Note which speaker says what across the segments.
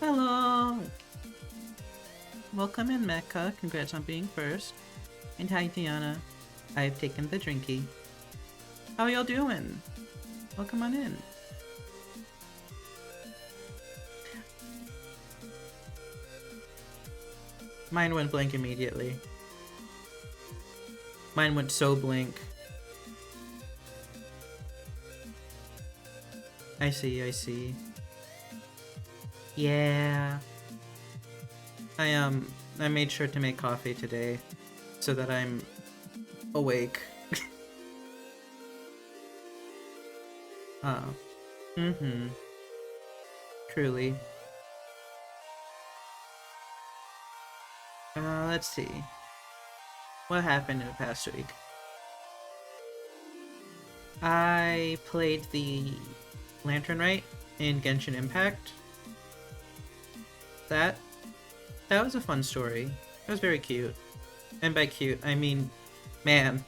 Speaker 1: Hello! Welcome in, Mecca. Congrats on being first. And hi, Diana. I've taken the drinky. How y'all doing? Welcome on in. Mine went blank immediately. Mine went so blank. I see. Yeah. I made sure to make coffee today so that I'm awake. Oh. Mm-hmm. Truly. Let's see. What happened in the past week? I played the Lantern Rite in Genshin Impact. That was a fun story. It was very cute. And by cute, I mean, man,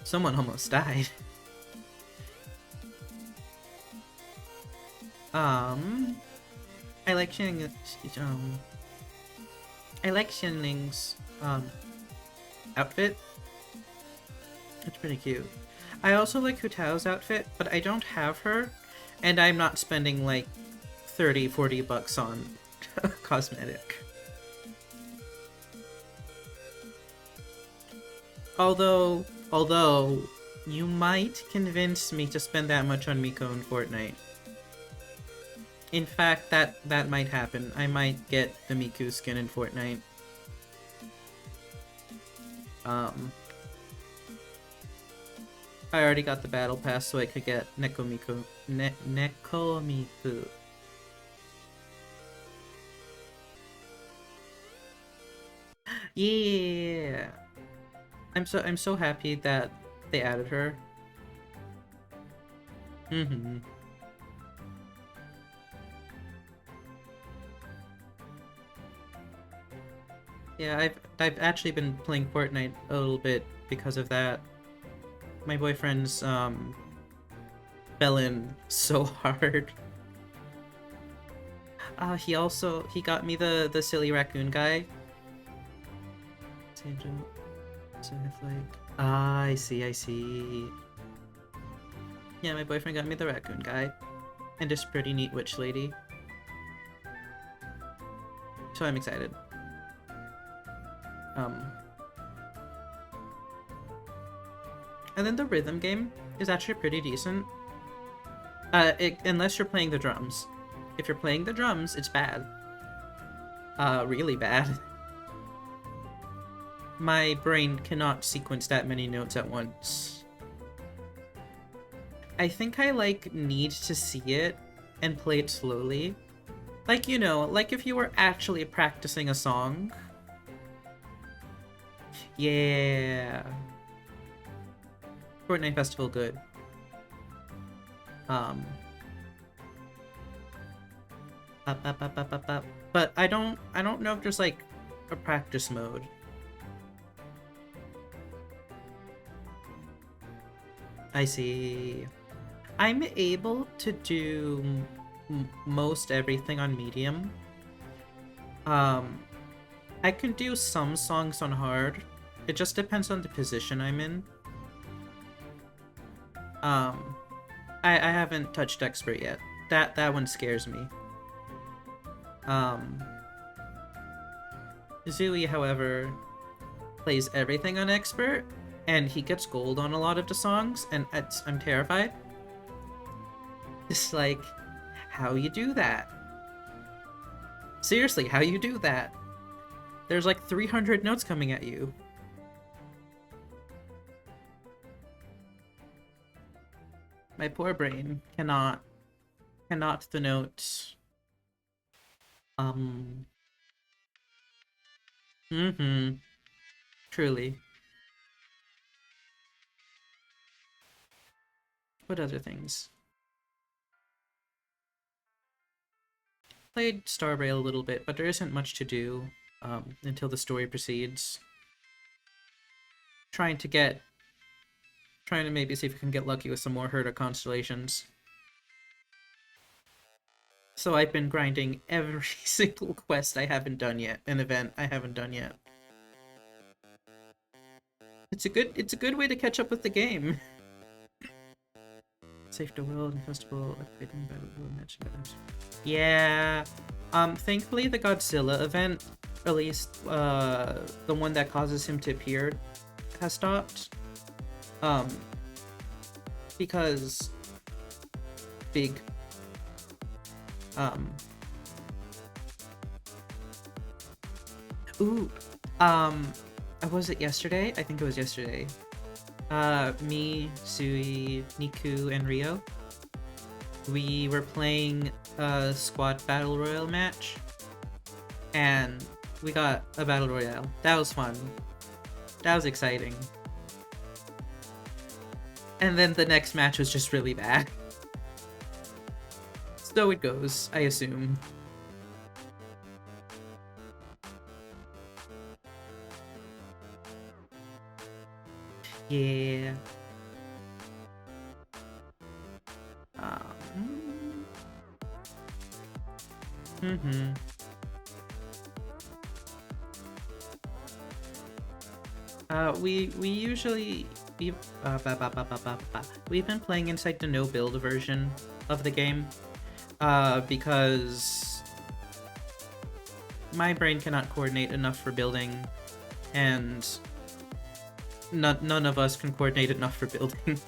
Speaker 1: someone almost died. I like Xinling's outfit. It's pretty cute. I also like Hutao's outfit, but I don't have her, and I'm not spending like 30-40 bucks on cosmetic. Although you might convince me to spend that much on Miko in Fortnite. In fact, that might happen. I might get the Miku skin in Fortnite. I already got the battle pass so I could get Nekomiku. Nekomiku. Yeah. I'm so happy that they added her. Mm-hmm. Yeah, I've actually been playing Fortnite a little bit because of that. My boyfriend's fell in so hard. He got me the silly raccoon guy. I see. Yeah, my boyfriend got me the raccoon guy. And this pretty neat witch lady. So I'm excited. And then the rhythm game is actually pretty decent. Unless you're playing the drums. If you're playing the drums, it's bad. Really bad. My brain cannot sequence that many notes at once. I think I, need to see it and play it slowly. Like, like if you were actually practicing a song. Yeah. Fortnite Festival good. But I don't know if there's a practice mode. I see. I'm able to do most everything on medium. I can do some songs on hard. It just depends on the position I'm in. I haven't touched expert yet. That one scares me. Zooey, however, plays everything on expert, and he gets gold on a lot of the songs, and I'm terrified. It's like, how you do that? Seriously, how you do that? There's 300 notes coming at you. My poor brain cannot denote. Truly. What other things? Played Starbrail a little bit, but there isn't much to do until the story proceeds. Trying to maybe see if we can get lucky with some more Herta constellations. So I've been grinding every single quest I haven't done yet, an event I haven't done yet. It's a good way to catch up with the game. Save the world and festival, activating battle match. Yeah. Thankfully the Godzilla event, at least the one that causes him to appear, has stopped. Because big ooh was it yesterday? I think it was yesterday. Me, Sui, Niku, and Rio, we were playing a squad battle royale match, and we got a battle royale. That was fun. That was exciting. And then the next match was just really bad. So it goes, I assume. Yeah. We usually we've been playing inside the no build version of the game, because my brain cannot coordinate enough for building, and none of us can coordinate enough for building.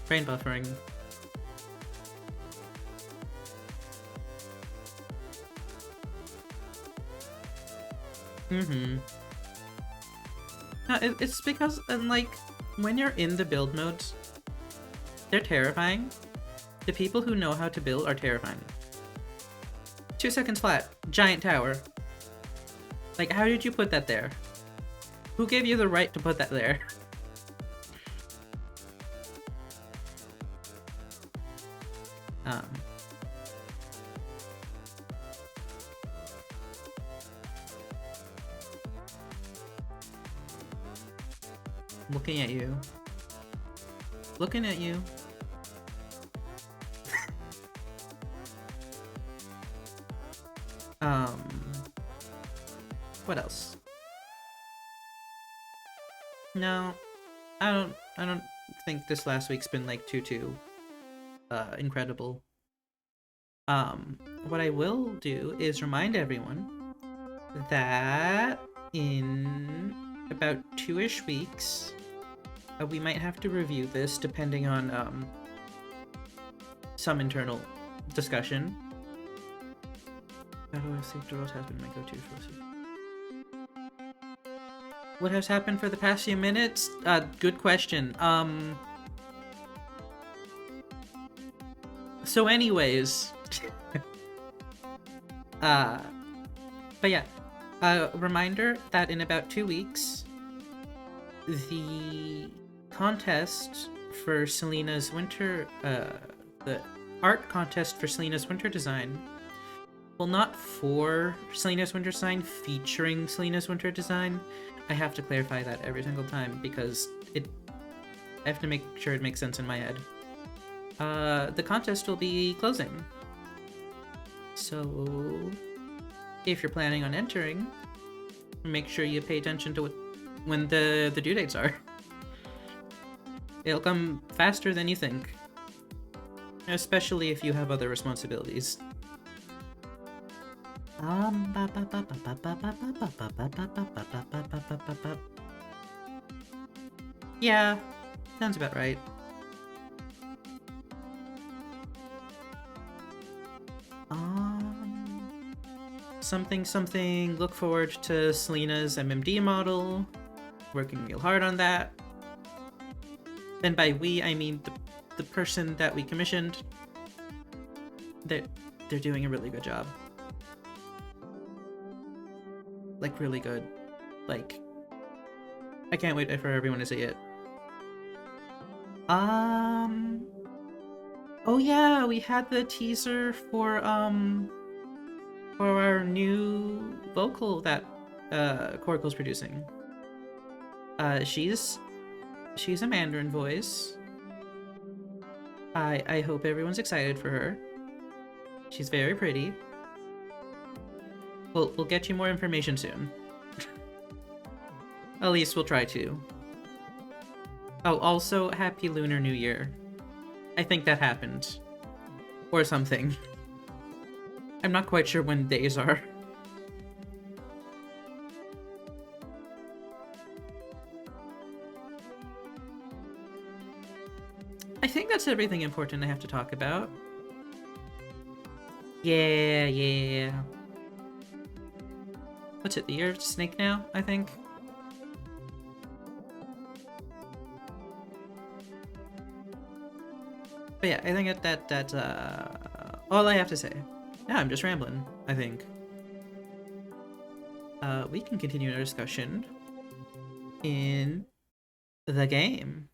Speaker 1: Brain buffering. No, it's because, like, when you're in the build modes, they're terrifying. The people who know how to build are terrifying. 2 seconds flat. Giant tower. Like, how did you put that there? Who gave you the right to put that there? Looking at you. Looking at you. What else? No, I don't think this last week's been like too incredible. What I will do is remind everyone that in about 2-ish weeks, we might have to review this depending on some internal discussion. Battle of Safe World has been my go-to for this. What has happened for the past few minutes? Good question. So anyways, but yeah, reminder that in about 2 weeks, the contest for Selena's winter, the art contest for Selena's winter design, well, not for Selena's winter design, featuring Selena's winter design. I have to clarify that every single time because I have to make sure it makes sense in my head. The contest will be closing. So if you're planning on entering, make sure you pay attention to when the due dates are. It'll come faster than you think. Especially if you have other responsibilities. Yeah, sounds about right. Something, look forward to Selena's MMD model. Working real hard on that. And by we, I mean the person that we commissioned. They're doing a really good job. Like, really good. Like, I can't wait for everyone to see it. Oh yeah, we had the teaser for our new vocal that Coracle's producing. She's a Mandarin voice. I hope everyone's excited for her. She's very pretty. We'll get you more information soon. At least we'll try to. Oh, also, Happy Lunar New Year. I think that happened. Or something. I'm not quite sure when days are. I think that's everything important I have to talk about. Yeah. What's it, the year of snake now, I think? But yeah, I think that's all I have to say. Yeah, I'm just rambling, I think. We can continue our discussion in the game.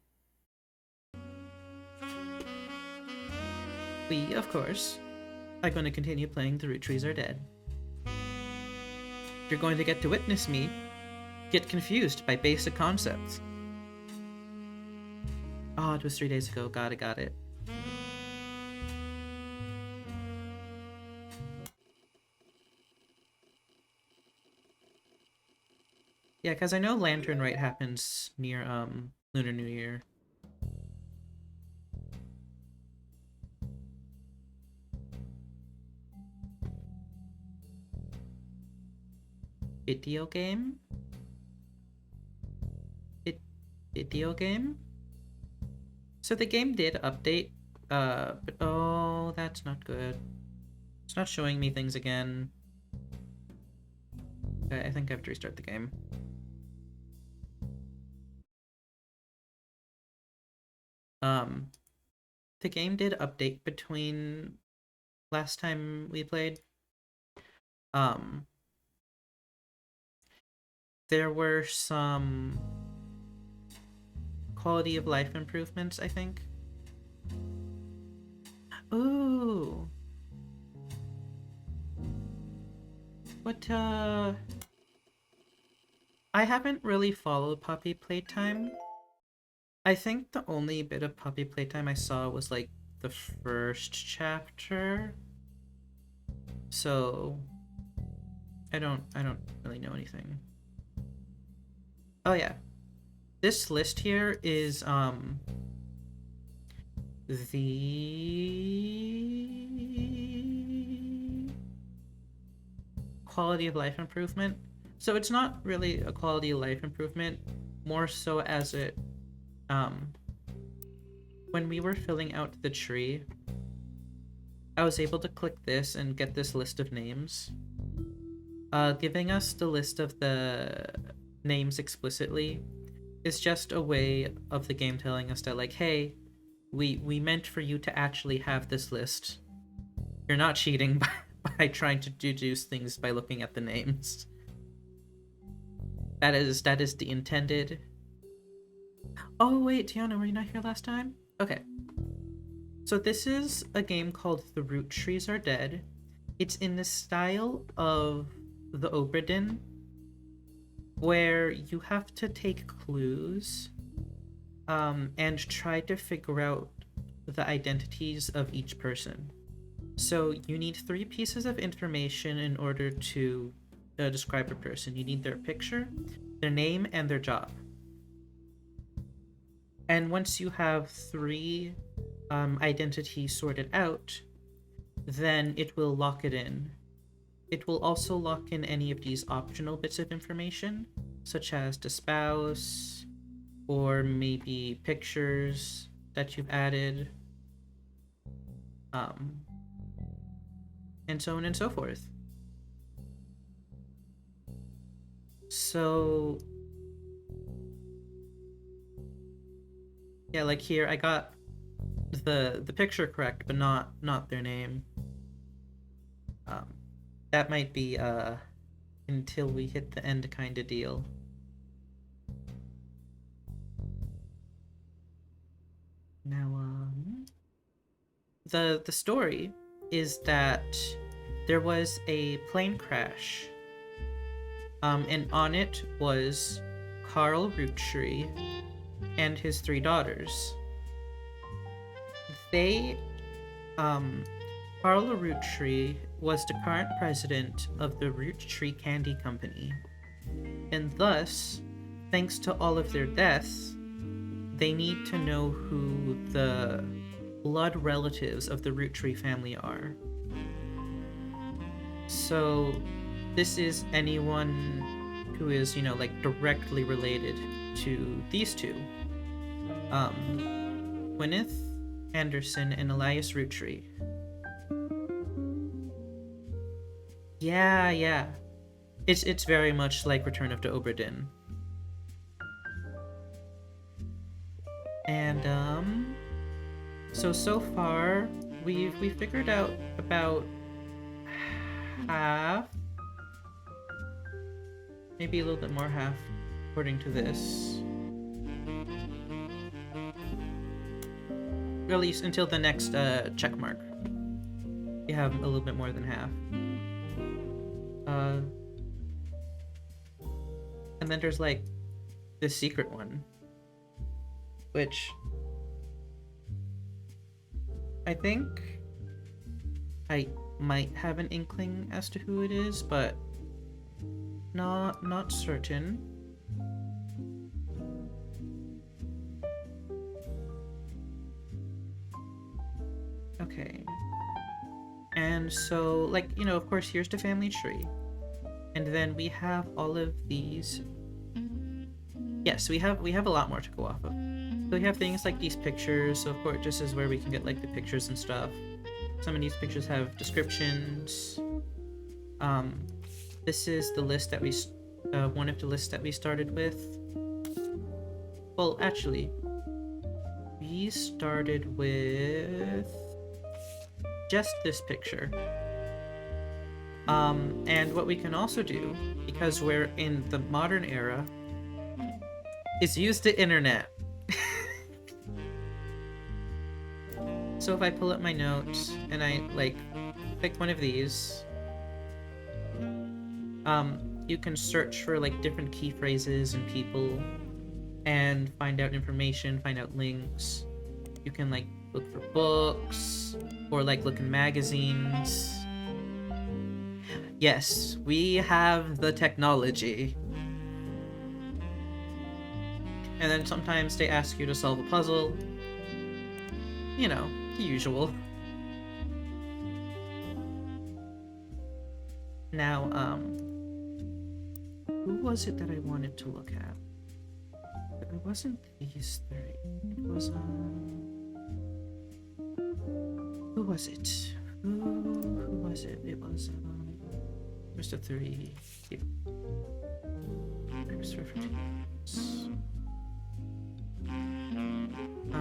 Speaker 1: We, of course, are going to continue playing The Roottrees Are Dead. You're going to get to witness me get confused by basic concepts. Oh, it was 3 days ago. Got it. Yeah, because I know Lantern Rite happens near Lunar New Year. Video game? Video game? So the game did update, but oh, that's not good. It's not showing me things again. Okay, I think I have to restart the game. The game did update between last time we played. There were some quality of life improvements, I think. Ooh. What, I haven't really followed Puppy Playtime. I think the only bit of Puppy Playtime I saw was, like, the first chapter. So, I don't really know anything. Oh yeah. This list here is, the quality of life improvement. So it's not really a quality of life improvement, more so as it, when we were filling out the tree, I was able to click this and get this list of names. Giving us the list of the names explicitly is just a way of the game telling us that, like, hey, we meant for you to actually have this list. You're not cheating by trying to deduce things by looking at the names. That is the intended. Oh wait, Tiana, were you not here last time? Okay. So this is a game called The Roottrees Are Dead. It's in the style of the Obra Dinn, where you have to take clues and try to figure out the identities of each person. So you need 3 pieces of information in order to describe a person. You need their picture, their name, and their job. And once you have 3 identities sorted out, then it will lock it in. It will also lock in any of these optional bits of information, such as the spouse, or maybe pictures that you've added, and so on and so forth. So yeah, like here I got the picture correct, but not their name. That might be until we hit the end kind of deal. Now the story is that there was a plane crash And on it was Carl Roottrees and his 3 daughters. They, Carl Roottrees was the current president of the Roottrees Candy Company, and thus, thanks to all of their deaths, they need to know who the blood relatives of the Roottrees family are. So, this is anyone who is, like directly related to these two. Gwyneth Anderson and Elias Roottrees. Yeah. It's very much like Return of the Obra Dinn. And so far we figured out about half, maybe a little bit more half, according to this. At least until the next check mark. You have a little bit more than half. And then there's like this secret one, which I think I might have an inkling as to who it is, but not certain. Okay. And so, like, of course, here's the family tree. And then we have all of these. Yes, we have a lot more to go off of. So we have things like these pictures. So of course, this is where we can get like the pictures and stuff. Some of these pictures have descriptions. This is the list that we, one of the lists that we started with. Well, actually, we started with just this picture. And what we can also do, because we're in the modern era, is use the internet. So if I pull up my notes and I like pick one of these, you can search for like different key phrases and people and find out information, find out links. You can like look for books or like look in magazines. Yes, we have the technology. And then sometimes they ask you to solve a puzzle. The usual. Now, who was it that I wanted to look at? It wasn't these three. It was, who was it? Who was it? It was, where's the three? Here. No.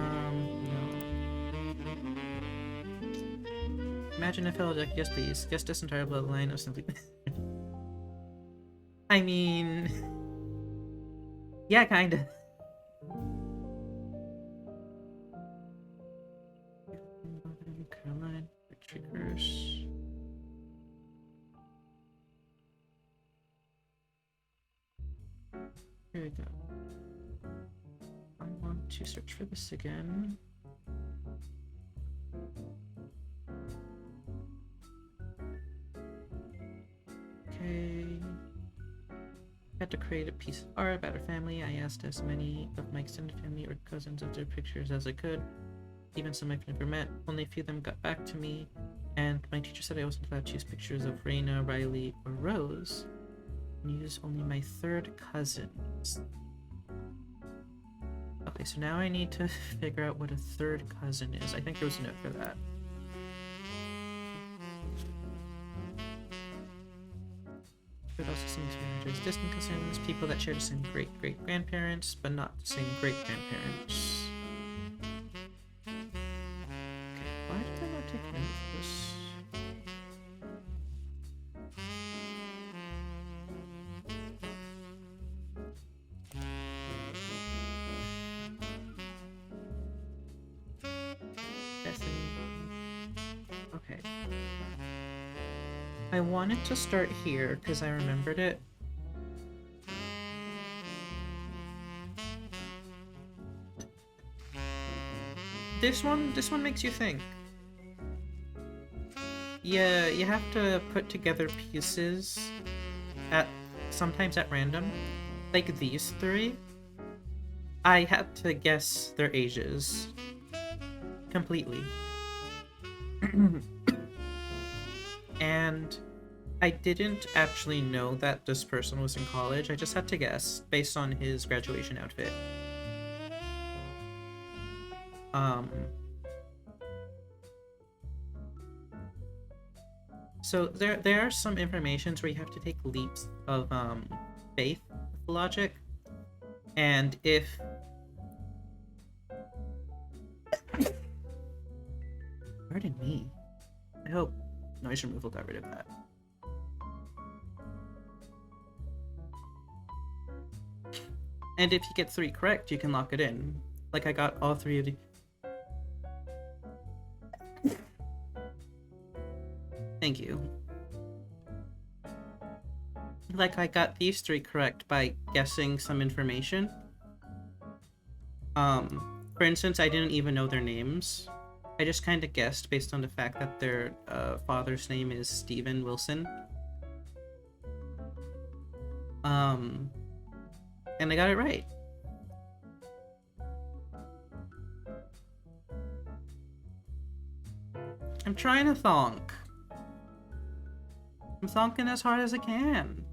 Speaker 1: Imagine if I was like, yes please, guess this entire bloodline of simply... I mean... yeah, kinda. Caroline, triggers. Here we go. I want to search for this again. Okay. Had to create a piece of art about our family. I asked as many of my extended family or cousins of their pictures as I could. Even some I've never met. Only a few of them got back to me. And my teacher said I wasn't allowed to use pictures of Raina, Riley, or Rose. And use only my third cousins. Okay, so now I need to figure out what a third cousin is. I think there was a note for that. But also some experiences, distant cousins, people that share the same great-great-grandparents, but not the same great-grandparents. Okay, why did I not take note of this? Okay. I wanted to start here because I remembered it, this one makes you think. Yeah, you have to put together pieces sometimes at random. Like these three. I had to guess their ages. Completely. And I didn't actually know that this person was in college. I just had to guess based on his graduation outfit. So there are some informations where you have to take leaps of faith with logic. And if pardon me. I hope noise removal got rid of that. And if you get 3 correct, you can lock it in. Like I got all 3 of the... Thank you. Like I got these 3 correct by guessing some information. For instance, I didn't even know their names. I just kind of guessed based on the fact that their father's name is Steven Wilson. And I got it right. I'm trying to thonk. I'm thonking as hard as I can.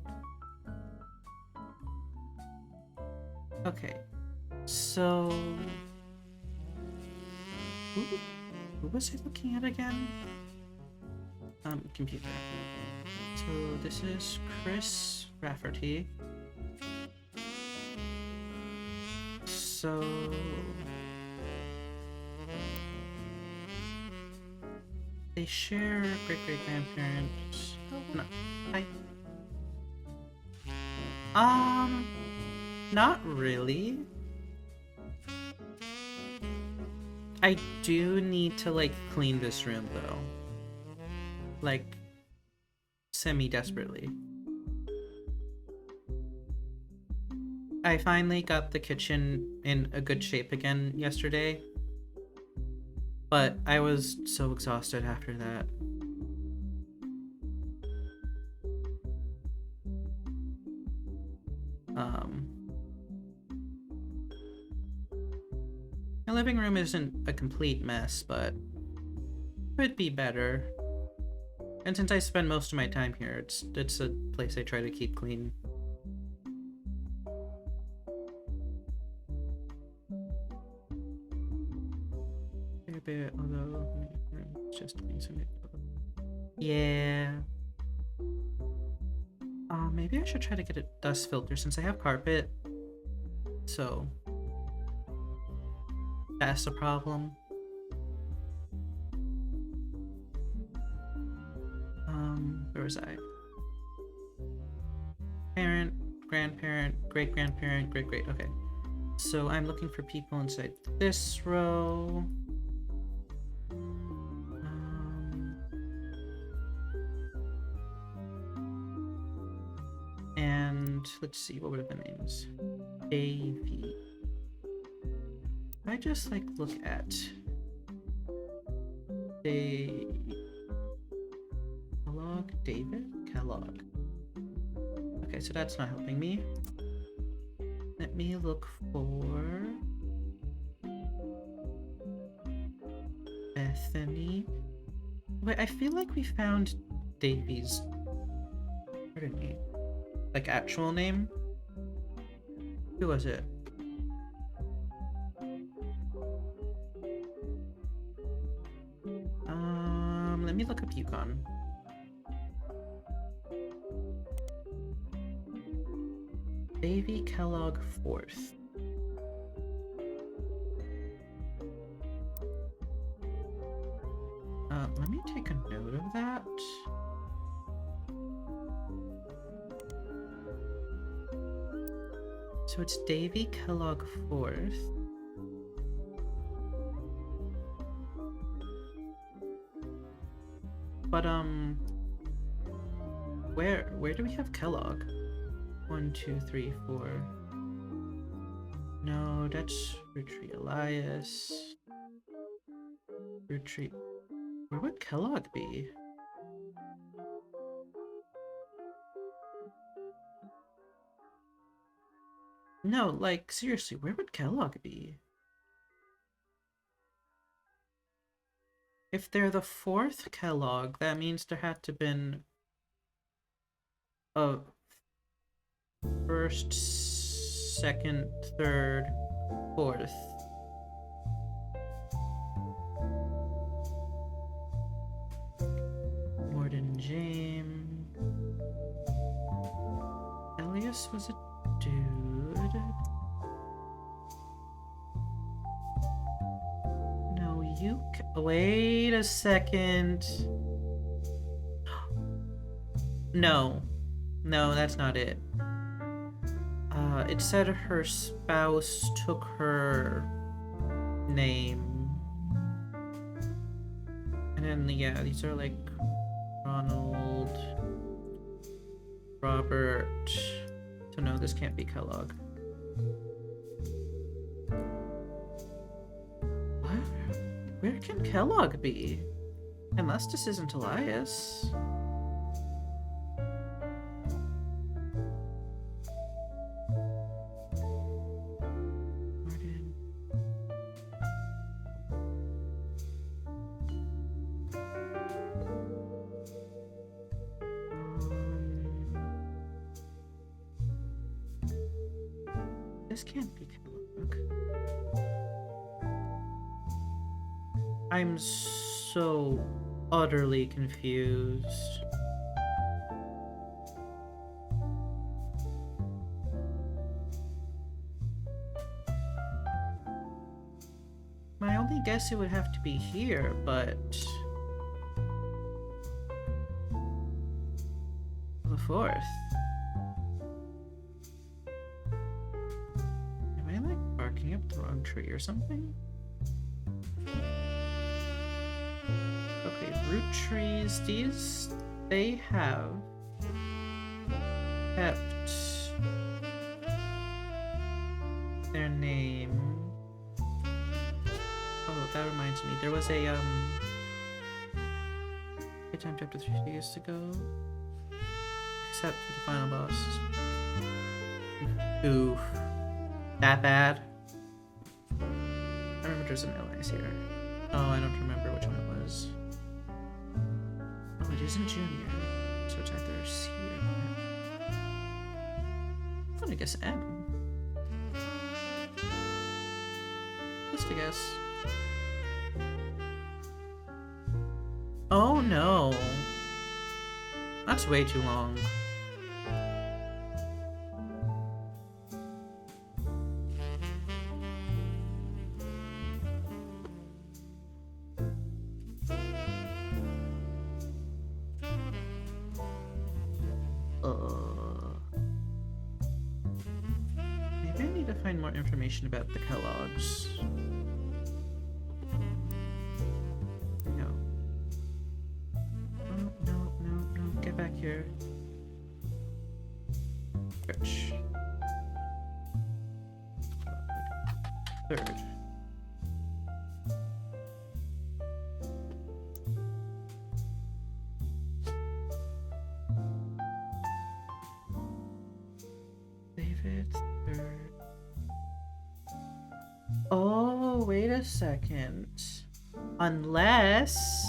Speaker 1: Okay. So... Who was I looking at again? Computer. So this is Chris Rafferty. So... They share great-great-grandparents. Oh, no. Not really. I do need to, like, clean this room, though. Like, semi-desperately. I finally got the kitchen in a good shape again yesterday. But I was so exhausted after that. My living room isn't a complete mess, but could be better. And since I spend most of my time here, it's a place I try to keep clean. A bit, although it's just clean some. Yeah. Maybe I should try to get a dust filter since I have carpet. So that's a problem. Where was I? Parent, grandparent, great-grandparent, great-great. Okay. So I'm looking for people inside this row. And let's see, what were the names? Davey. I just like look at David Kellogg. Okay, so that's not helping me. Let me look for Bethany. Wait, I feel like we found Davey's, pardon me, like actual name. Who was it? Let me look up Yukon. Davy Kellogg 4th. Let me take a note of that. So it's Davy Kellogg 4th. But where do we have Kellogg? 1, 2, 3, 4. No, that's Roottrees Elias. Retreat. Where would Kellogg be? No, like, seriously, where would Kellogg be? If they're the fourth Kellogg, that means there had to been a first, second, third, fourth. Morden James. Elias was a dude. No, you. Wait a second. No. No, that's not it. It said her spouse took her name. And then, yeah, these are like Ronald, Robert. So no, this can't be Kellogg. What? Where can Kellogg be? Unless this isn't Elias. This can't be Kellogg. I'm so utterly confused. My only guess it would have to be here, but the fourth. Am I like barking up the wrong tree or something? Okay, Roottrees, these, they have kept their name. Oh, that reminds me, there was a, Time chapter 3 days to go. Except for the final boss. Oof. That bad? I remember there's an LAs here. Oh, I don't remember which one it was. Oh, it isn't Junior. So it's either C or M. I'm gonna guess M. Just a guess. Oh no. That's way too long. Maybe I need to find more information about the Kellogg's. No. No. Get back here. Search. Third. David, third. Oh, wait a second. Unless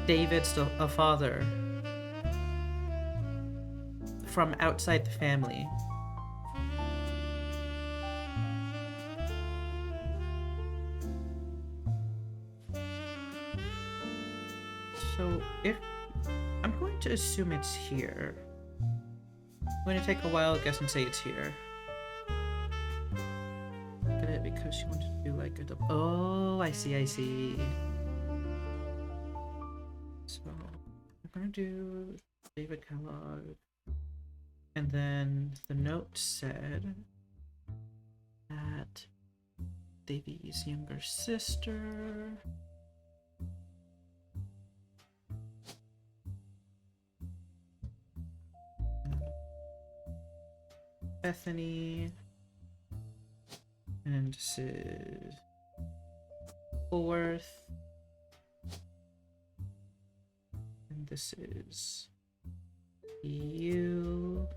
Speaker 1: David's a father from outside the family. So if I'm going to assume it's here. I'm going to take a wild guess and say it's here. Look at it because she wanted to do like a double. Oh, I see. So I'm going to do David Kellogg. And then the note said that Davy's younger sister. Bethany. And this is Woolworth. And this is you.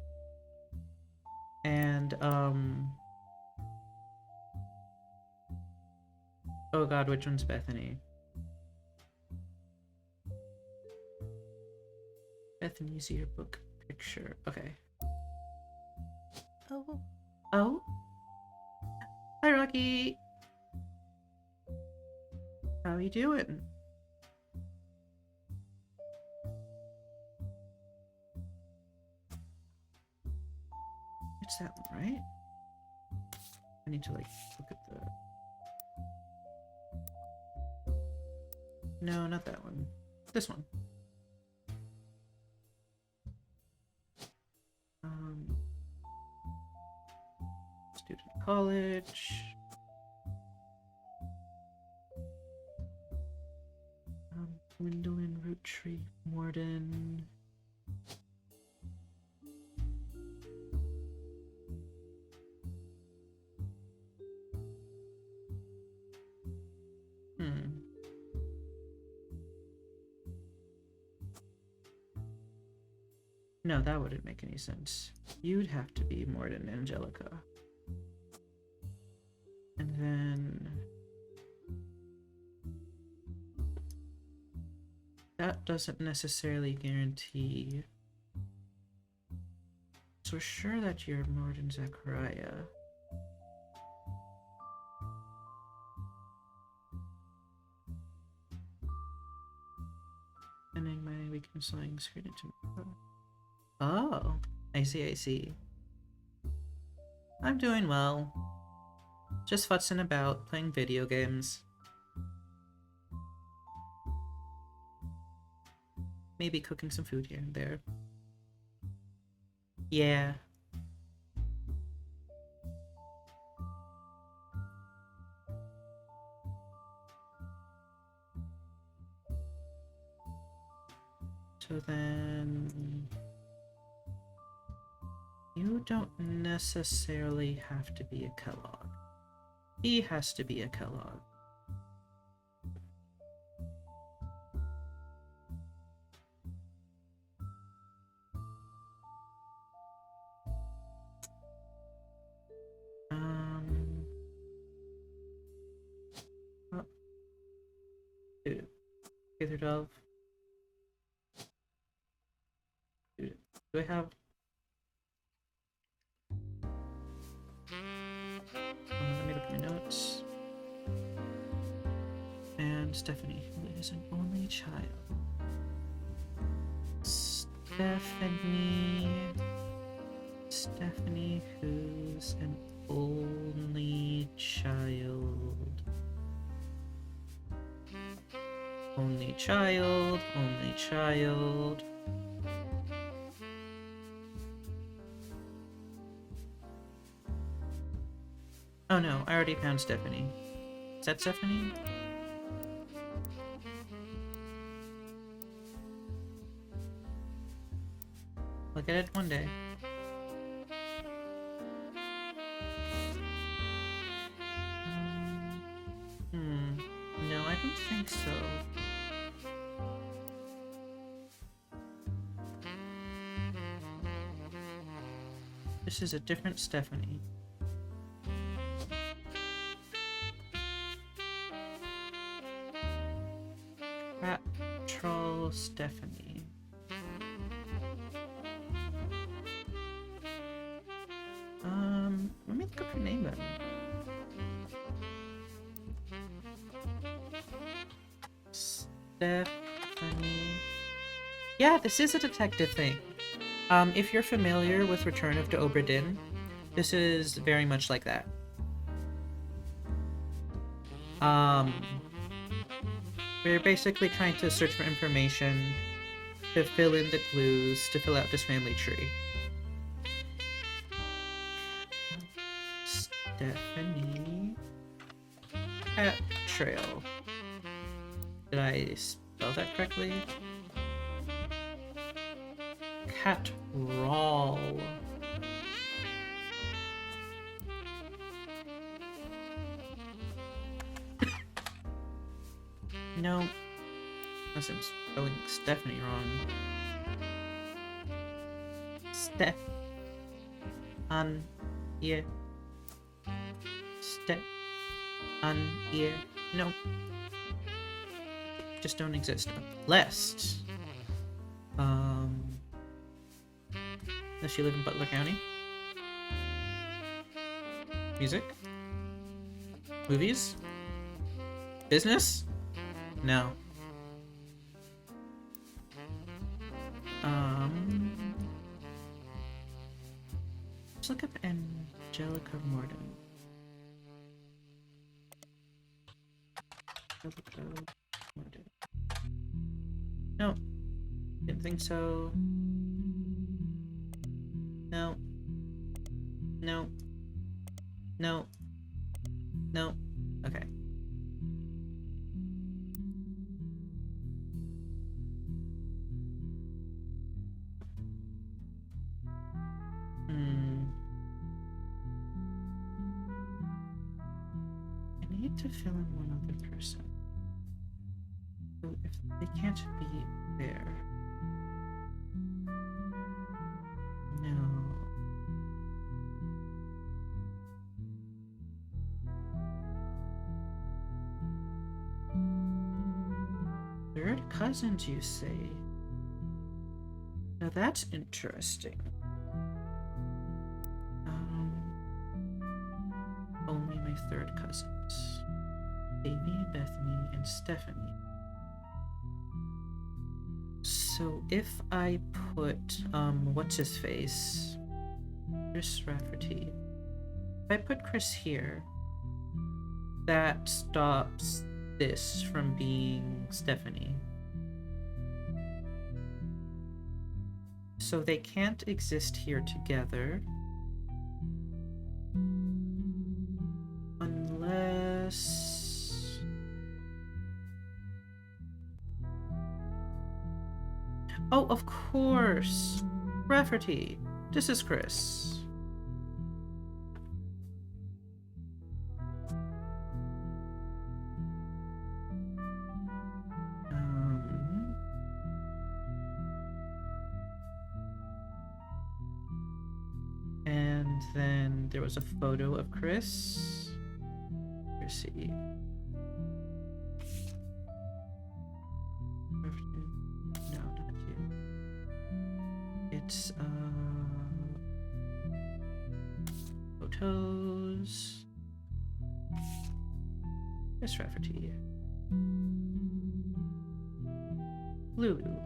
Speaker 1: And, oh god, which one's Bethany? Bethany's yearbook picture. Okay. Oh. Oh? Hi, Rocky! How you doing? It's that one, right? I need to, like, look at the... No, not that one. This one. Student college. Gwendolyn, Roottrees, Morden. No, that wouldn't make any sense. You'd have to be Morden Angelica. And then... that doesn't necessarily guarantee... So we're sure that you're Morden Zachariah. Ending my reconciling screen to... Oh, I see, I see. I'm doing well. Just futzing about, playing video games. Maybe cooking some food here and there. Yeah. So then... you don't necessarily have to be a Kellogg. He has to be a Kellogg. Oh. Dude. K through 12. Dude. Do I have... let me look at my notes. And Stephanie, who is an only child. Stephanie, who's an only child. Only child, only child. Oh no, I already found Stephanie. Is that Stephanie? Look at it one day. No, I don't think so. This is a different Stephanie. Rat Troll Stephanie. Let me look up her name then. Stephanie. Yeah, this is a detective thing. If you're familiar with Return of the Obra Dinn, this is very much like that. We're basically trying to search for information to fill in the clues to fill out this family tree. Stephanie Cat Trail. Did I spell that correctly? Cat Rawl. No. Unless I'm spelling Stephanie wrong. Steph. On. Yeah. Step. On. Yeah. No. Just don't exist. Unless. Does she live in Butler County? Music? Movies? Business? No. Let's look up Angelica Morden. Angelica Morden. No. Didn't think so. No. No. No. No. Okay. I need to fill in one other person. So if they can't be there. No. Third cousins, you say? Now that's interesting. Only my third cousins. Amy, Bethany, and Stephanie. So if I put, what's his face? Chris Rafferty. If I put Chris here, that stops this from being Stephanie. So they can't exist here together. Unless... Oh, of course! Rafferty! This is Chris. And then there was a photo of Chris. Let's see. No, not you. It's photos. Chris Rafferty. Lulu.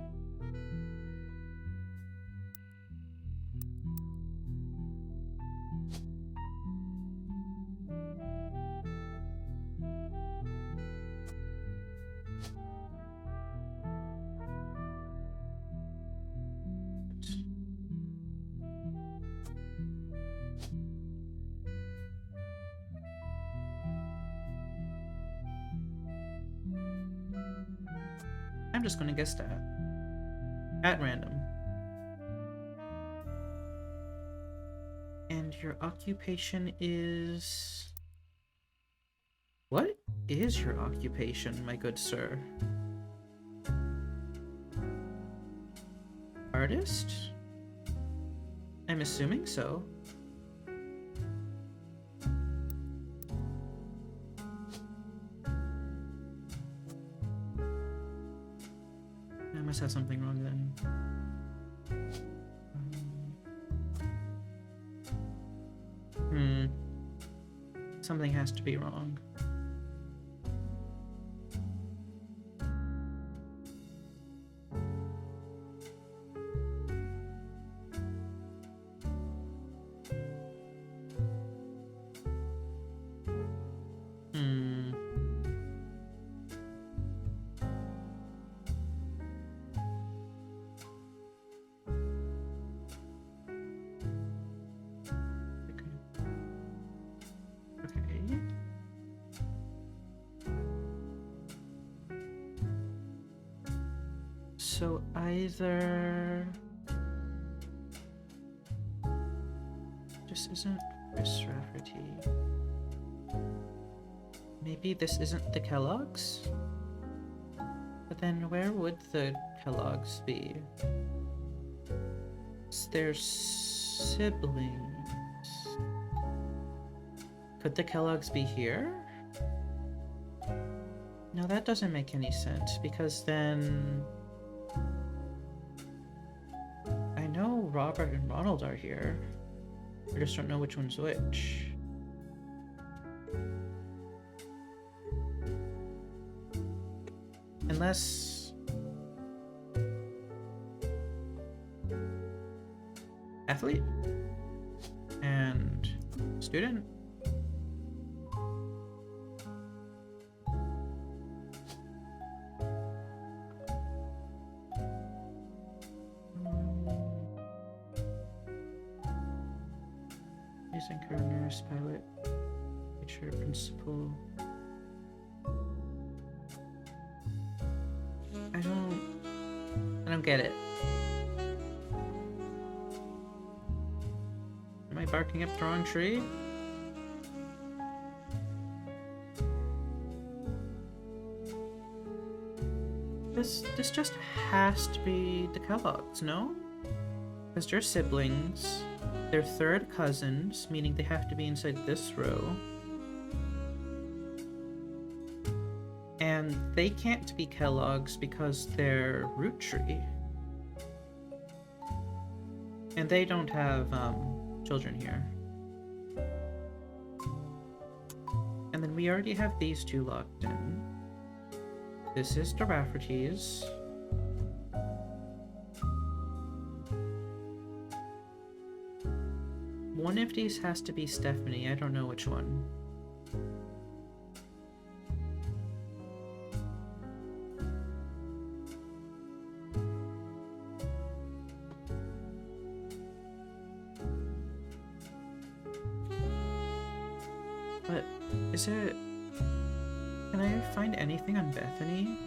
Speaker 1: I'm just gonna guess that. At random. And your occupation is... What is your occupation, my good sir? Artist? I'm assuming so. I must have something wrong then. Something has to be wrong. So either this isn't Chris Rafferty. Maybe this isn't the Kellogg's? then where would the Kellogg's be? It's their siblings. Could the Kellogg's be here? No, that doesn't make any sense, because then... I know Robert and Ronald are here. I just don't know which one's which. Unless... athlete? And student? Anchor, nurse, pilot, teacher, principal. I don't get it. Am I barking up the wrong tree? This just has to be the Kellogg's, no? Because they're siblings. They're third cousins, meaning they have to be inside this row. And they can't be Kellogg's because they're Roottrees. And they don't have children here. And then we already have these two locked in. This is the Rafferty's. One of these has to be Stephanie. I don't know which one. But is it... Can I find anything on Bethany?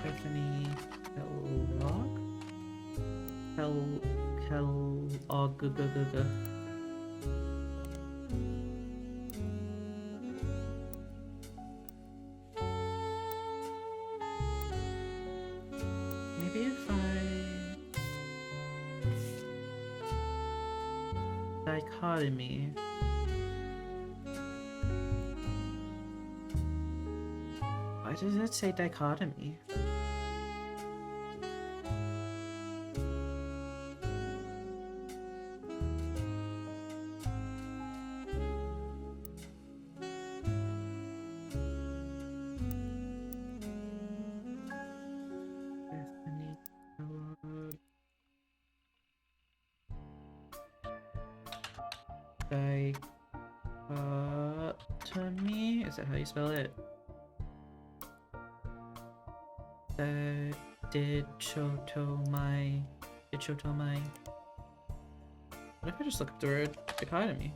Speaker 1: Bethany Kellogg? Kellogg. Maybe if I... dichotomy. Why does it say dichotomy? Bethany Kellogg. Dichotomy? Is that how you spell it? Dichotomy. What if I just look up the word dichotomy?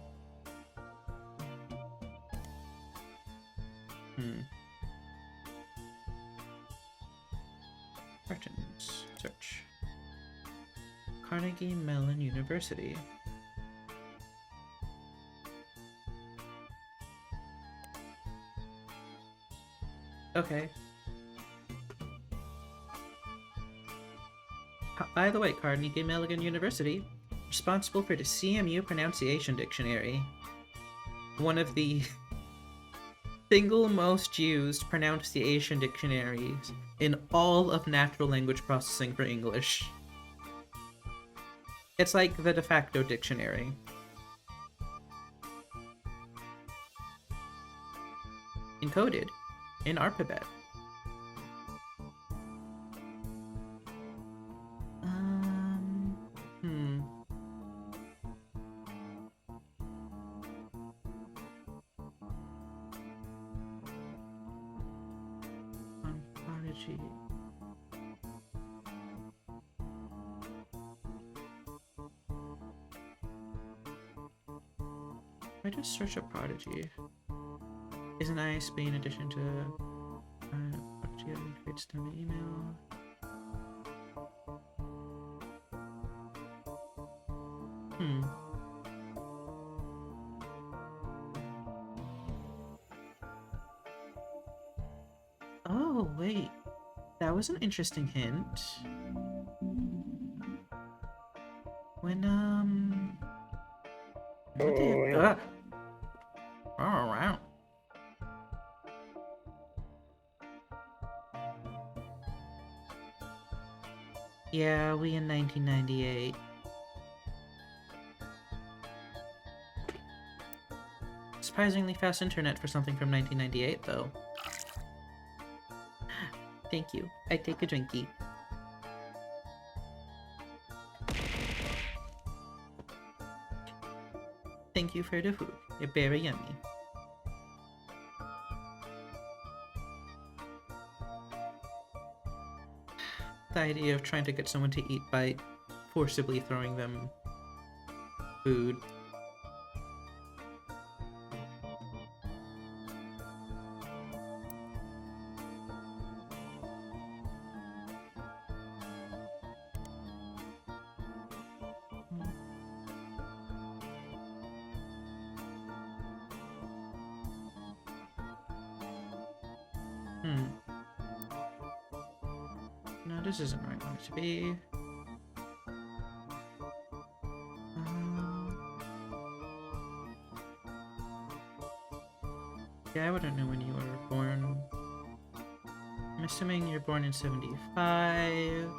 Speaker 1: Cartons. Search. Carnegie Mellon University. Okay. By the way, Carnegie Mellon University, responsible for the CMU Pronunciation Dictionary. One of the single most used pronunciation dictionaries in all of natural language processing for English. It's like the de facto dictionary. Encoded in ARPANET. I just search up Prodigy. Is an ISP in addition to Prodigy Send an email. Oh, wait. That was an interesting hint. When, what the... Oh, wow. Yeah, we in 1998. Surprisingly fast internet for something from 1998, though. Thank you. I take a drinky. Thank you for the food. You're very yummy. The idea of trying to get someone to eat by forcibly throwing them food. No, this isn't where I want it to be. Yeah, I wouldn't know when you were born. I'm assuming you're born in 75.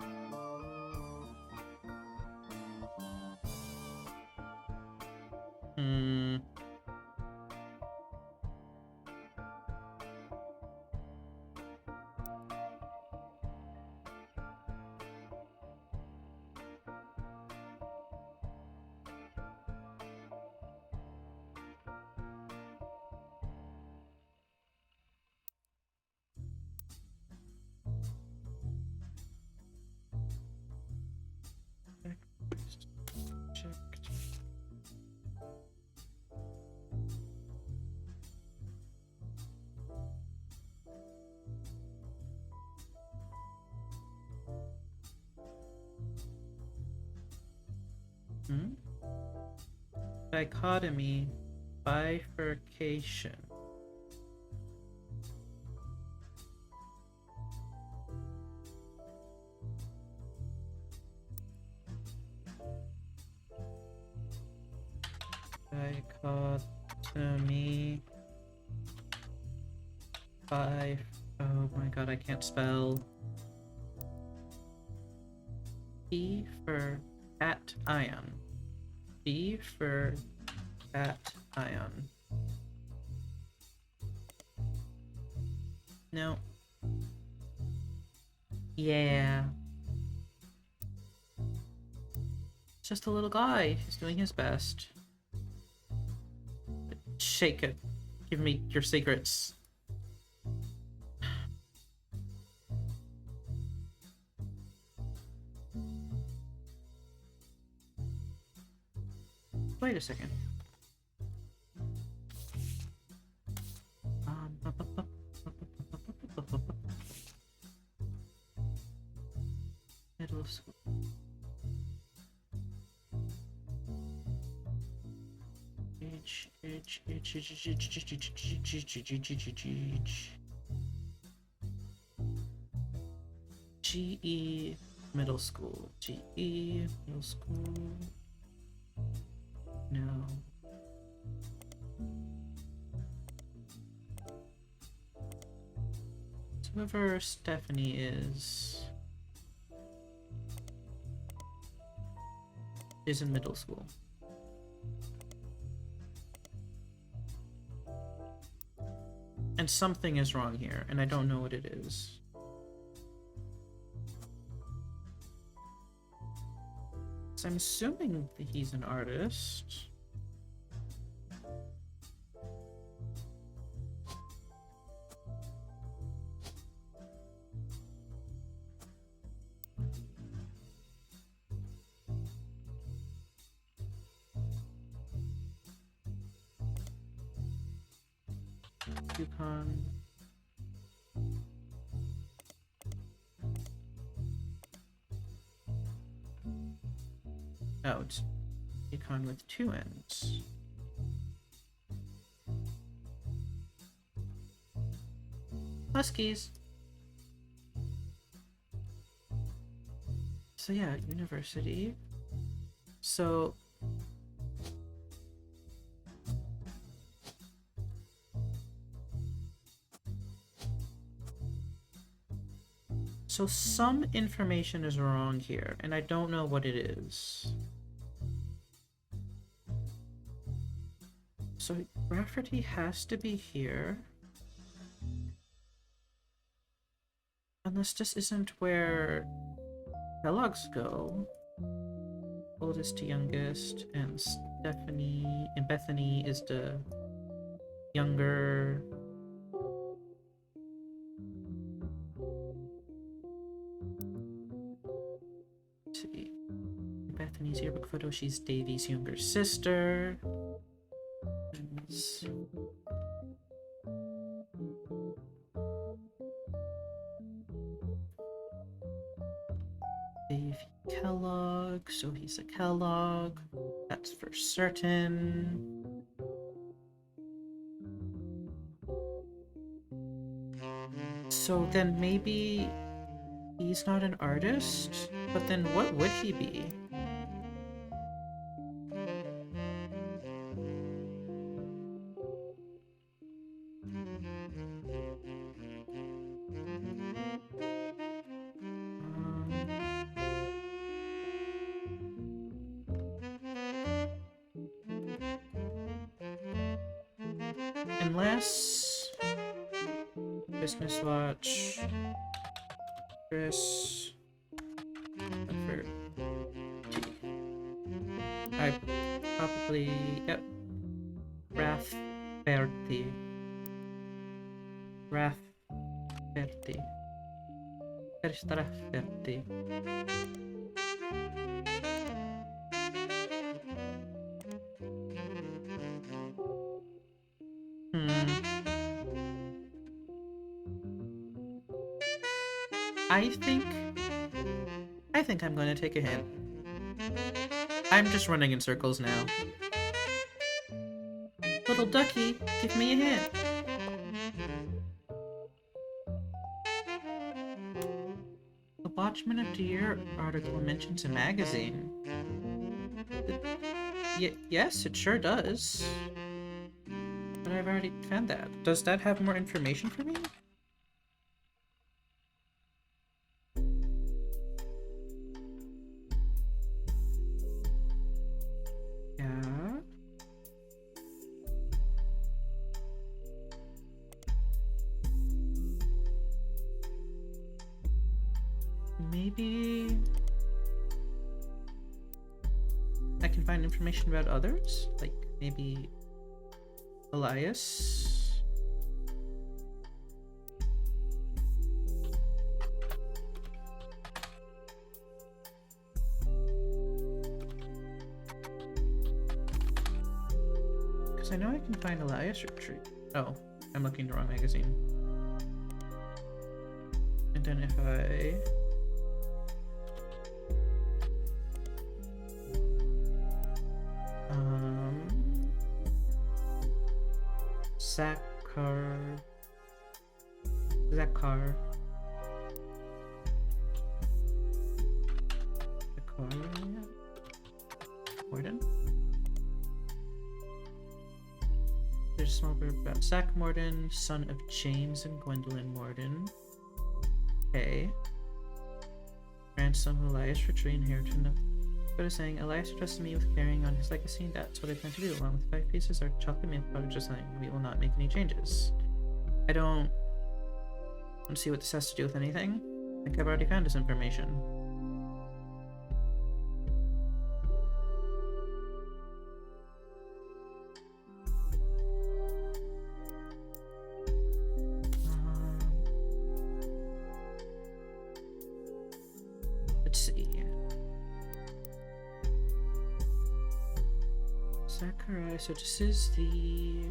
Speaker 1: Checked. Dichotomy, bifurcation. Dichotomy. Oh my god, I can't spell. B for cation. B for cation. No. Yeah. It's just a little guy. He's doing his best. Shake it. Give me your secrets. Wait a second. Middle school. GE middle school. GE middle school. No. So whoever Stephanie is in middle school. And something is wrong here, and I don't know what it is. So I'm assuming that he's an artist. Yukon. Oh, it's econ with 2 N's. Huskies. So yeah, university. So some information is wrong here, and I don't know what it is. So Rafferty has to be here. Unless this isn't where Kellogg's go. Oldest to youngest, and Stephanie and Bethany is the younger. Let's see. Bethany's yearbook photo, she's Davy's younger sister. Dave Kellogg, so he's a Kellogg. That's for certain. So then maybe he's not an artist? But then what would he be? Unless Business Watch, Chris, for T. I probably, yep, Rafferty. There's Rafferty. I think I'm going to take a hint. I'm just running in circles now. Little ducky, give me a hint. The Watchman of Deer article mentions a magazine. Yes, it sure does. But I've already found that. Does that have more information for me? Maybe I can find information about others, like maybe Elias. Because I know I can find Elias Retreat. Oh, I'm looking at the wrong magazine. And then if I Zakar. Morden. There's a small group about Zach Morden, son of James and Gwendolyn Morden. Okay. Grandson of Elias Retreat, inherited of but is saying Elias trusted me with carrying on his legacy, and that's what I plan to do, along with 5 pieces of chocolate milk powder, just saying we will not make any changes. I don't see what this has to do with anything. I think I've already found this information. Let's see. Sakurai, so this is the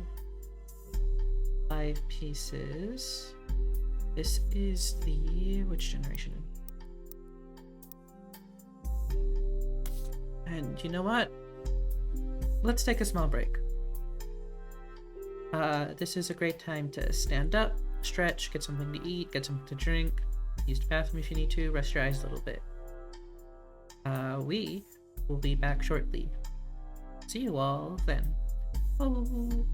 Speaker 1: 5 pieces. This is the which generation? And you know what? Let's take a small break. This is a great time to stand up, stretch, get something to eat, get something to drink, use the bathroom if you need to, rest your eyes a little bit. We will be back shortly. See you all then. Oh.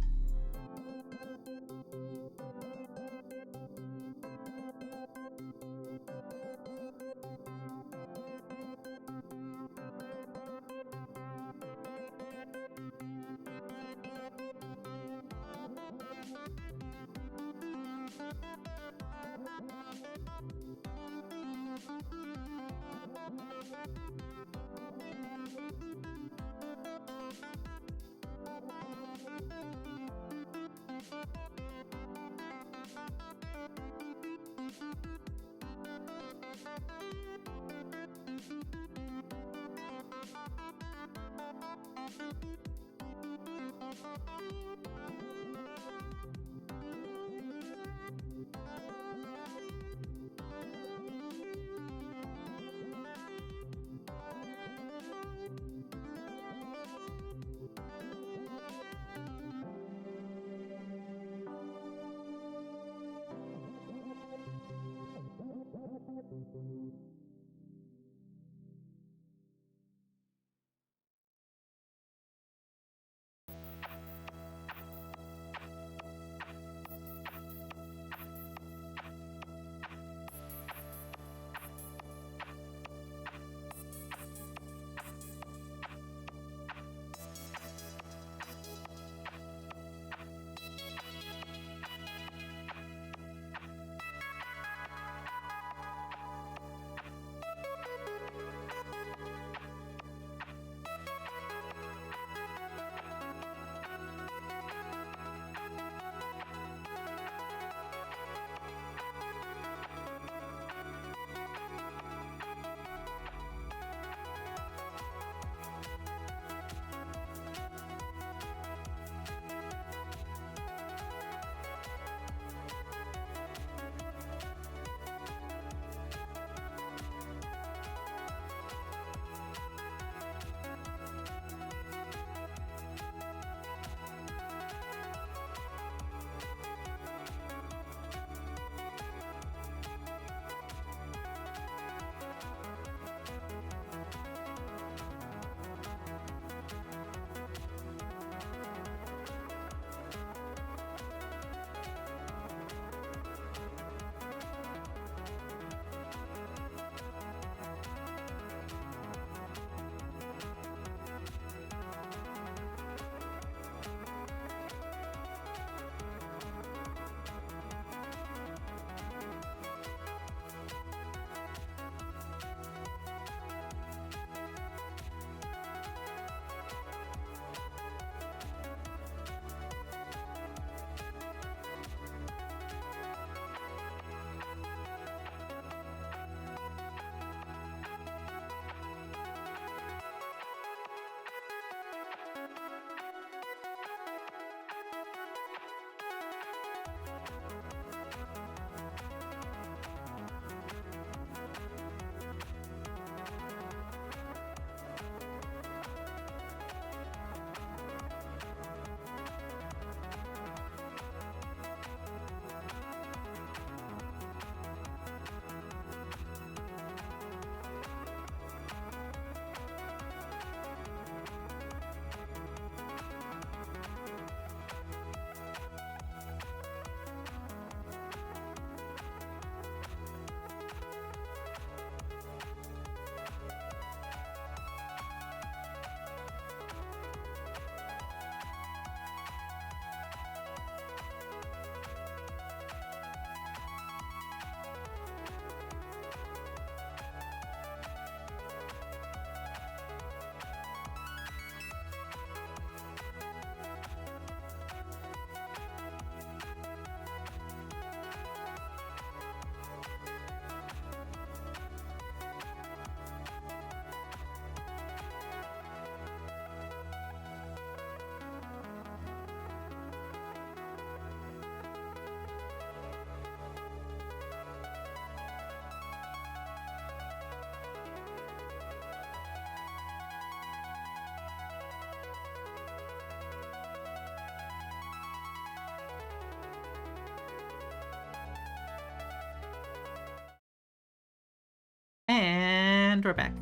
Speaker 1: And we're back.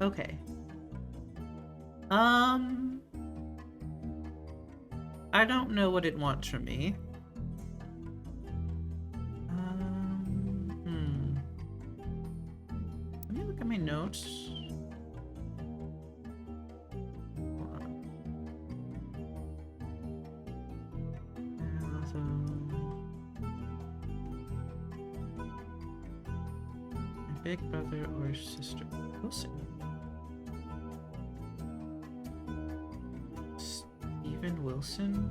Speaker 1: Okay. I don't know what it wants from me. Let me look at my notes. Hold on. My big brother or sister Wilson. Steven Wilson?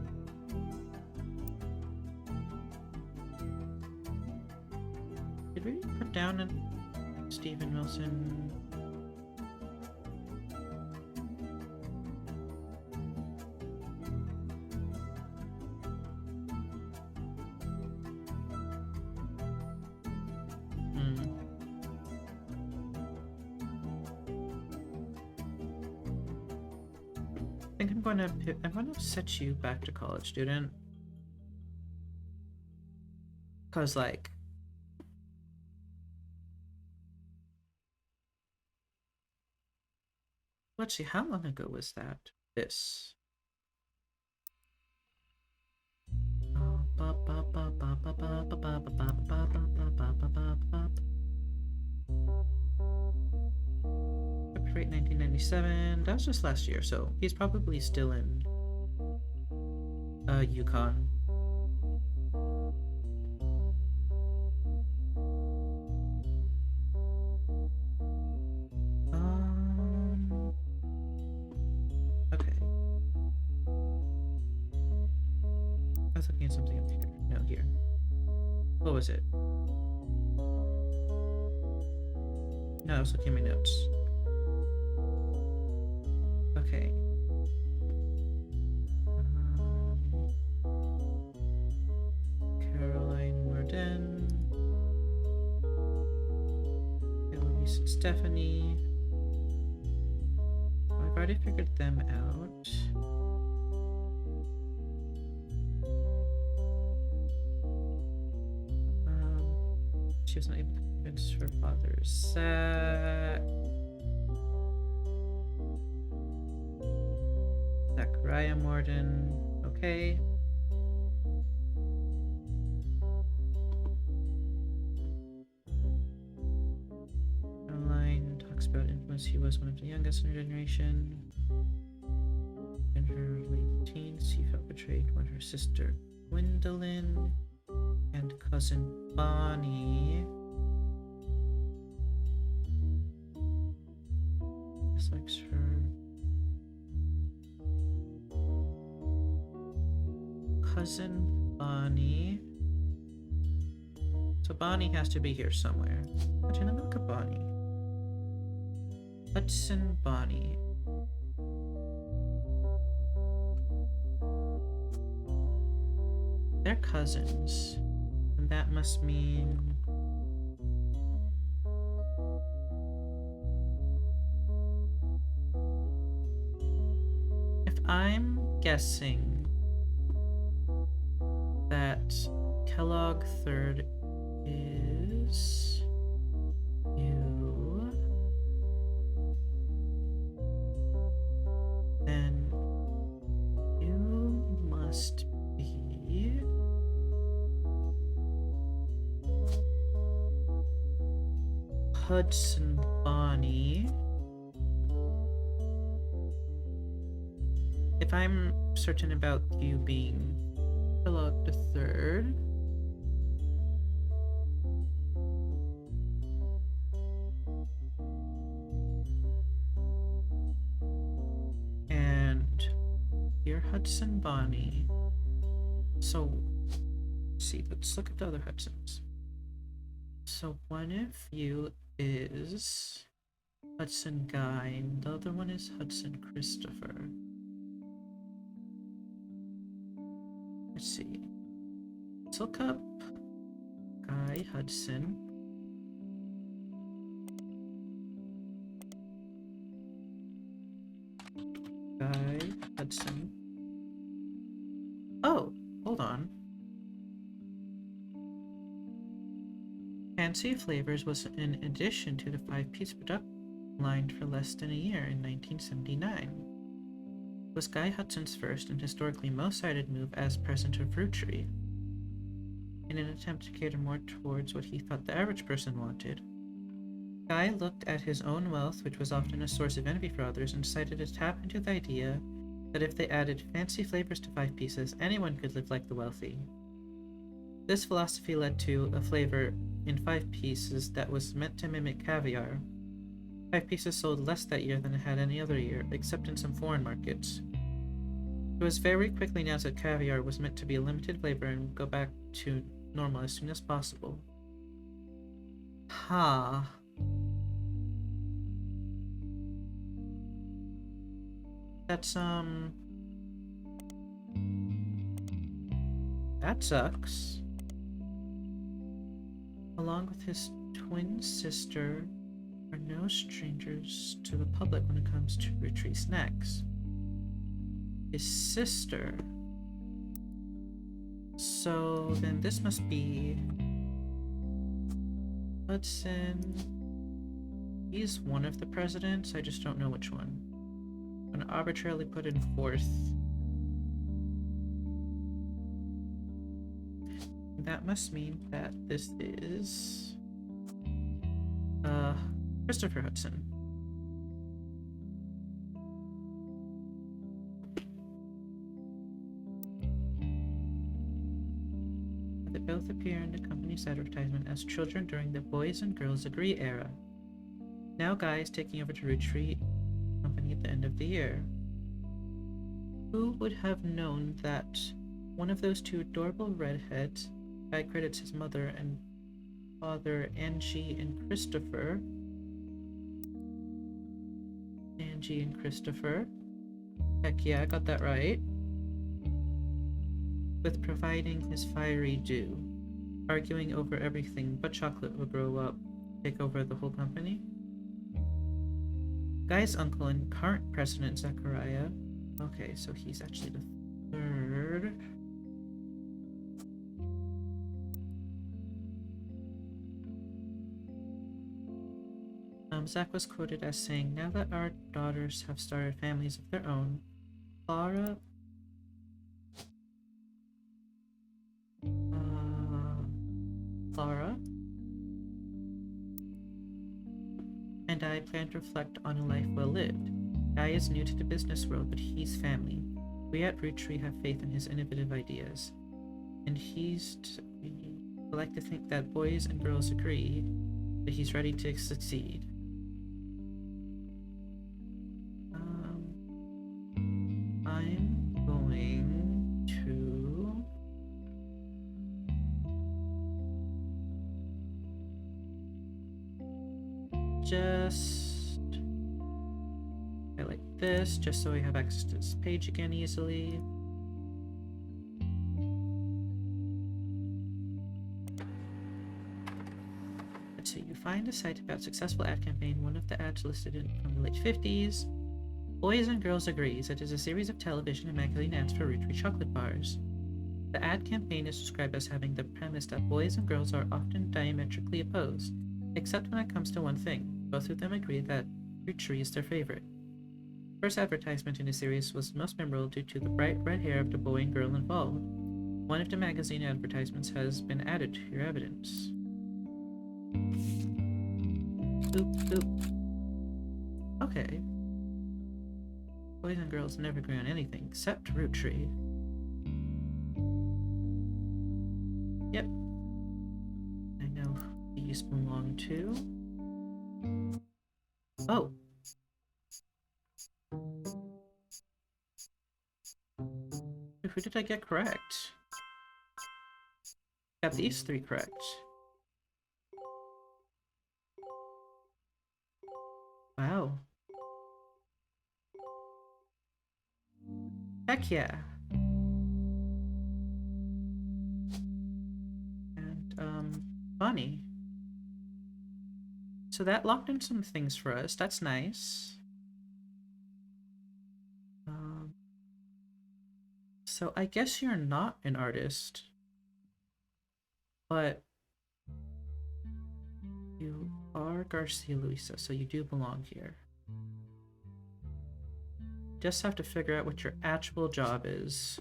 Speaker 1: Did we put down a Steven Wilson? I think I'm gonna set you back to college student. Cause like let's see, how long ago was that? This. February 1997. That was just last year, so he's probably still in Yukon. Okay. I was looking at something up here. No, here. What was it? No, I was looking at my notes. Okay. Caroline Warden. Eloise and Stephanie. I've already figured them out. She was not able to convince her father. Zachariah Morden. Okay. Caroline talks about influence. He was one of the youngest in her generation. In her late teens, she felt betrayed when her sister Gwendolyn and cousin Bonnie dislikes her. Cousin Bonnie. So Bonnie has to be here somewhere. Actually, let me look at Bonnie. Hudson Bonnie. They're cousins. And that must mean... If I'm guessing that Kellogg third is you, then you must be Hudson Bonnie. If I'm certain about you being Kellogg the third, and you're Hudson Bonnie. So, let's see, let's look at the other Hudsons. So one of you is Hudson Guy, and the other one is Hudson Christopher. Let's see. Let's look up Guy Hudson. Guy Hudson. Oh, hold on. Fancy Flavors was in addition to the 5-piece production line for less than a year in 1979. It was Guy Hudson's first and historically most cited move as president of Roottrees. In an attempt to cater more towards what he thought the average person wanted, Guy looked at his own wealth, which was often a source of envy for others, and decided to tap into the idea that if they added fancy flavors to 5 pieces, anyone could live like the wealthy. This philosophy led to a flavor in 5 pieces that was meant to mimic caviar. 5 pieces sold less that year than it had any other year, except in some foreign markets. It was very quickly announced that caviar was meant to be a limited flavor and would go back to normal as soon as possible. Ha. That's, that sucks. Along with his twin sister, are no strangers to the public when it comes to Roottrees snacks. His sister. So then this must be Hudson. He's one of the presidents, I just don't know which one. I'm gonna arbitrarily put in 4th. That must mean that this is Christopher Hudson. They both appear in the company's advertisement as children during the Boys and Girls Agree era. Now Guy is taking over the Roottrees company at the end of the year. Who would have known that one of those two adorable redheads, Guy credits his mother and father Angie and Christopher. Angie and Christopher. Heck yeah, I got that right. With providing his fiery due, arguing over everything but chocolate will grow up, take over the whole company. Guy's uncle and current president Zachariah. Okay, so he's actually the 3rd. Zach was quoted as saying, "Now that our daughters have started families of their own, Clara and I plan to reflect on a life well lived. Guy is new to the business world, but he's family. We at Roottrees have faith in his innovative ideas, and we like to think that boys and girls agree that he's ready to succeed." I'm going to just highlight this just so I have access to this page again easily. Let's see, you find a site about successful ad campaign. One of the ads listed from the late 50s. Boys and Girls Agrees. It is a series of television and magazine ads for Roottrees chocolate bars. The ad campaign is described as having the premise that boys and girls are often diametrically opposed, except when it comes to one thing. Both of them agree that Roottrees is their favorite. The first advertisement in the series was most memorable due to the bright red hair of the boy and girl involved. One of the magazine advertisements has been added to your evidence. Boop, boop. Okay. Boys and girls never agree on anything except Roottrees. Yep. I know who these belong to. Oh! Who did I get correct? Got these 3 correct. Wow. Heck yeah. And, funny. So that locked in some things for us. That's nice. So I guess you're not an artist. But are Garcia Luisa, so you do belong here. Just have to figure out what your actual job is.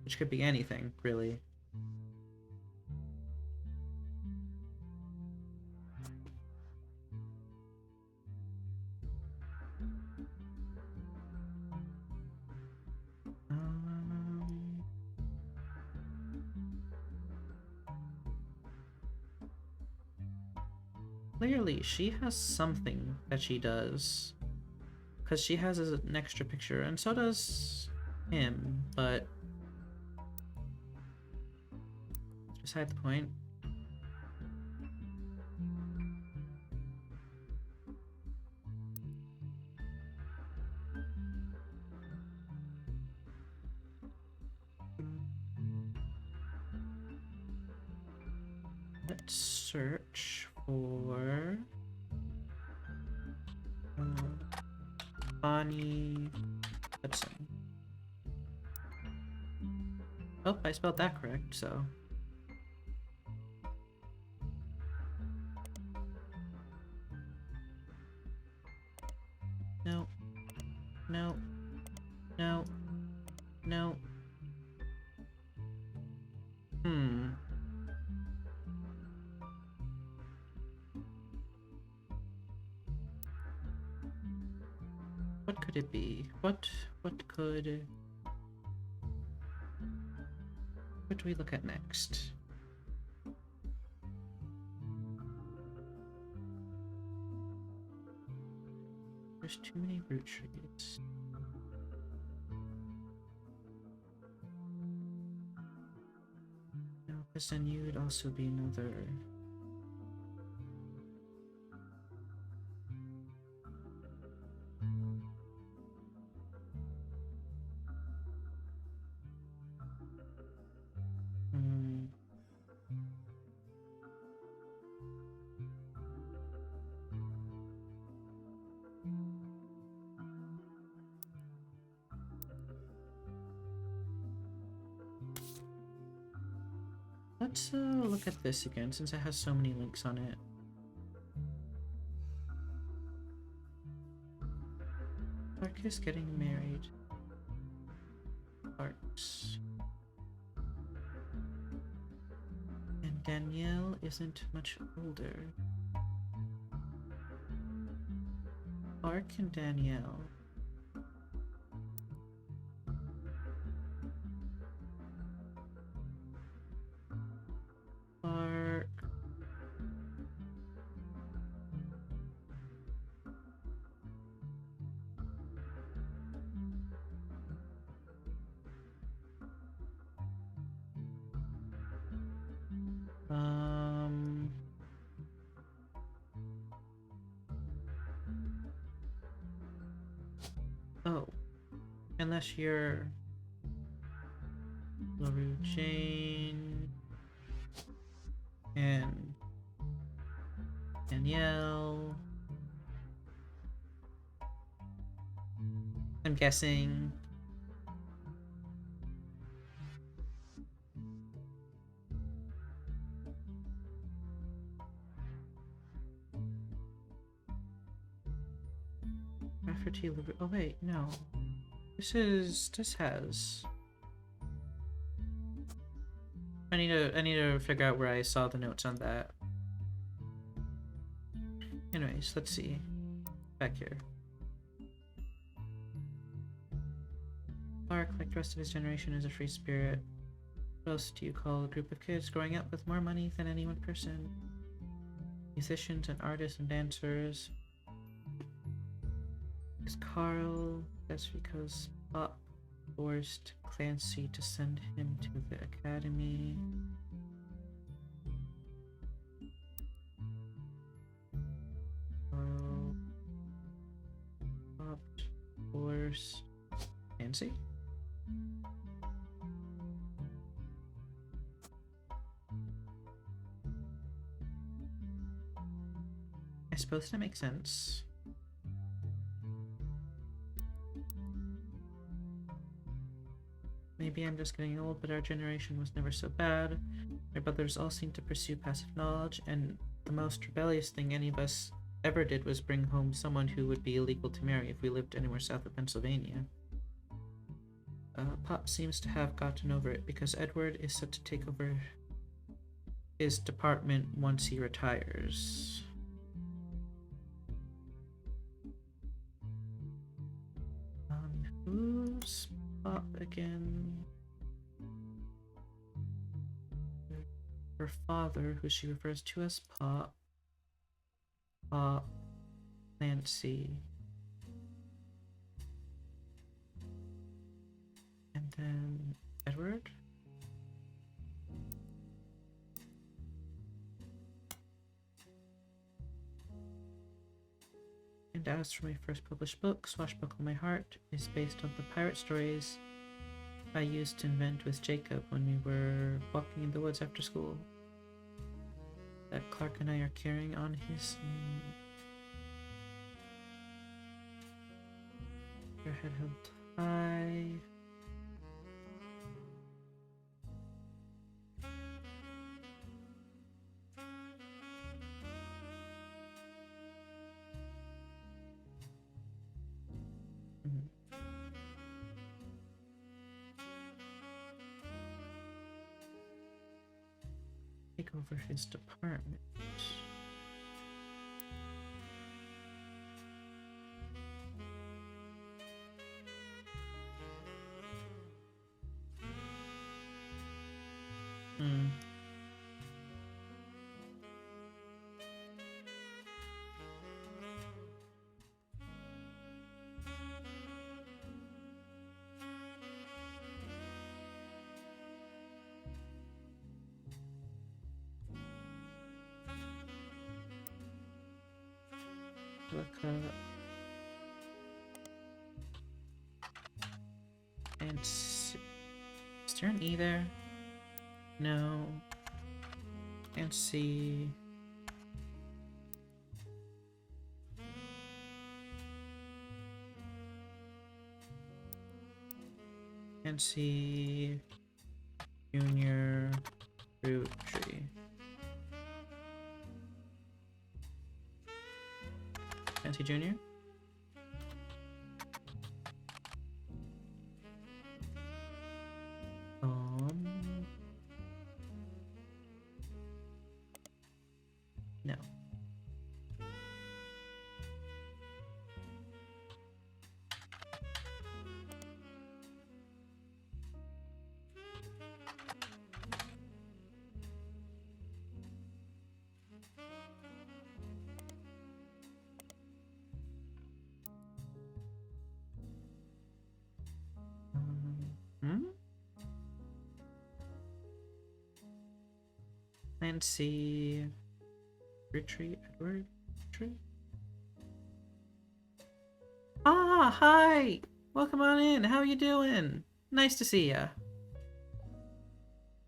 Speaker 1: Which could be anything, really. Clearly, she has something that she does. Because she has an extra picture, and so does him, but... beside the point. Let's search for Bonnie Hudson. Oh, I spelled that correct, so... No. No. No. No. What could it be? What could... what do we look at next? There's too many Roottrees. No, because then you would also be another... Let's look at this again, since it has so many links on it. Clark is getting married. Clark's. And Danielle isn't much older. Clark and Danielle. Clark. Oh. Unless you're LaRue Jane and Danielle. I'm guessing. Rafferty LaRue. Oh wait, no. This has... I need to figure out where I saw the notes on that. Anyways, let's see. Back here. Clark, like the rest of his generation, is a free spirit. What else do you call a group of kids growing up with more money than any one person? Musicians and artists and dancers. Is Carl? That's because Pop forced Clancy to send him to the academy. Carl Pop forced Clancy? I suppose that makes sense. Maybe I'm just getting old, but our generation was never so bad. My brothers all seemed to pursue passive knowledge, and the most rebellious thing any of us ever did was bring home someone who would be illegal to marry if we lived anywhere south of Pennsylvania. Pop seems to have gotten over it because Edward is set to take over his department once he retires. Who's Pop again? Her father, who she refers to as Pop. Pop. Nancy. And then Edward. And as for my first published book, Swashbuckle My Heart, is based on the pirate stories I used to invent with Jacob when we were walking in the woods after school. That Clark and I are carrying on his name. Your head held high. Take over his department. Look up. And is there an E there? No. And C. And C. Junior Roottrees. Fancy Junior? No. Nancy Roottrees, Edward Roottrees? Ah, hi! Welcome on in. How you doing? Nice to see ya.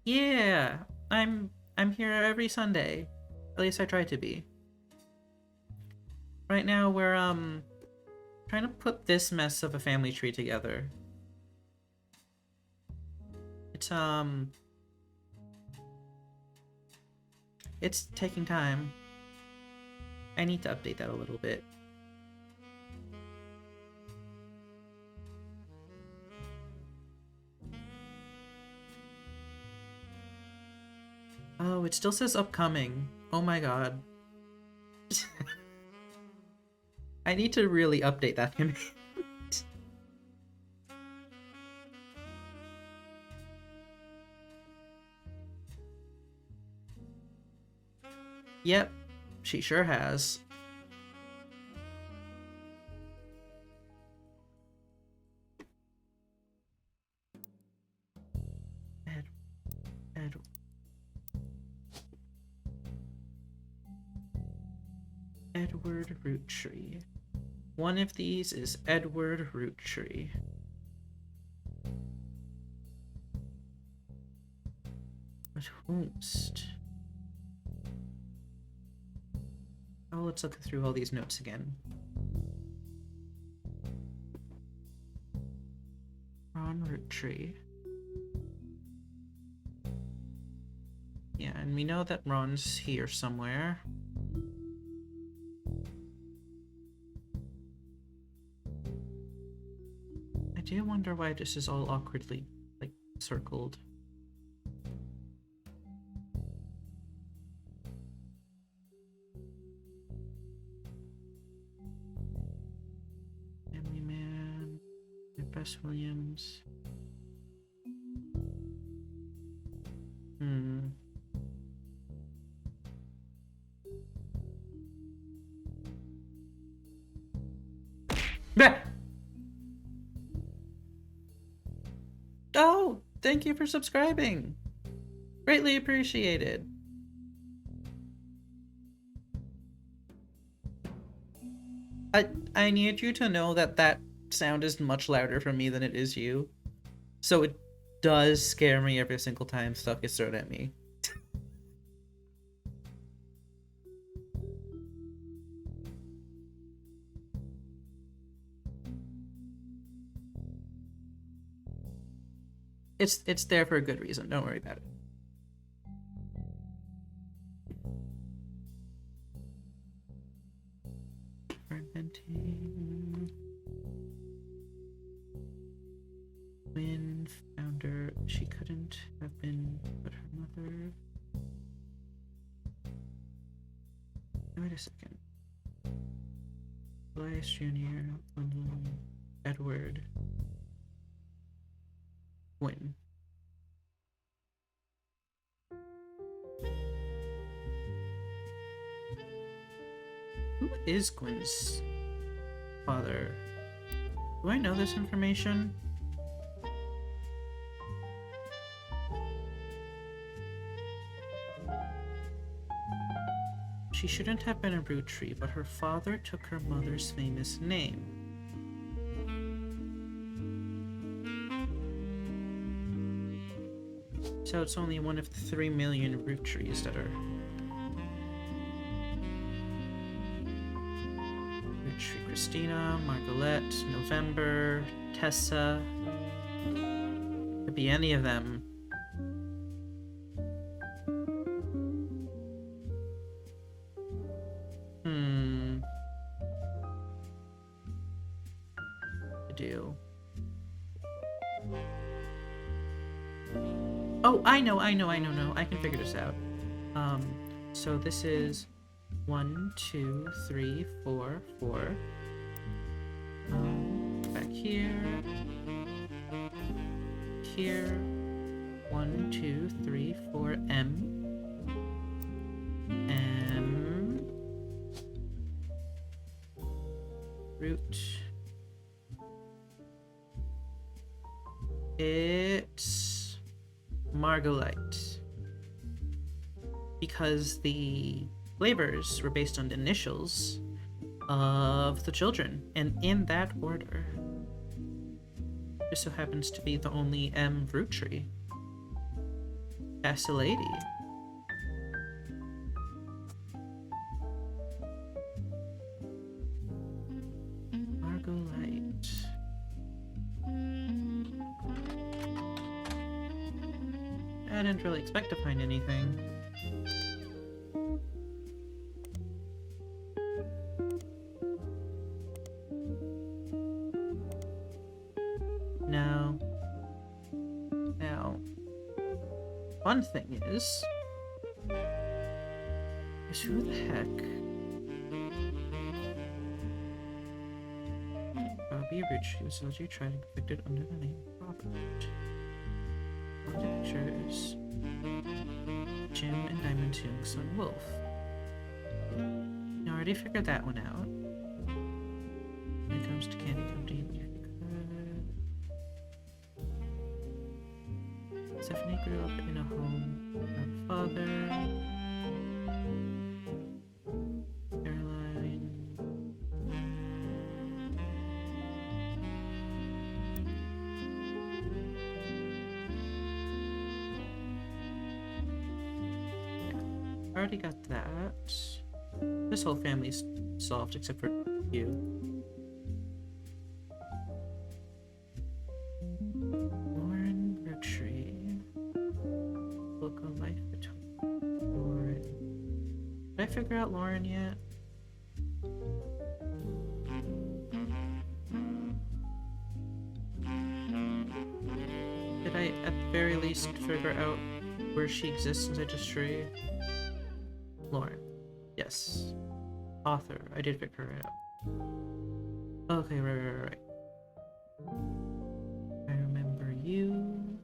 Speaker 1: Yeah, I'm here every Sunday. At least I try to be. Right now we're trying to put this mess of a family tree together. It's taking time. I need to update that a little bit. Oh, it still says upcoming. Oh my god. I need to really update that command. Yep, she sure has. Edward Roottrees. One of these is Edward Roottrees. But whomst? Oh, let's look through all these notes again. Ron Roottrees. Yeah, and we know that Ron's here somewhere. I do wonder why this is all awkwardly, like, circled. Family Man, Bess Williams. Bah! Oh, thank you for subscribing. Greatly appreciated. I need you to know that that sound is much louder from me than it is you. So it does scare me every single time stuff gets thrown at me. It's there for a good reason. Don't worry about it. Fermenting. Win founder. She couldn't have been but her mother. Wait a second. Elias Jr., Edward, Gwyn. Who is Gwyn's father? Do I know this information? She shouldn't have been a Roottrees, but her father took her mother's famous name. So it's only one of the 3 million Roottrees that are... Roottree Christina, Margolette, November, Tessa... Could be any of them. Oh, I know. I can figure this out. So this is 1, 2, 3, 4, 4. Back here. Here. 1, 2, 3, 4, M. M. Root. It's Margolite. Because the flavors were based on the initials of the children, and in that order. This so happens to be the only M Roottrie. That's a lady. Margolite. I didn't really expect to find anything. Now, one thing is who the heck? Bobby Rich was allegedly tried and convicted under the name of Robert. One of the pictures, Jim and Diamond's young son Wolf. I already figured that one out. When it comes to Candy Company, Stephanie grew up in a home with her father. Caroline. I already got that. This whole family's solved except for you. Lauren Roottrie. Book of Life Between. figure out Lauren yet? Did I, at the very least, figure out where she exists inside this tree? Lauren. Yes. Author. I did figure her out. Okay, right. I remember you.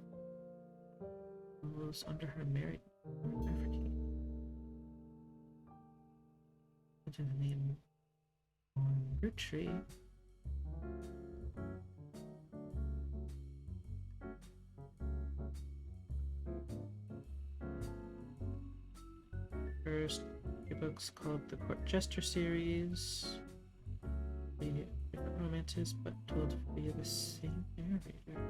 Speaker 1: Who was under her married African. What's the name? Roottrees. First, a book's called the Court Jester series. The different romances, but told via the same narrator.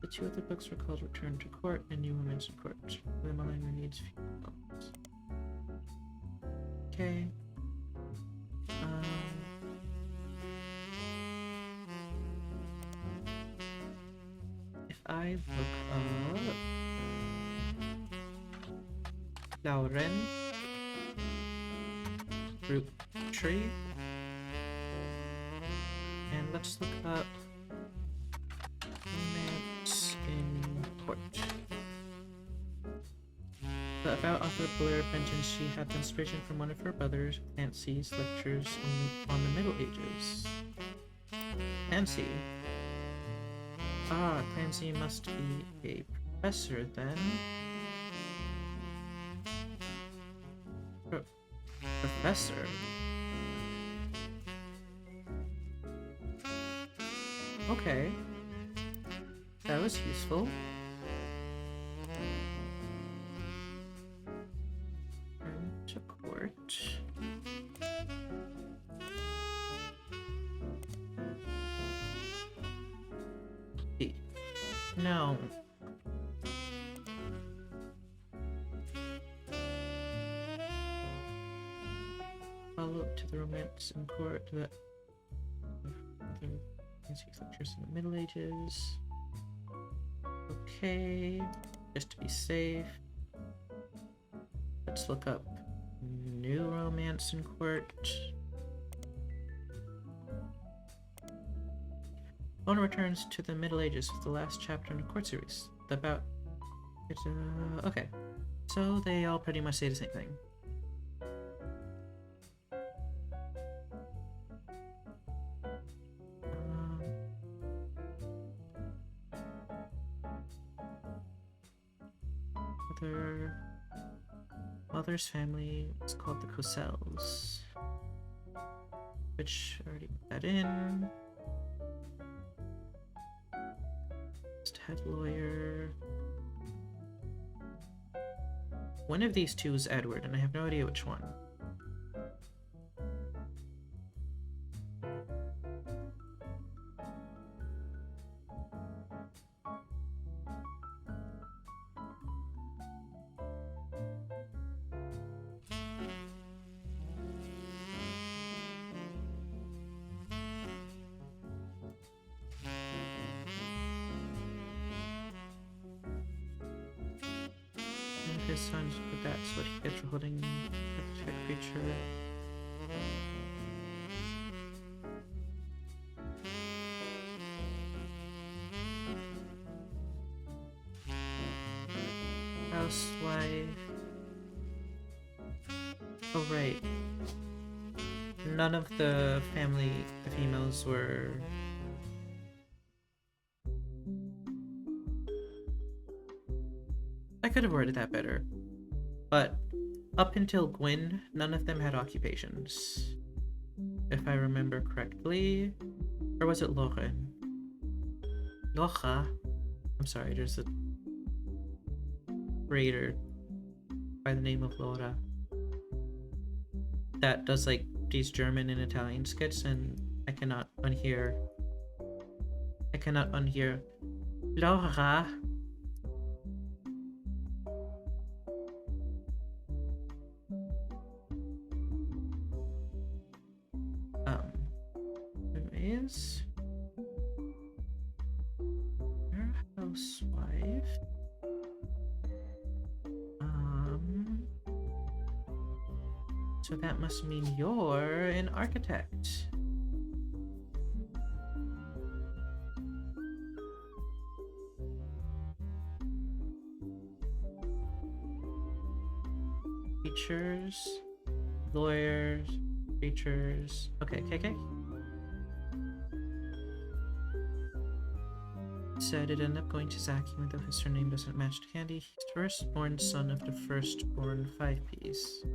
Speaker 1: The two other books were called Return to Court and New Romance in Court. The Malanga needs females. Okay. If I look up Lauren Roottrees, and let's look up Romance in Court. The about author Blair mentions she had inspiration from one of her brother's Clancy's lectures on the Middle Ages. Clancy. Ah, Clancy must be a professor then. Professor? Okay. That was useful. Return to court. No. Follow up to the romance in court that other lectures in the Middle Ages. Okay, just to be safe. Let's look up New Romance in Court. Owner returns to the Middle Ages with the last chapter in the Court series. Okay. So they all pretty much say the same thing. Mother's family is called the Coselles, which I already put that in. Head lawyer. One of these two is Edward, and I have no idea which one. His son, but that's what he gets for holding a pet creature. Housewife. Oh, right. None of the females were... I could have worded that better. But up until Gwyn, none of them had occupations. If I remember correctly. Or was it Lauren? Locha. I'm sorry, there's a raider by the name of Laura that does like these German and Italian skits, and I cannot unhear Laura. housewife. So that must mean you're an architect. Teachers, lawyers, preachers. Okay, KK. Said it ended up going to Zach, even though his surname doesn't match to Candy. He's the firstborn son of the firstborn 5-piece.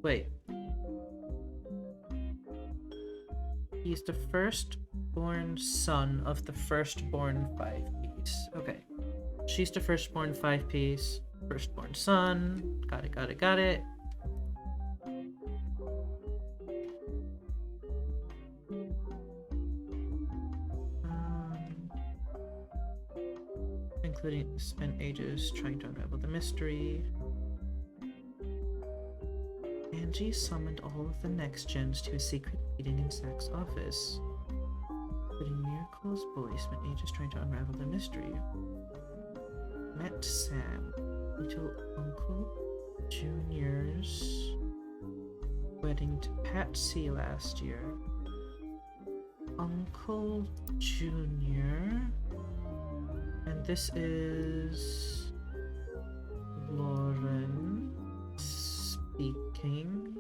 Speaker 1: Wait. He's the firstborn son of the firstborn 5-piece. Okay. She's the firstborn 5-piece. Firstborn son. Got it. Including spent ages trying to unravel the mystery. Angie summoned all of the next gens to a secret meeting in Zach's office, including Miracle's bully spent ages trying to unravel the mystery. Met Sam, little Uncle Junior's wedding to Patsy last year. Uncle Junior, and this is Lauren speaking.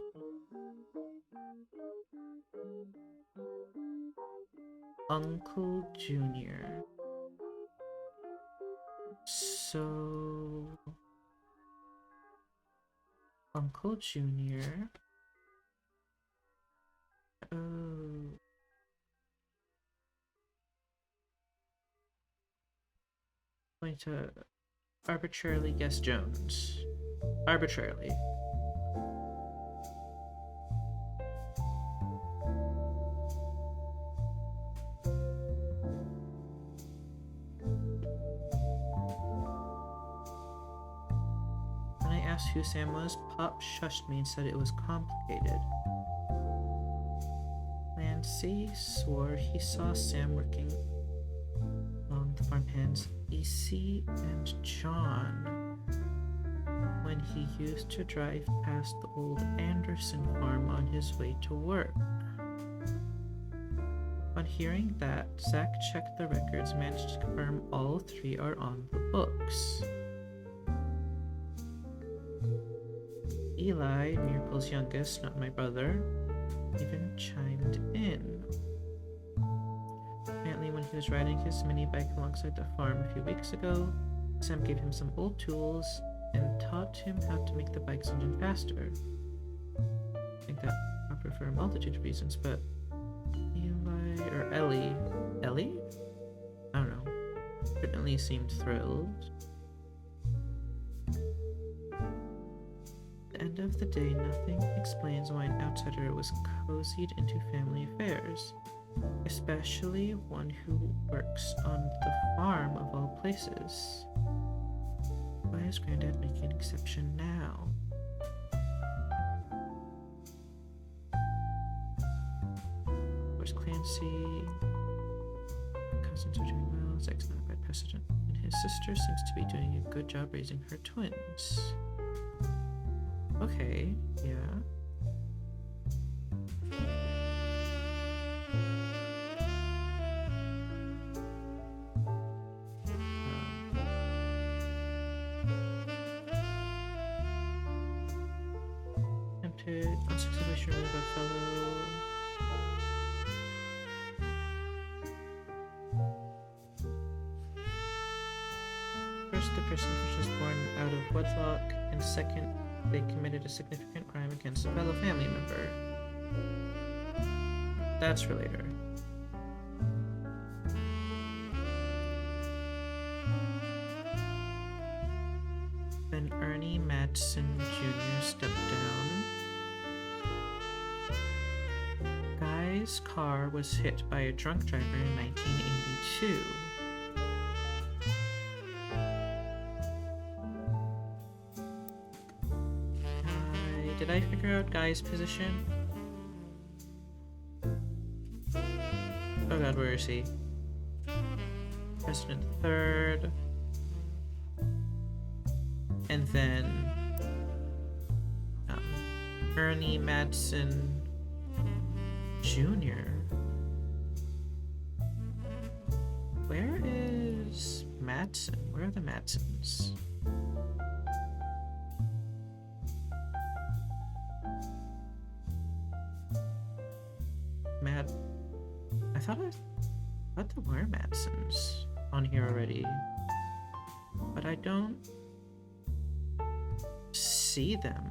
Speaker 1: Uncle Junior. So Uncle Junior. Oh. Going to arbitrarily guess Jones. Arbitrarily. When I asked who Sam was, Pop shushed me and said it was complicated. Nancy swore he saw Sam working along the farm hands EC and John when he used to drive past the old Anderson farm on his way to work. On hearing that, Zach checked the records and managed to confirm all three are on the books. Eli, Miracle's youngest, not my brother, even chimed in. Apparently when he was riding his mini bike alongside the farm a few weeks ago, Sam gave him some old tools and taught him how to make the bike's engine faster. I think that proper for a multitude of reasons, but Eli or Ellie, I don't know, certainly seemed thrilled. At the end of the day, nothing explains why an outsider was cozied into family affairs, especially one who works on the farm of all places. Why is Granddad making an exception now? Where's Clancy? Cousins are doing well. Zach's not a bad precedent, and his sister seems to be doing a good job raising her twins. Okay, yeah. Tempted, unsuccessfully to remove a fellow. First, the person was born out of wedlock, and second, they committed a significant crime against a fellow family member. That's for later. Then Ernie Madsen Jr. stepped down. Guy's car was hit by a drunk driver in 1982. I figure out Guy's position? Oh god, where is he? President third. And then Ernie Madsen Jr. Where is Madsen? Where are the Madsens? I thought there were Madsens on here already, but I don't see them.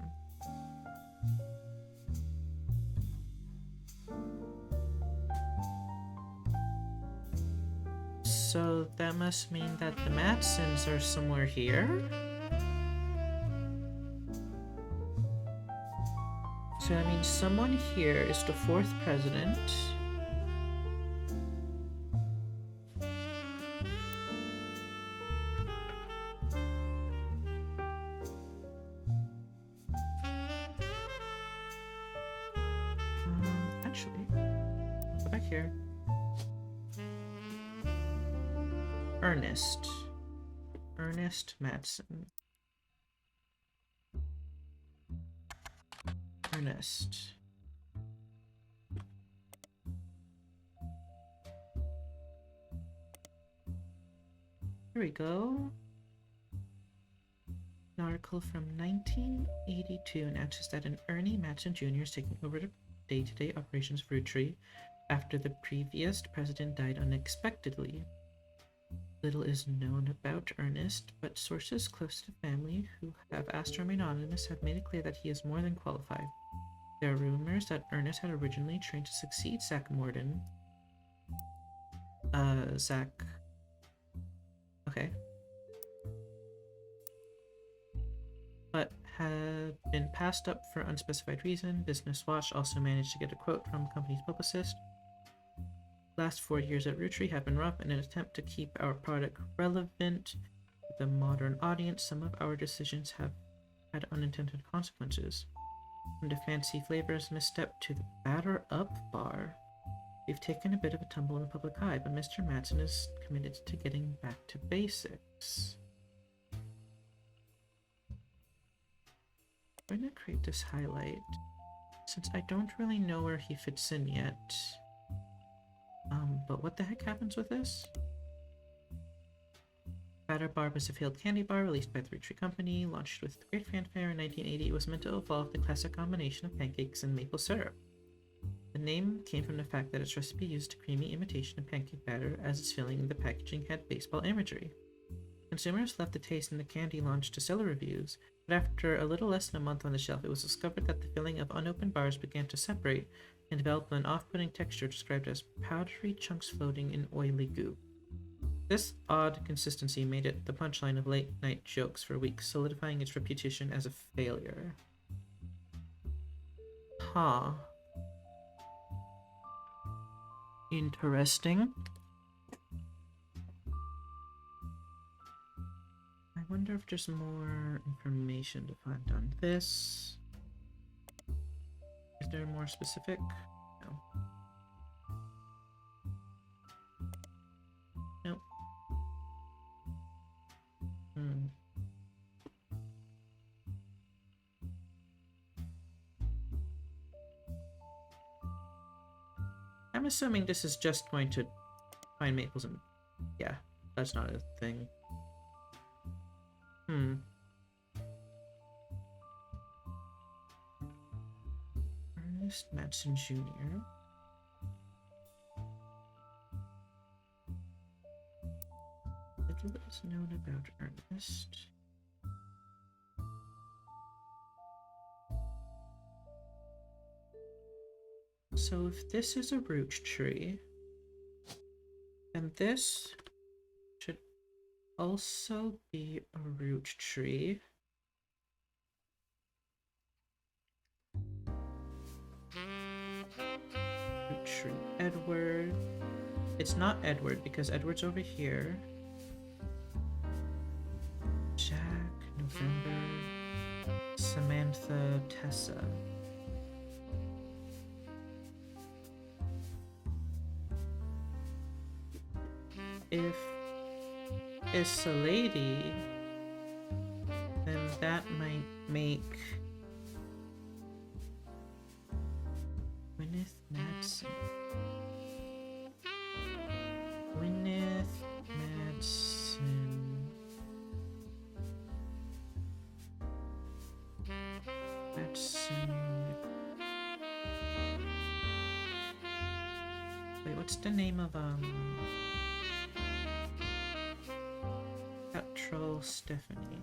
Speaker 1: So that must mean that the Madsens are somewhere here? So that means someone here is the 4th president. Actually, go back here. Ernest Madsen. Ernest. Here we go. An article from 1982 announces that an Ernie Madsen Jr. is taking over the day-to-day operations of Roottrees after the previous president died unexpectedly. Little is known about Ernest, but sources close to the family who have asked to remain anonymous have made it clear that he is more than qualified. There are rumors that Ernest had originally trained to succeed Zach Morden. Zach. Okay. But had been passed up for unspecified reason. Business Watch also managed to get a quote from the company's publicist. Last 4 years at Roottrees have been rough in an attempt to keep our product relevant to the modern audience. Some of our decisions have had unintended consequences. From the fancy flavors misstep to the batter up bar, we've taken a bit of a tumble in the public eye, but Mr. Madsen is committed to getting back to basics. I'm going to create this highlight, since I don't really know where he fits in yet. But what the heck happens with this? Batter Bar was a failed candy bar released by the Roottrees Company, launched with great fanfare in 1980. It was meant to evolve the classic combination of pancakes and maple syrup. The name came from the fact that its recipe used a creamy imitation of pancake batter, as its filling in the packaging had baseball imagery. Consumers loved the taste and the candy launched to stellar reviews, but after a little less than a month on the shelf, it was discovered that the filling of unopened bars began to separate and develop an off-putting texture described as powdery chunks floating in oily goo. This odd consistency made it the punchline of late-night jokes for weeks, solidifying its reputation as a failure. Huh. Interesting. I wonder if there's more information to find on this. Is there more specific? No. Nope. I'm assuming this is just going to find maples and... yeah, that's not a thing. Ernest Madsen Jr. Little is known about Ernest. So if this is a Roottrees, then this should also be a Roottrees. Roottrees Edward. It's not Edward because Edward's over here. Jack, November, Samantha. with Tessa. If it's a lady, then that might make Gwyneth Madsen. Gwyneth Madsen. Wait, what's the name of that troll Stephanie?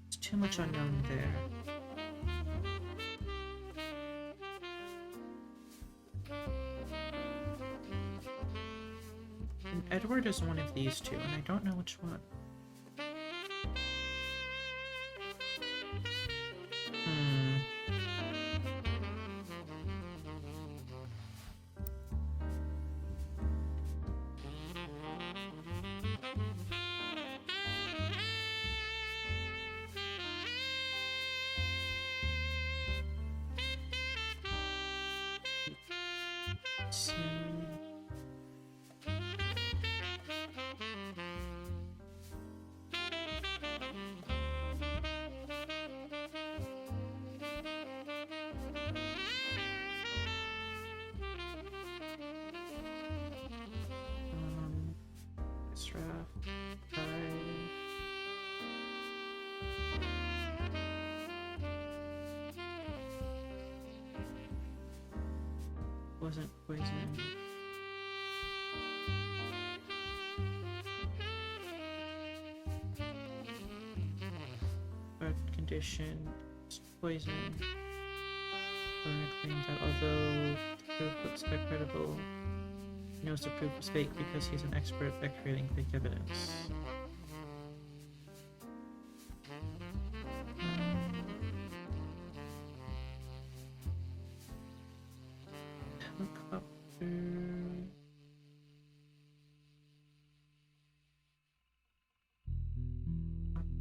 Speaker 1: It's too much unknown there. And Edward is one of these two, and I don't know which one. Wasn't poison. But condition, poison. Owner claims that although the proof looks quite credible, he knows the proof is fake because he's an expert at creating fake evidence.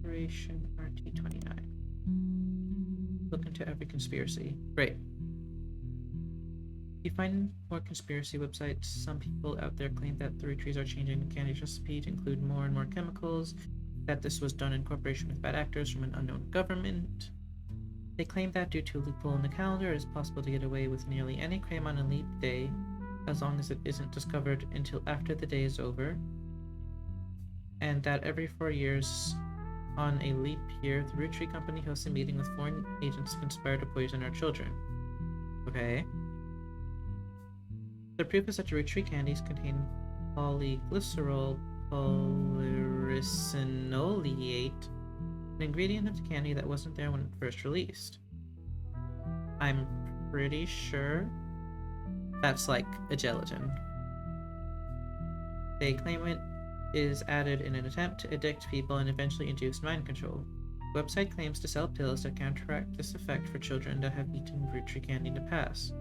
Speaker 1: Operation RT-29. Look into every conspiracy. Great. You find more conspiracy websites. Some people out there claim that the Roottrees are changing the candy recipe to include more and more chemicals, that this was done in cooperation with bad actors from an unknown government. They claim that due to a loophole in the calendar, it is possible to get away with nearly any crime on a leap day, as long as it isn't discovered until after the day is over, and that every 4 years on a leap year, the Roottrees Company hosts a meeting with foreign agents to conspire to poison our children. Okay. The proof is that the Roottrees candies contain polyglycerol polyrisinolate, an ingredient of the candy that wasn't there when it first released. I'm pretty sure that's like a gelatin. They claim it is added in an attempt to addict people and eventually induce mind control. The website claims to sell pills that counteract this effect for children that have eaten Roottrees candy in the past.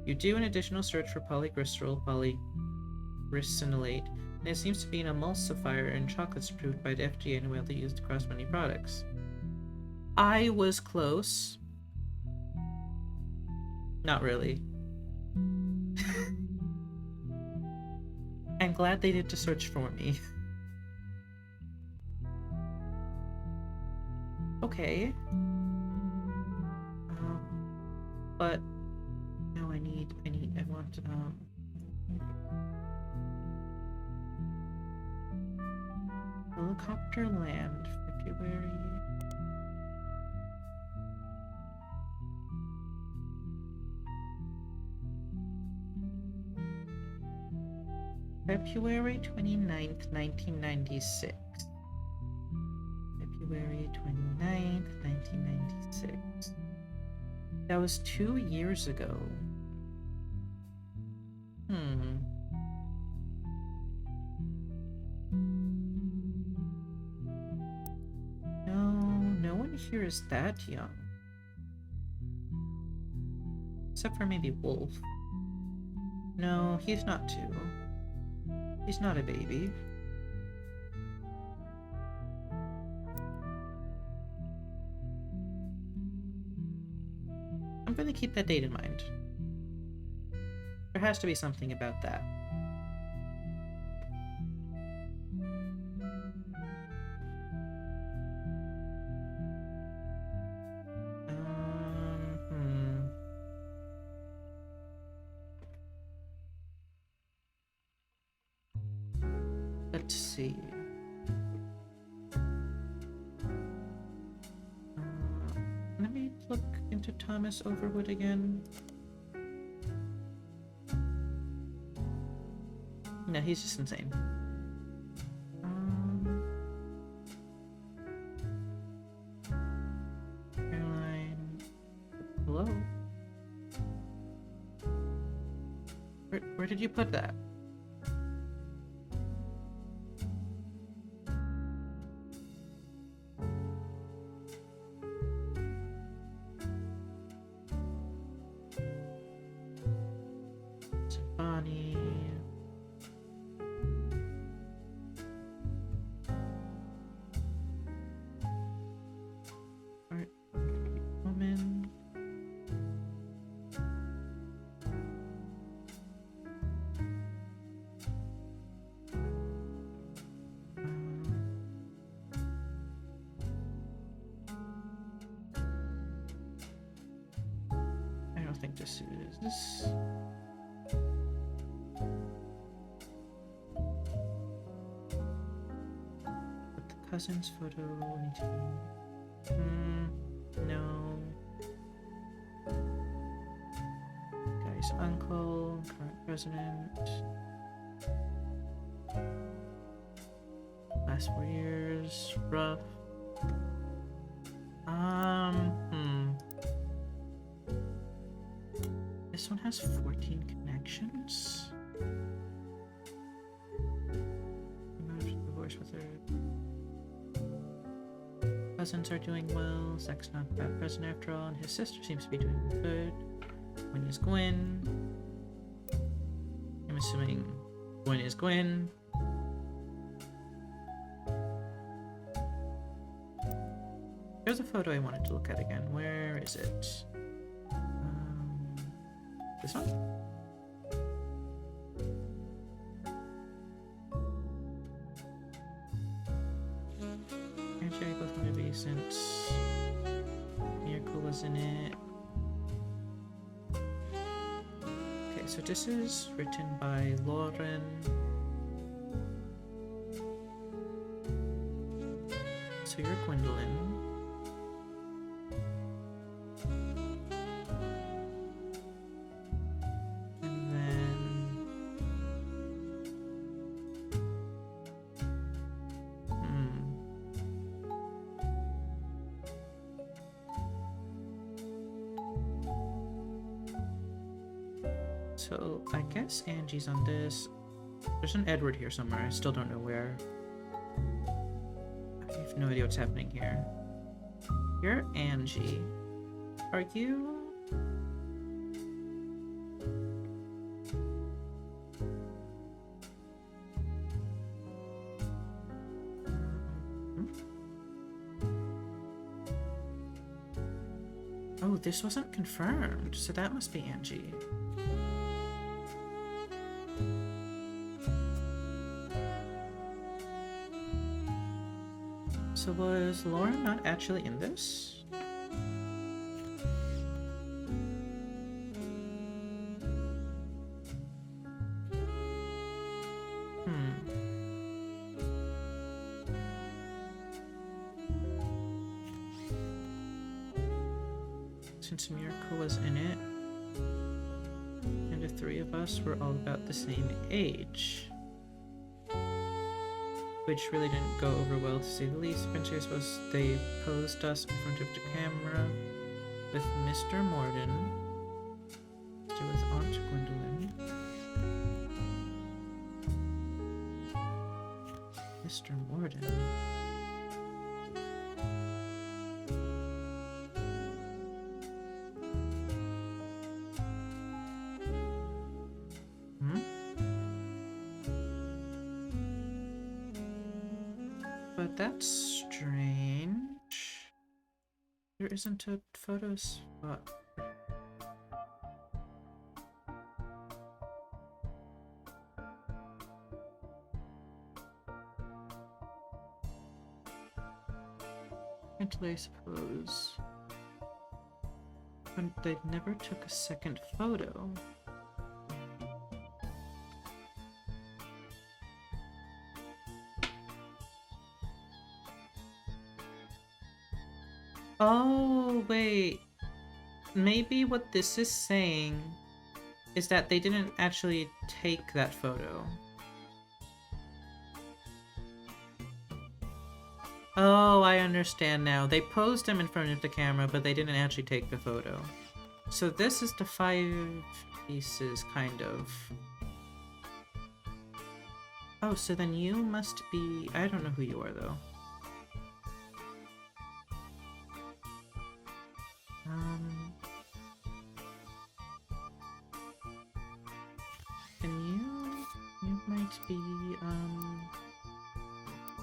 Speaker 1: You do an additional search for polyglycerol polyrisinolate, and it seems to be an emulsifier in chocolates approved by the FDA and widely used across many products. I was close. Not really. I'm glad they did the search for me. Okay. But no, I want helicopter land, February. February 29th, 1996. February 29th, 1996. That was 2 years ago. No one here is that young. Except for maybe Wolf. No, he's not 2. He's not a baby. I'm gonna keep that date in mind. There has to be something about that. Let's see. Let me look into Thomas Overwood again. No, he's just insane. Caroline. Hello? Where did you put that? Bonnie. Art woman. I don't think this is this. Cousin's photo. No. Guy's uncle, current president. Last 4 years, rough. This one has 14 connections. Divorce with her. Cousins are doing well. Zach's not a bad present after all, and his sister seems to be doing good. Gwen is Gwen. I'm assuming Gwen is Gwen. There's a photo I wanted to look at again. Where is it? This one? Jerry both movie since Miracle was in it. Okay, so this is written by Lauren. So you're Gwendolyn. And then so I guess Angie's on this. There's an Edward here somewhere. I still don't know where. I have no idea what's happening here. You're Angie. Are you? Oh, this wasn't confirmed, so that must be Angie. So was Lauren not actually in this? Since Miracle was in it, and the three of us were all about the same age. Which really didn't go over well, to say the least. They posed us in front of the camera with Mr. Morden, with Aunt Gwendolyn, Mr. Morden. But that's strange. There isn't a photo spot. Until I suppose. But they never took a second photo. Oh, wait. Maybe what this is saying is that they didn't actually take that photo. Oh, I understand now. They posed him in front of the camera, but they didn't actually take the photo. So this is the 5 pieces, kind of. Oh, so then you must be... I don't know who you are, though. And you might be,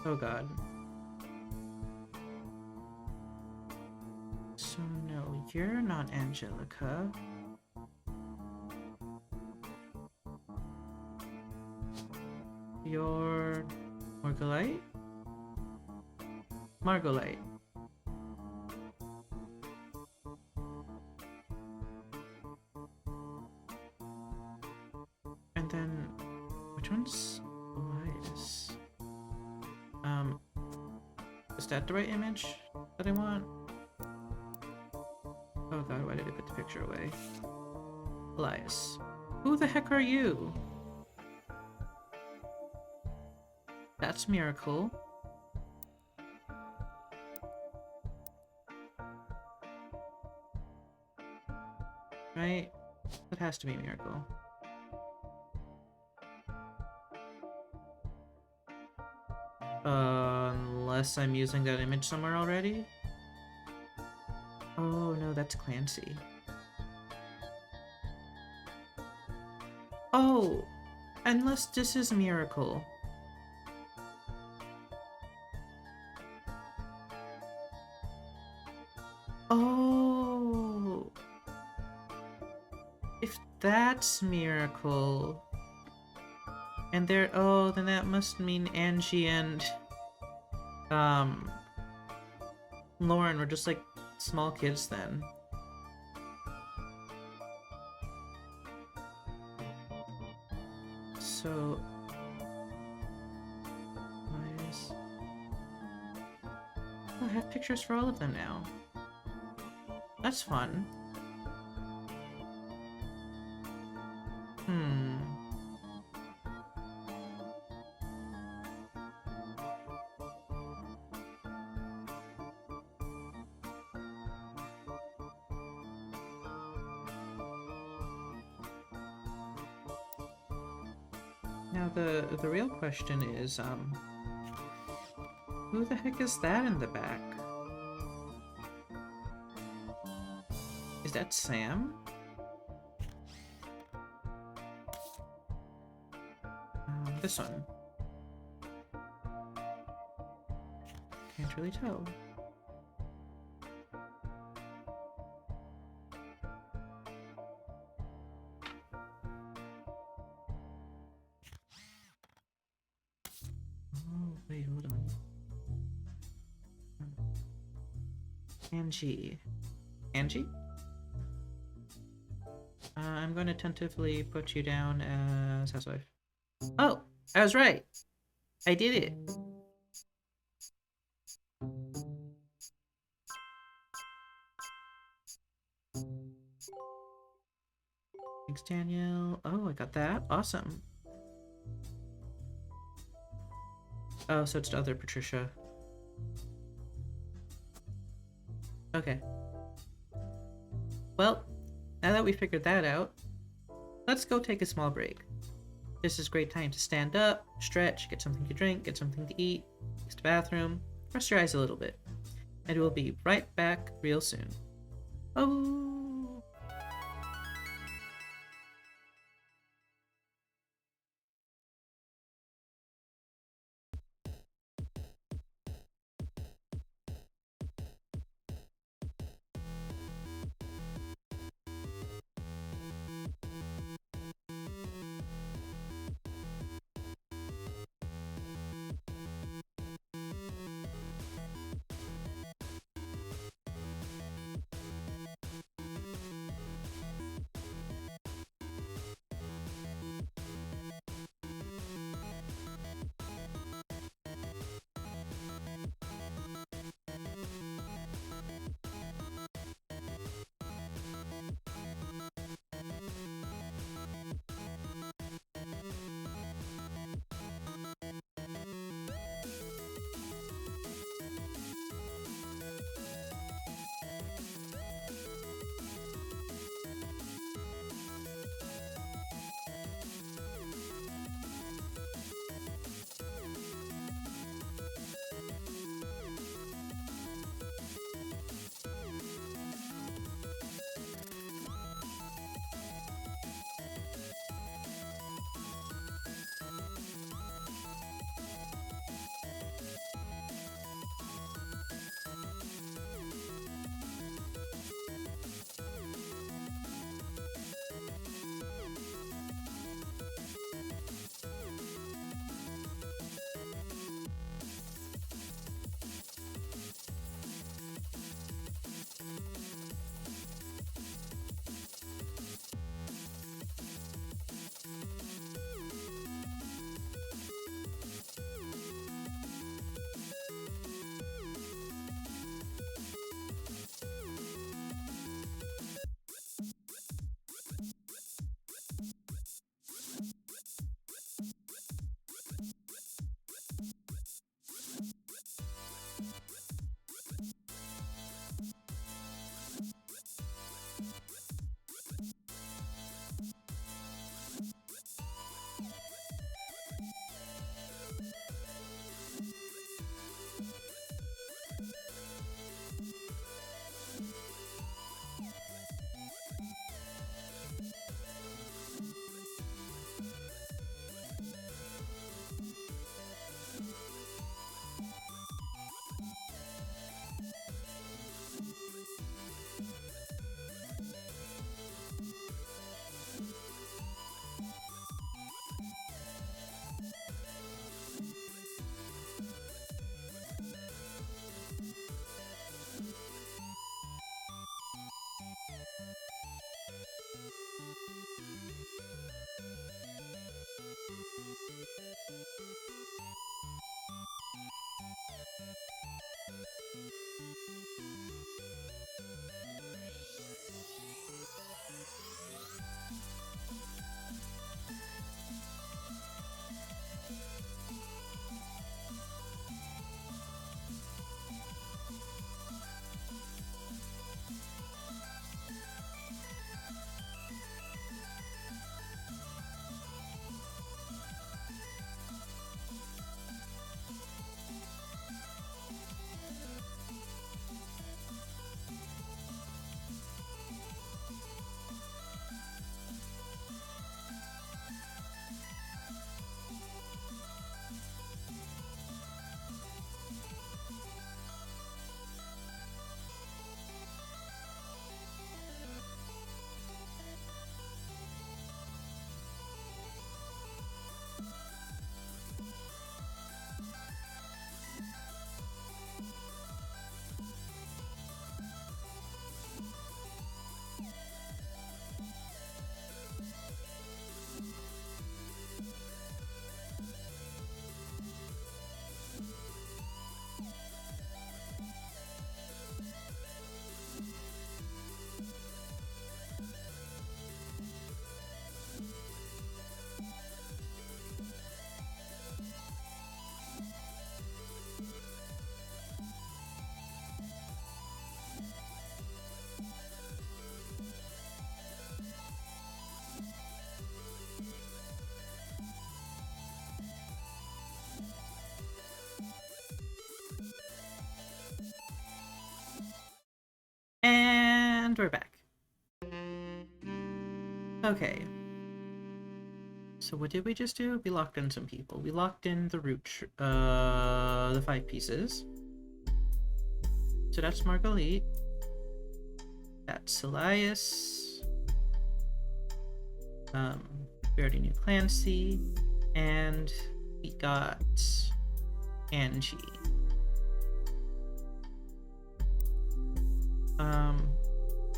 Speaker 1: oh god. So no, you're not Angelica. You're... Margolite? Margolite. And then... which one's Elias? Is that the right image that I want? Oh god, why did I put the picture away? Elias. Who the heck are you? That's Miracle. Right? That has to be Miracle. Unless I'm using that image somewhere already? Oh no, that's Clancy. Oh! Unless this is Miracle. Oh! If that's Miracle... And there, oh, then that must mean Angie and, Lauren were just like small kids then. So, nice. Oh, I have pictures for all of them now. That's fun. Now the real question is, who the heck is that in the back? Is that Sam? This one. Can't really tell. Oh, wait, hold on. Angie. Angie? I'm going to tentatively put you down as housewife. Oh, I was right. I did it. Thanks, Daniel. Oh, I got that. Awesome. Oh, so it's the other Patricia. Okay. Well, now that we figured that out, let's go take a small break. This is a great time to stand up, stretch, get something to drink, get something to eat, use the bathroom, rest your eyes a little bit. And we'll be right back real soon. Oh! And we're back. Okay. So what did we just do? We locked in some people. We locked in the the 5 pieces. So that's Marguerite. That's Elias. We already knew Clancy. And we got Angie.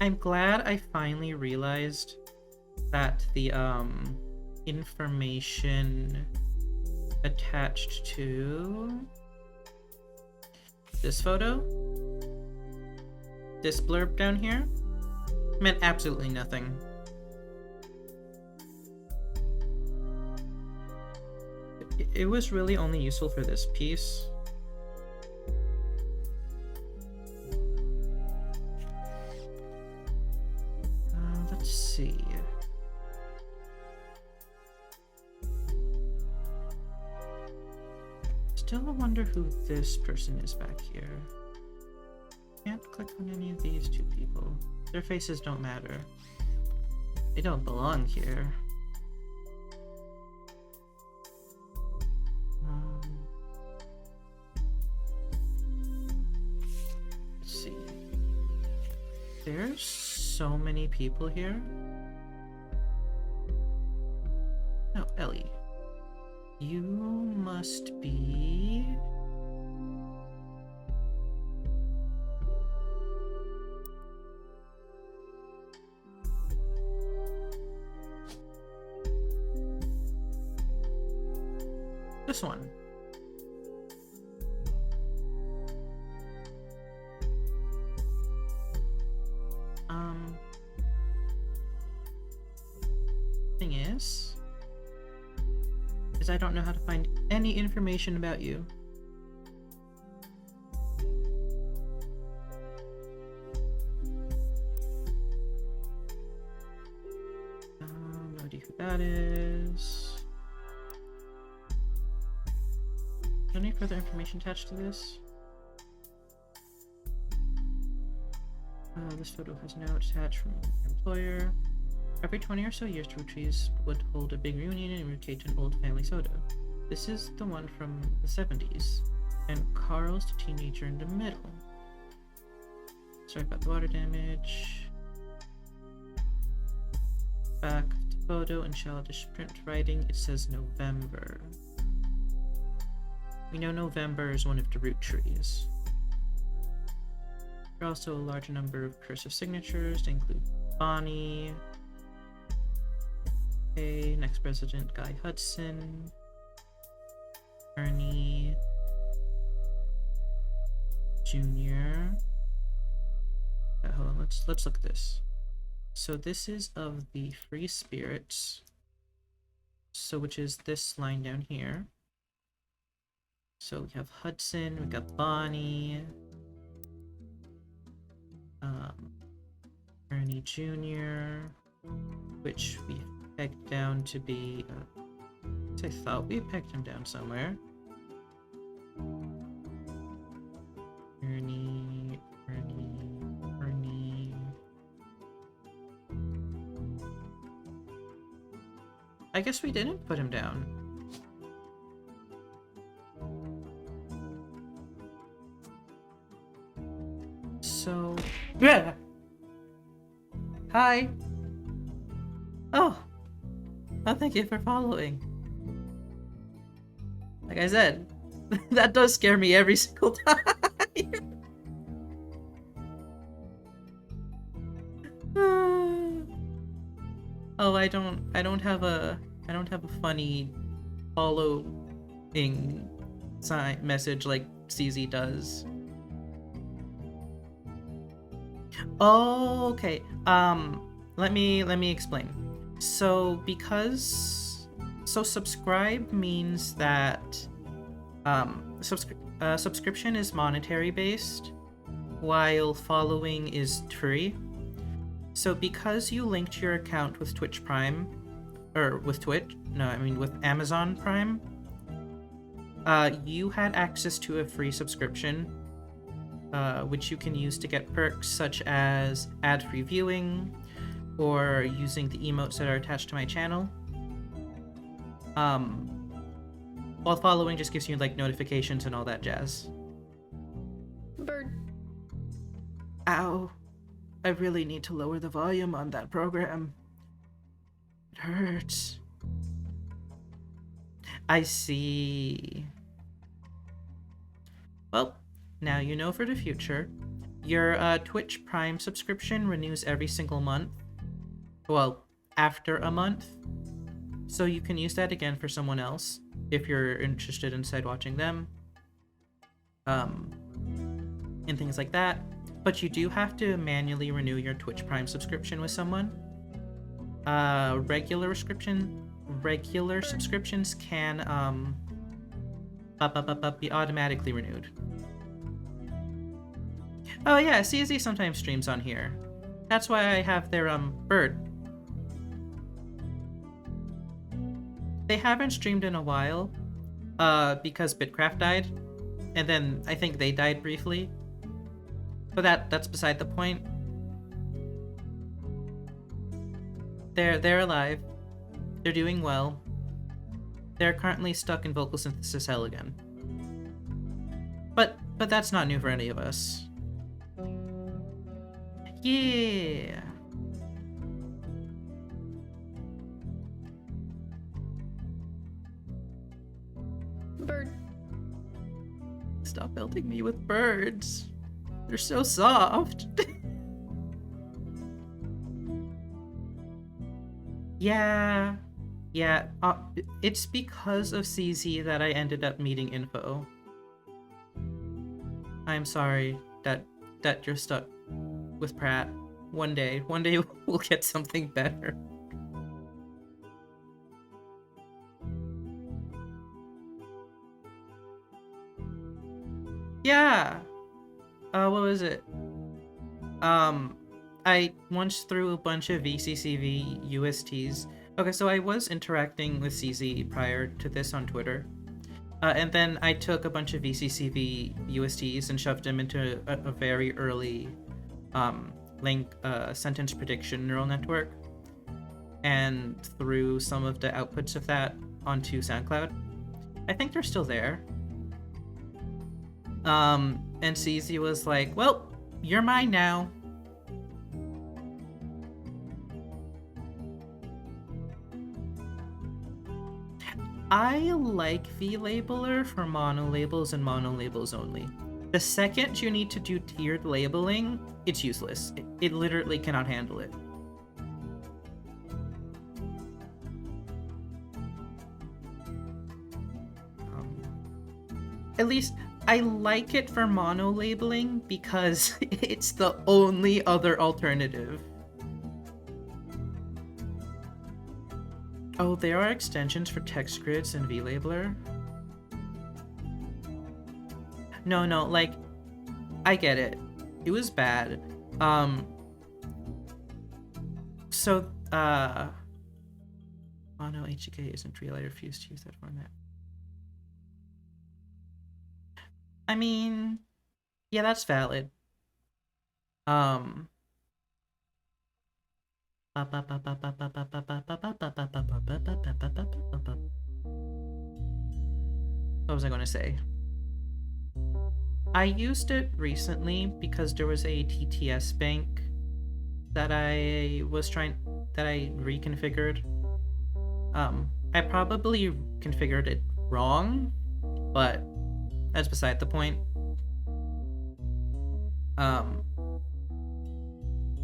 Speaker 1: I'm glad I finally realized that the information attached to this photo, this blurb down here, meant absolutely nothing. It was really only useful for this piece. Let's see. Still wonder who this person is back here. Can't click on any of these 2 people. Their faces don't matter. They don't belong here. Let's see. There's so many people here. No, Ellie. You must be... this one. Thing is I don't know how to find any information about you. No idea who that is. Any further information attached to this? This photo has no attached from your employer. Every 20 or so years, Roottrees would hold a big reunion and rotate an old family soda. This is the one from the 70s, and Carl's the teenager in the middle. Sorry about the water damage. Back of the photo in childish print writing, it says November. We know November is one of the Roottrees. There are also a large number of cursive signatures. They include Bonnie. Okay, next president, Guy Hudson. Ernie. Jr. Hold on, let's look at this. So this is of the Free Spirits. So which is this line down here. So we have Hudson, we got Bonnie. Ernie Jr., which we pegged down to be, I thought we pegged him down somewhere. Ernie. I guess we didn't put him down. So, yeah. Hi. Oh, thank you for following. Like I said, that does scare me every single time. Oh, I don't have a funny following sign message like CZ does. Oh, okay. Let me explain. So subscribe means that subscription is monetary based, while following is free. So because you linked your account with Twitch Prime, or with Twitch, no, I mean with Amazon Prime, you had access to a free subscription. which you can use to get perks such as ad-free viewing or using the emotes that are attached to my channel. While following just gives you like notifications and all that jazz.
Speaker 2: Bird.
Speaker 1: Ow. I really need to lower the volume on that program. It hurts. I see. Well, now you know for the future. Your Twitch Prime subscription renews every single month. Well, after a month. So you can use that again for someone else if you're interested in side watching them. And things like that. But you do have to manually renew your Twitch Prime subscription with someone. Regular subscriptions can be automatically renewed. Oh yeah, CZ sometimes streams on here. That's why I have their bird. They haven't streamed in a while, because Bitcraft died, and then I think they died briefly. But that's beside the point. They're alive. They're doing well. They're currently stuck in vocal synthesis hell again. But that's not new for any of us. Yeah.
Speaker 2: Bird.
Speaker 1: Stop pelting me with birds. They're so soft. Yeah. It's because of CZ that I ended up needing info. I'm sorry that you're stuck with Pratt. One day we'll get something better. Yeah. What was it? I once threw a bunch of VCCV USTs. Okay, so I was interacting with CZ prior to this on Twitter. And then I took a bunch of VCCV USTs and shoved them into a very early sentence prediction neural network and threw some of the outputs of that onto SoundCloud. I think they're still there. And CZ was like, well, you're mine now. I like VLabeler for monolabels and monolabels only. The second you need to do tiered labeling, it's useless. It literally cannot handle it. At least I like it for monolabeling because it's the only other alternative. Oh, there are extensions for text grids in VLabeler? No, like, I get it. It was bad. Mono HTK isn't real. I refuse to use that format. I mean, yeah, that's valid. What was I going to say? I used it recently because there was a TTS bank that I reconfigured. I probably configured it wrong, but that's beside the point.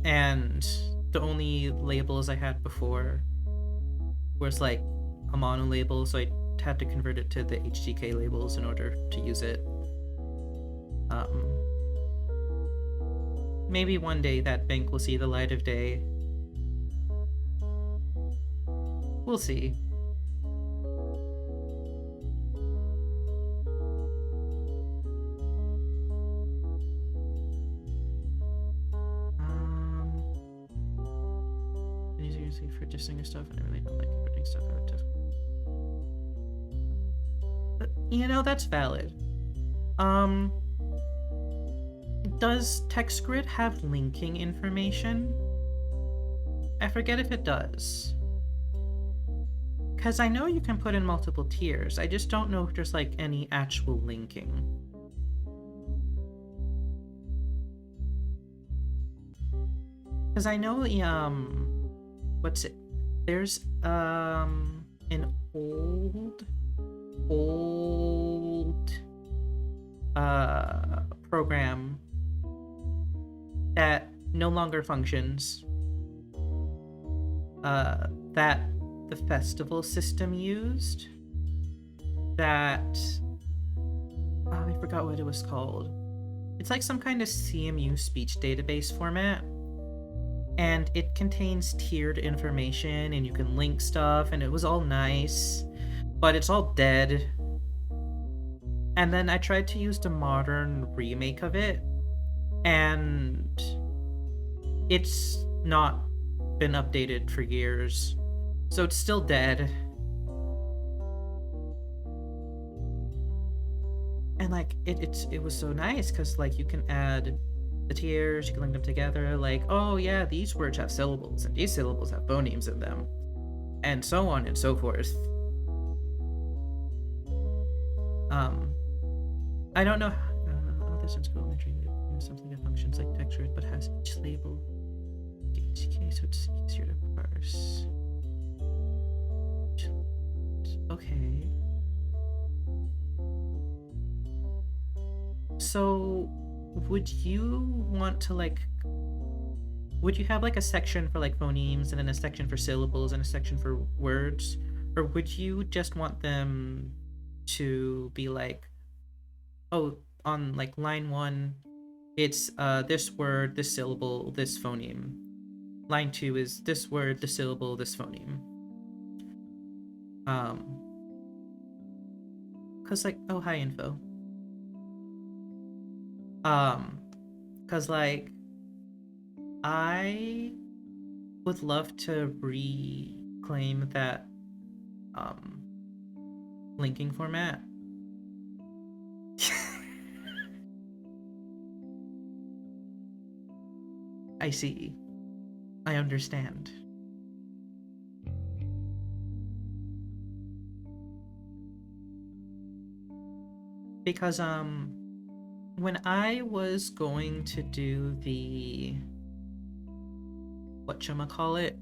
Speaker 1: And the only labels I had before was like a mono label, so I had to convert it to the HTK labels in order to use it. Maybe one day that bank will see the light of day. We'll see. For dissing and stuff, and I really don't like putting stuff out to. But, you know, that's valid. Does TextGrid have linking information? I forget if it does. Because I know you can put in multiple tiers. I just don't know if there's like any actual linking. Because I know what's it? There's an old program that no longer functions that the festival system used, that I forgot what it was called. It's like some kind of CMU speech database format, and it contains tiered information and you can link stuff, and it was all nice, but it's all dead. And then I tried to use the modern remake of it, and it's not been updated for years, so it's still dead. And like it was so nice because like you can add the tiers, you can link them together, like, oh yeah, these words have syllables and these syllables have phonemes in them, and so on and so forth. I don't know. Oh, this one's cool. Something that functions like texture but has each label each case, so it's easier to parse. Okay. So, would you want to like? Would you have like a section for like phonemes and then a section for syllables and a section for words, or would you just want them to be like, oh, on like line 1 it's this word, this syllable, this phoneme. Line 2 is this word, this syllable, this phoneme. Cause like, oh, hi info. Cause like I would love to reclaim that linking format. I see. I understand. Because when I was going to do the whatchamacallit,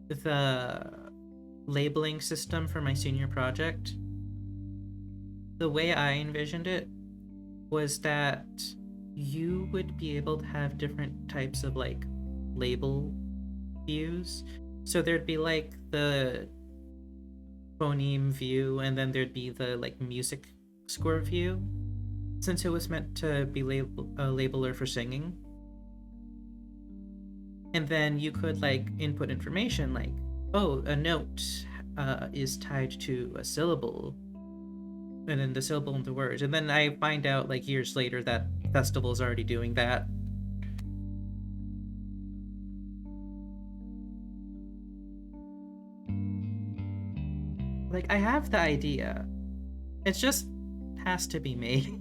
Speaker 1: the labeling system for my senior project, the way I envisioned it was that you would be able to have different types of like label views. So there'd be like the phoneme view, and then there'd be the like music score view, since it was meant to be a labeler for singing. And then you could like input information like, oh, a note is tied to a syllable, and then the syllable into words. And then I find out like years later that Festival's already doing that. Like, I have the idea. It just has to be made.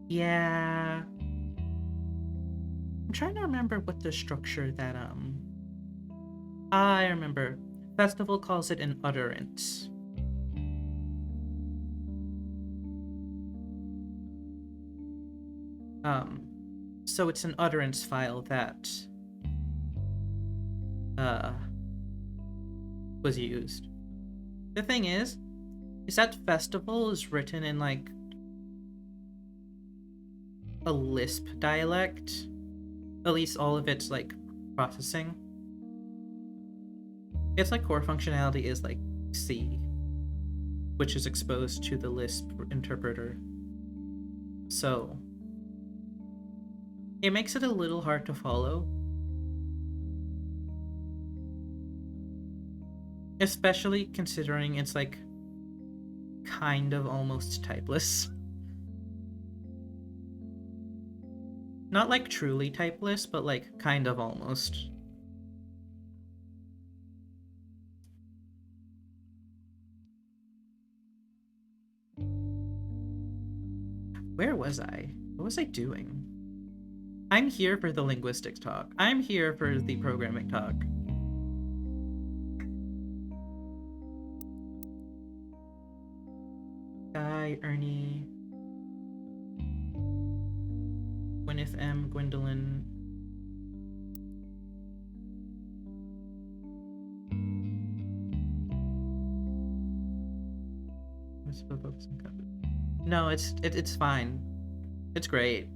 Speaker 1: Yeah. I'm trying to remember what the structure that I remember. Festival calls it an utterance. So it's an utterance file that was used. The thing is that Festival is written in like a Lisp dialect. At least all of its like processing. Its like core functionality is like C, which is exposed to the Lisp interpreter. So it makes it a little hard to follow. Especially considering it's like kind of almost typeless. Not like truly typeless, but like kind of almost. Where was I? What was I doing? I'm here for the linguistics talk. I'm here for the programming talk. Guy, Ernie, Gwyneth M, Gwendolyn. No, it's fine. It's great.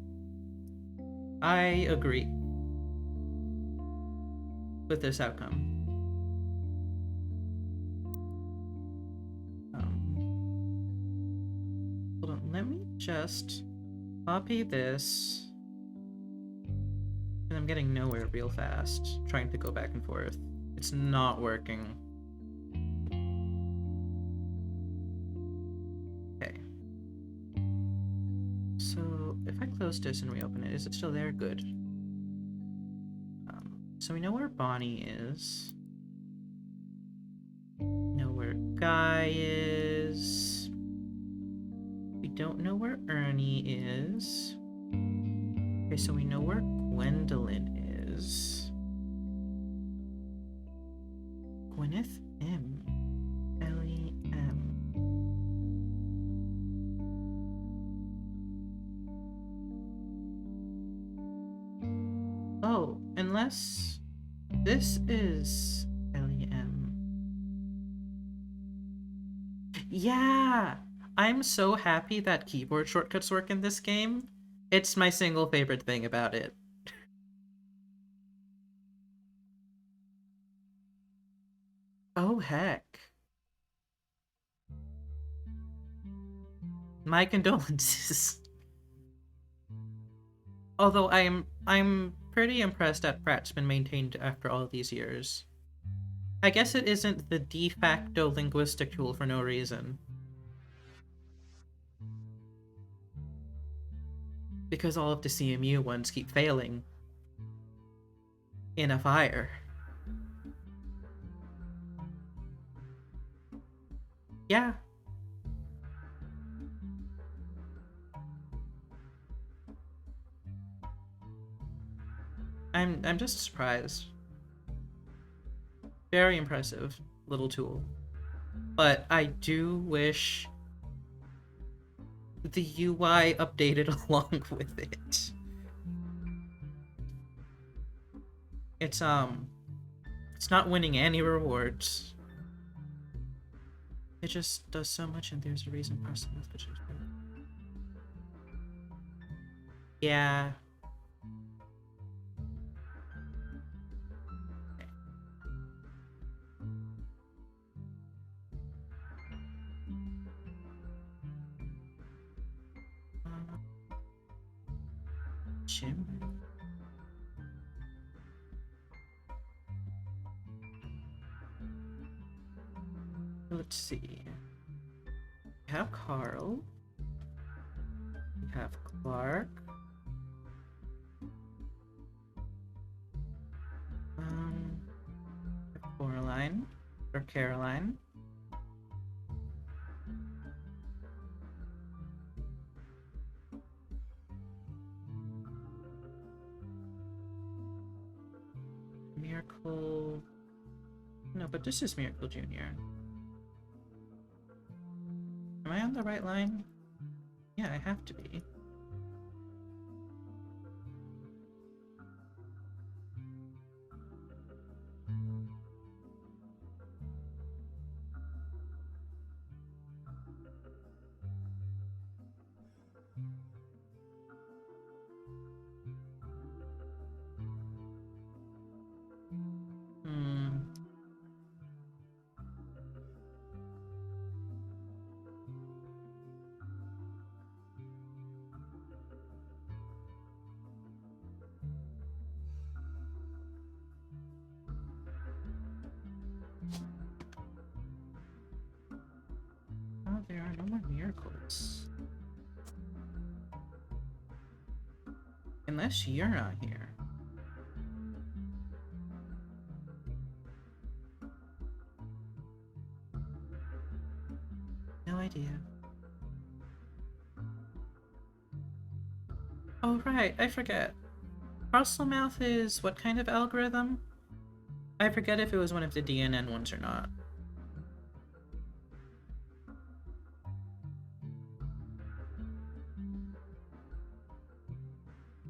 Speaker 1: I agree with this outcome. Hold on, let me just copy this. And I'm getting nowhere real fast, trying to go back and forth. It's not working. Okay. So if I close this and reopen it, is it still there? Good. So we know where Bonnie is. We know where Guy is. We don't know where Ernie is. Okay, so we know where Gwendolyn is. Gwyneth M. Ellie M. Oh, unless this is Ellie M. Yeah! I'm so happy that keyboard shortcuts work in this game. It's my single favorite thing about it. Oh heck. My condolences. Although I'm pretty impressed that Pratt's been maintained after all these years. I guess it isn't the de facto linguistic tool for no reason. Because all of the CMU ones keep failing. In a fire. Yeah. I'm just surprised. Very impressive little tool. But I do wish the UI updated along with it. It's not winning any rewards. It just does so much, and there's a reason parsing with pictures. Yeah. Jim. Let's see. We have Carl. We have Clark. Coraline or Caroline. Miracle. No, but this is Miracle Jr. Am I on the right line? Yeah, I have to be. Oh, there are no more miracles. Unless you're not here. No idea. Oh, right, I forget. Parcel mouth is what kind of algorithm? I forget if it was one of the DNN ones or not.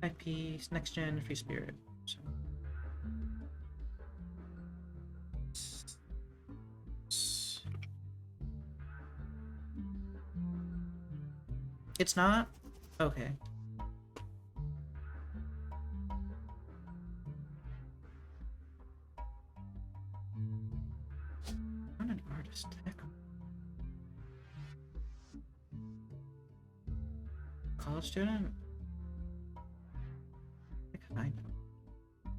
Speaker 1: IP, next gen, free spirit. So. It's not? Okay. I'm an artist. Heck. College student? I know.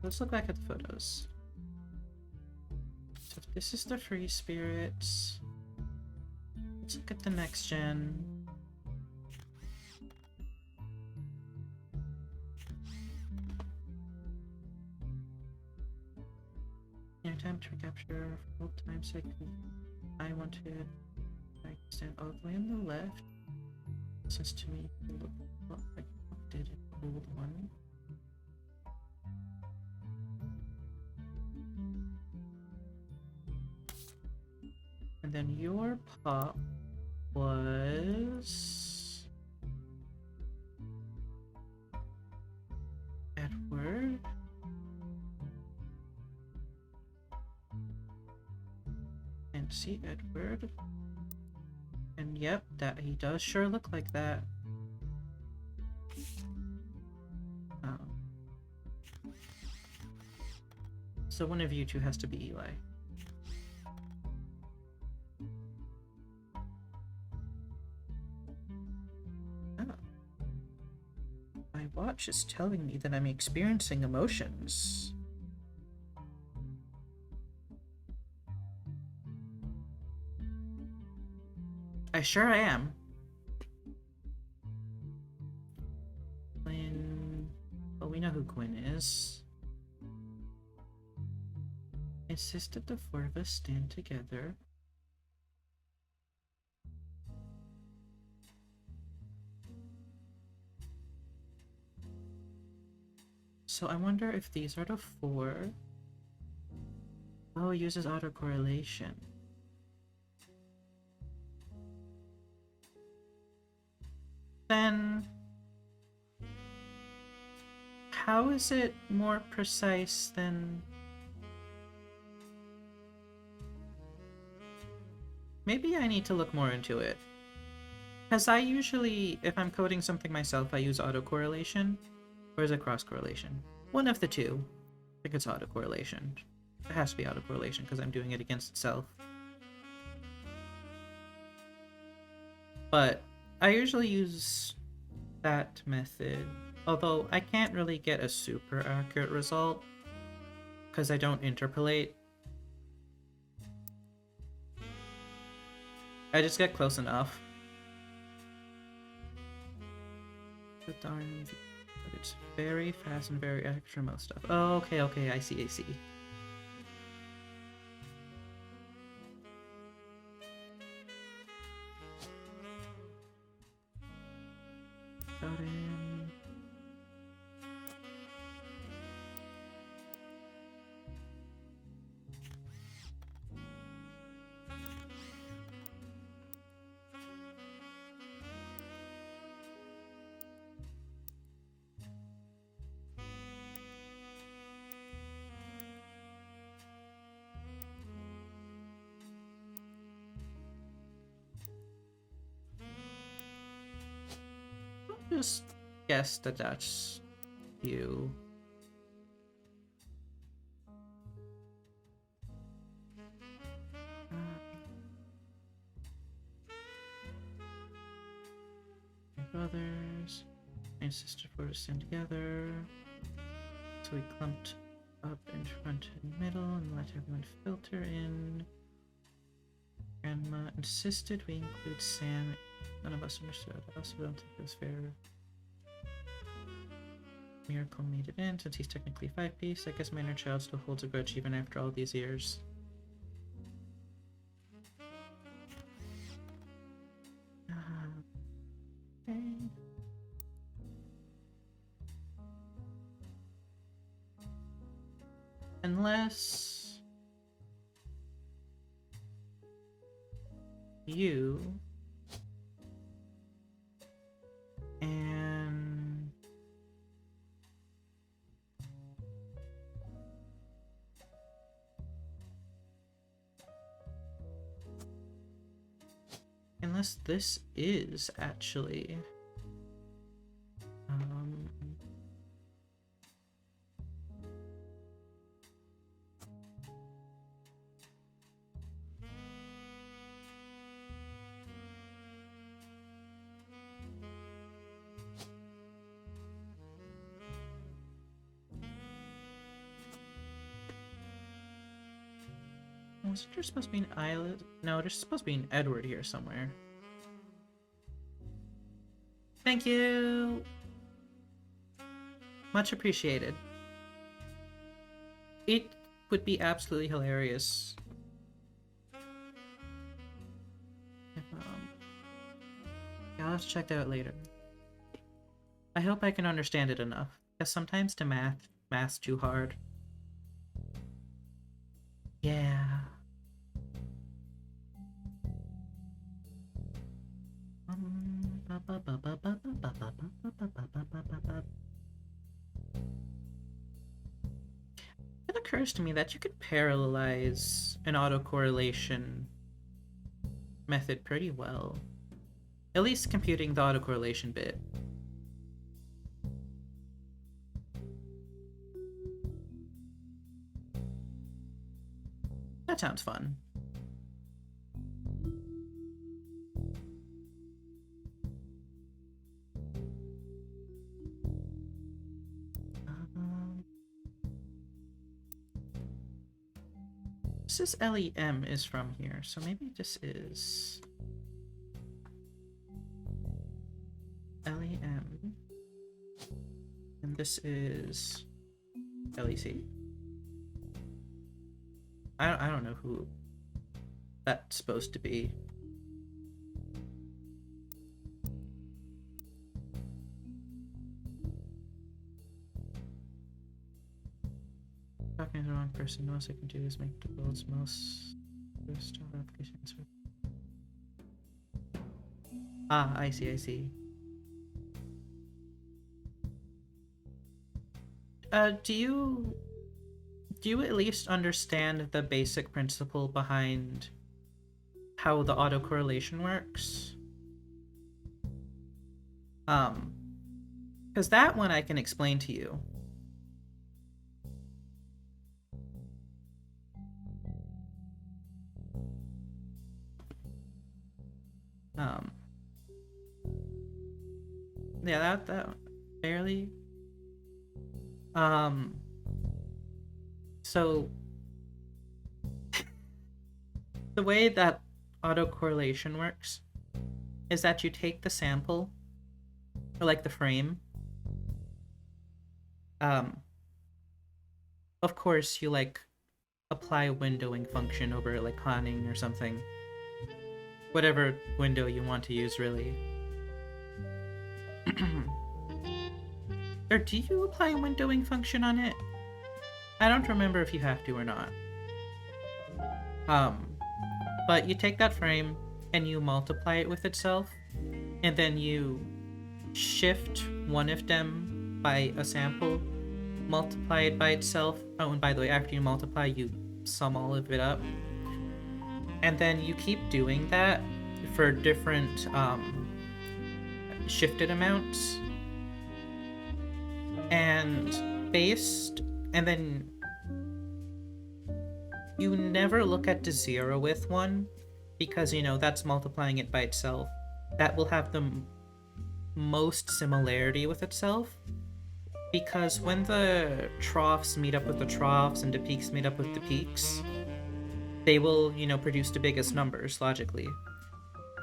Speaker 1: Let's look back at the photos. So this is the free spirits. Let's look at the next gen. Time to recapture full time cycle. I want to stand all the way on the left. Since to me it looked a lot like did an old one. And then your pop was Edward. And see Edward. And yep, that he does sure look like that. So one of you two has to be Eli. Oh. My watch is telling me that I'm experiencing emotions. I sure am. Quinn... Well, we know who Quinn is. Insist that the four of us stand together. So I wonder if these are the four. Oh, it uses autocorrelation. Then how is it more precise than... Maybe I need to look more into it. Because I usually, if I'm coding something myself, I use autocorrelation. Or is it cross-correlation? One of the two. I think it's autocorrelation. It has to be autocorrelation because I'm doing it against itself. But I usually use that method, although I can't really get a super accurate result because I don't interpolate. I just get close enough. But it's very fast and very accurate for most stuff. Oh, okay, I see. Got in. Just guess that that's you. My brothers, my sister for us stand together. So we clumped up in front and middle and let everyone filter in. insisted we include Sam. None of us understood. I also don't think it was fair. Miracle made it in, since he's technically 5-piece. I guess my inner child still holds a grudge even after all these years. Okay. Unless you and unless this is actually wasn't there supposed to be an island? No, there's supposed to be an Edward here somewhere. Thank you! Much appreciated. It would be absolutely hilarious if, I'll have to check that out later. I hope I can understand it enough, because sometimes the math's too hard. Yeah. It occurs to me that you could parallelize an autocorrelation method pretty well. At least computing the autocorrelation bit. That sounds fun. This is LEM is from here, so maybe this is LEM, and this is LEC. I don't know who that's supposed to be. Talking to the wrong person. The most I can do is make the world's most applications. Ah, I see, I see. Do you at least understand the basic principle behind how the autocorrelation works? Because that one I can explain to you. Yeah, that barely. So the way that autocorrelation works is that you take the sample, or like the frame. Of course you like apply a windowing function over like conning or something. Whatever window you want to use, really. Or do you apply a windowing function on it? I don't remember if you have to or not. But you take that frame and you multiply it with itself, and then you shift one of them by a sample, multiply it by itself. Oh, and by the way, after you multiply, you sum all of it up. And then you keep doing that for different shifted amounts. And then you never look at the 0 with one, because you know that's multiplying it by itself. That will have the most similarity with itself, because when the troughs meet up with the troughs and the peaks meet up with the peaks, they will, you know, produce the biggest numbers logically.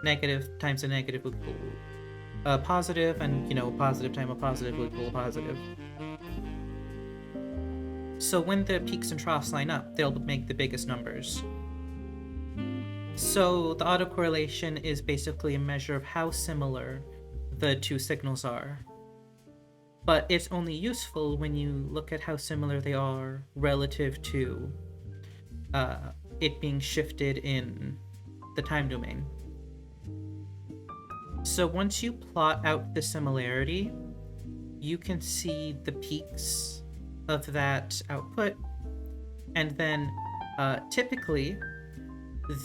Speaker 1: Negative times a negative will equal a positive, and, you know, positive times a positive will equal a positive. So when the peaks and troughs line up, they'll make the biggest numbers. So the autocorrelation is basically a measure of how similar the two signals are. But it's only useful when you look at how similar they are relative to it being shifted in the time domain. So once you plot out the similarity, you can see the peaks of that output, and then typically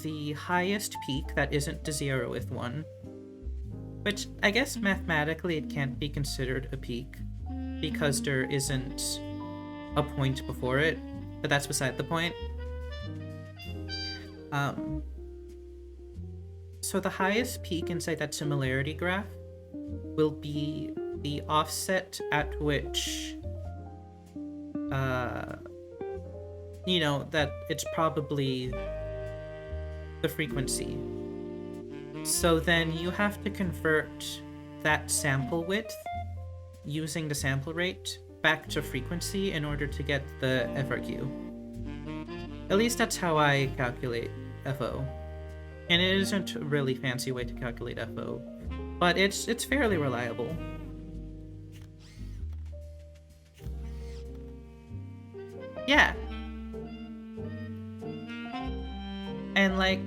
Speaker 1: the highest peak that isn't to 0 with 1, which I guess mathematically it can't be considered a peak because there isn't a point before it, but that's beside the point. So the highest peak inside that similarity graph will be the offset at which you know, that it's probably the frequency. So then you have to convert that sample width using the sample rate back to frequency in order to get the FRQ. At least that's how I calculate FO. And it isn't a really fancy way to calculate FO, but it's fairly reliable. Yeah. And like,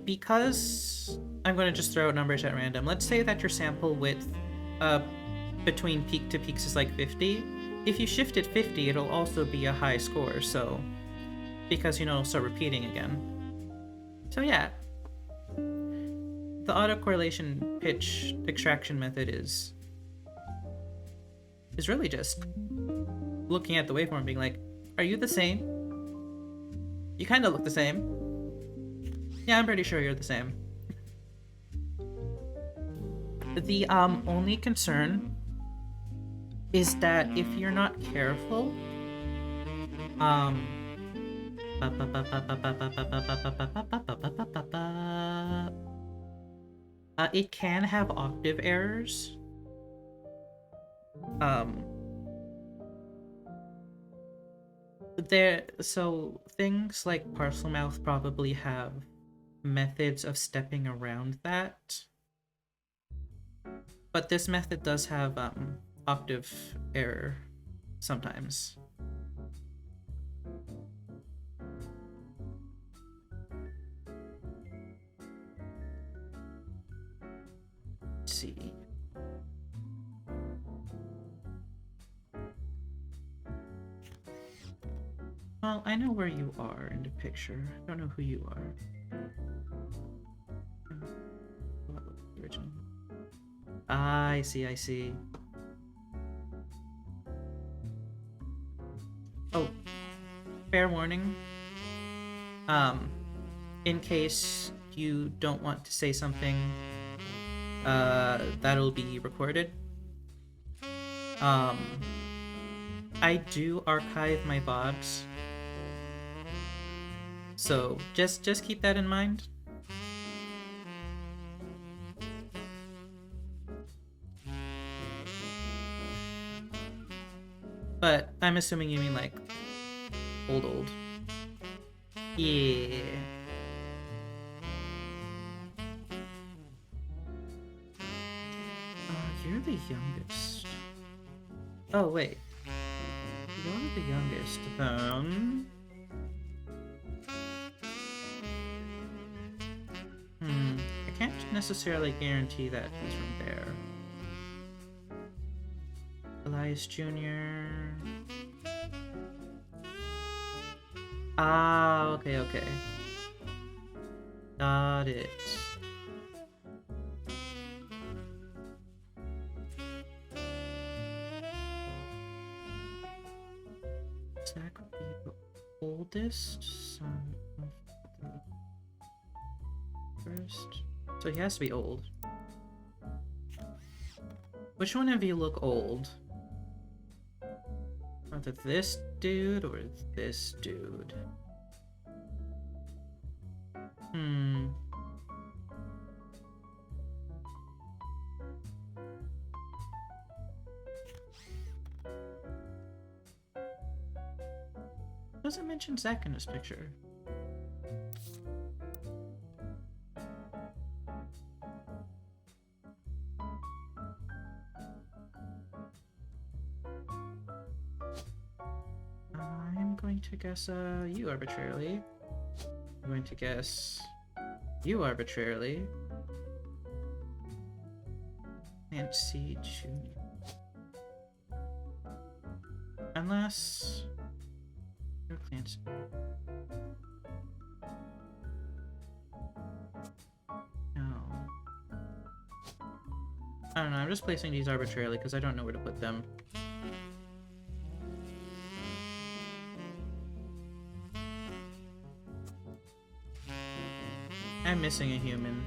Speaker 1: because I'm going to just throw out numbers at random. Let's say that your sample width between peak to peaks is like 50. If you shift it 50, it'll also be a high score, so because, you know, it'll start repeating again. So yeah. The autocorrelation pitch extraction method is really just looking at the waveform and being like, are you the same? You kind of look the same. Yeah, I'm pretty sure you're the same. The only concern is that if you're not careful, it can have octave errors. So things like Parcel Mouth probably have methods of stepping around that. But this method does have octave error sometimes. Let's see. Well, I know where you are in the picture. I don't know who you are. Original. I see, I see. Oh, fair warning. In case you don't want to say something, that'll be recorded. I do archive my VODs, so just keep that in mind. But I'm assuming you mean like old. Yeah. You're the youngest. Oh wait. You're the youngest, then. I can't necessarily guarantee that he's from there. Elias Jr. Ah, okay. Got it. Zach would be the oldest son of the first. So he has to be old. Which one of you look old? Either this dude or this dude. Hmm. Doesn't mention Zach in this picture. I'm going to guess you arbitrarily. I'm going to guess you arbitrarily. Nancy Jr. Unless you're Clancy. No. I don't know, I'm just placing these arbitrarily because I don't know where to put them. I'm missing a human.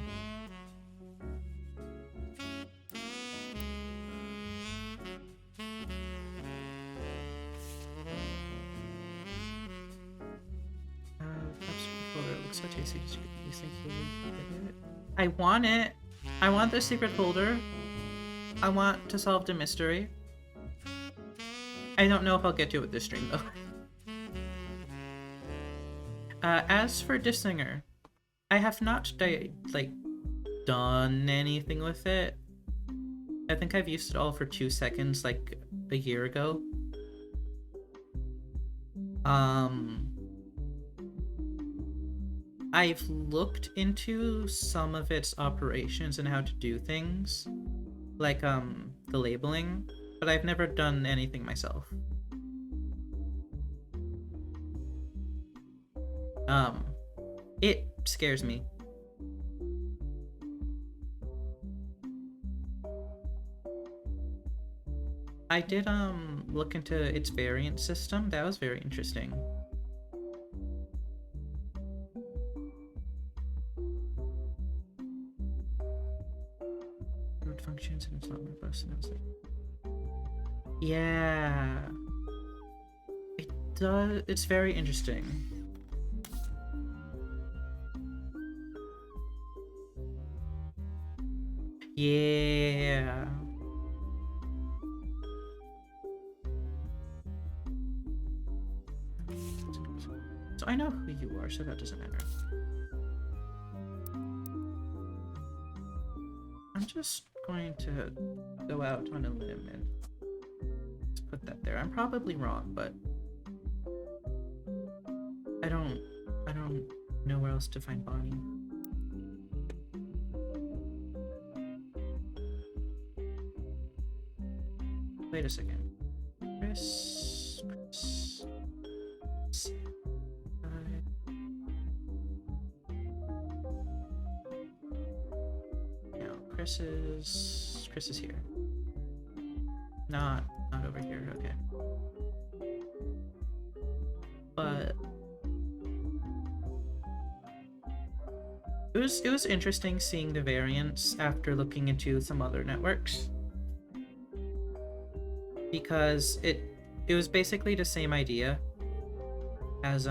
Speaker 1: Looks so tasty. You think you get it? I want it. I want the secret folder. I want to solve the mystery. I don't know if I'll get to it with this stream though. As for Dissinger, I have not done anything with it. I think I've used it all for 2 seconds like a year ago. I've looked into some of its operations and how to do things, like the labeling, but I've never done anything myself. It scares me. I did look into its variant system. That was very interesting. Root functions and it's not robust, and I was like, yeah, it does. It's very interesting. Yeah. So I know who you are, so that doesn't matter. I'm just going to go out on a limb and just put that there. I'm probably wrong, but I don't know where else to find Bonnie. Wait a second. Chris. No, Chris is here. Not over here, okay. But it was interesting seeing the variants after looking into some other networks. Because it was basically the same idea as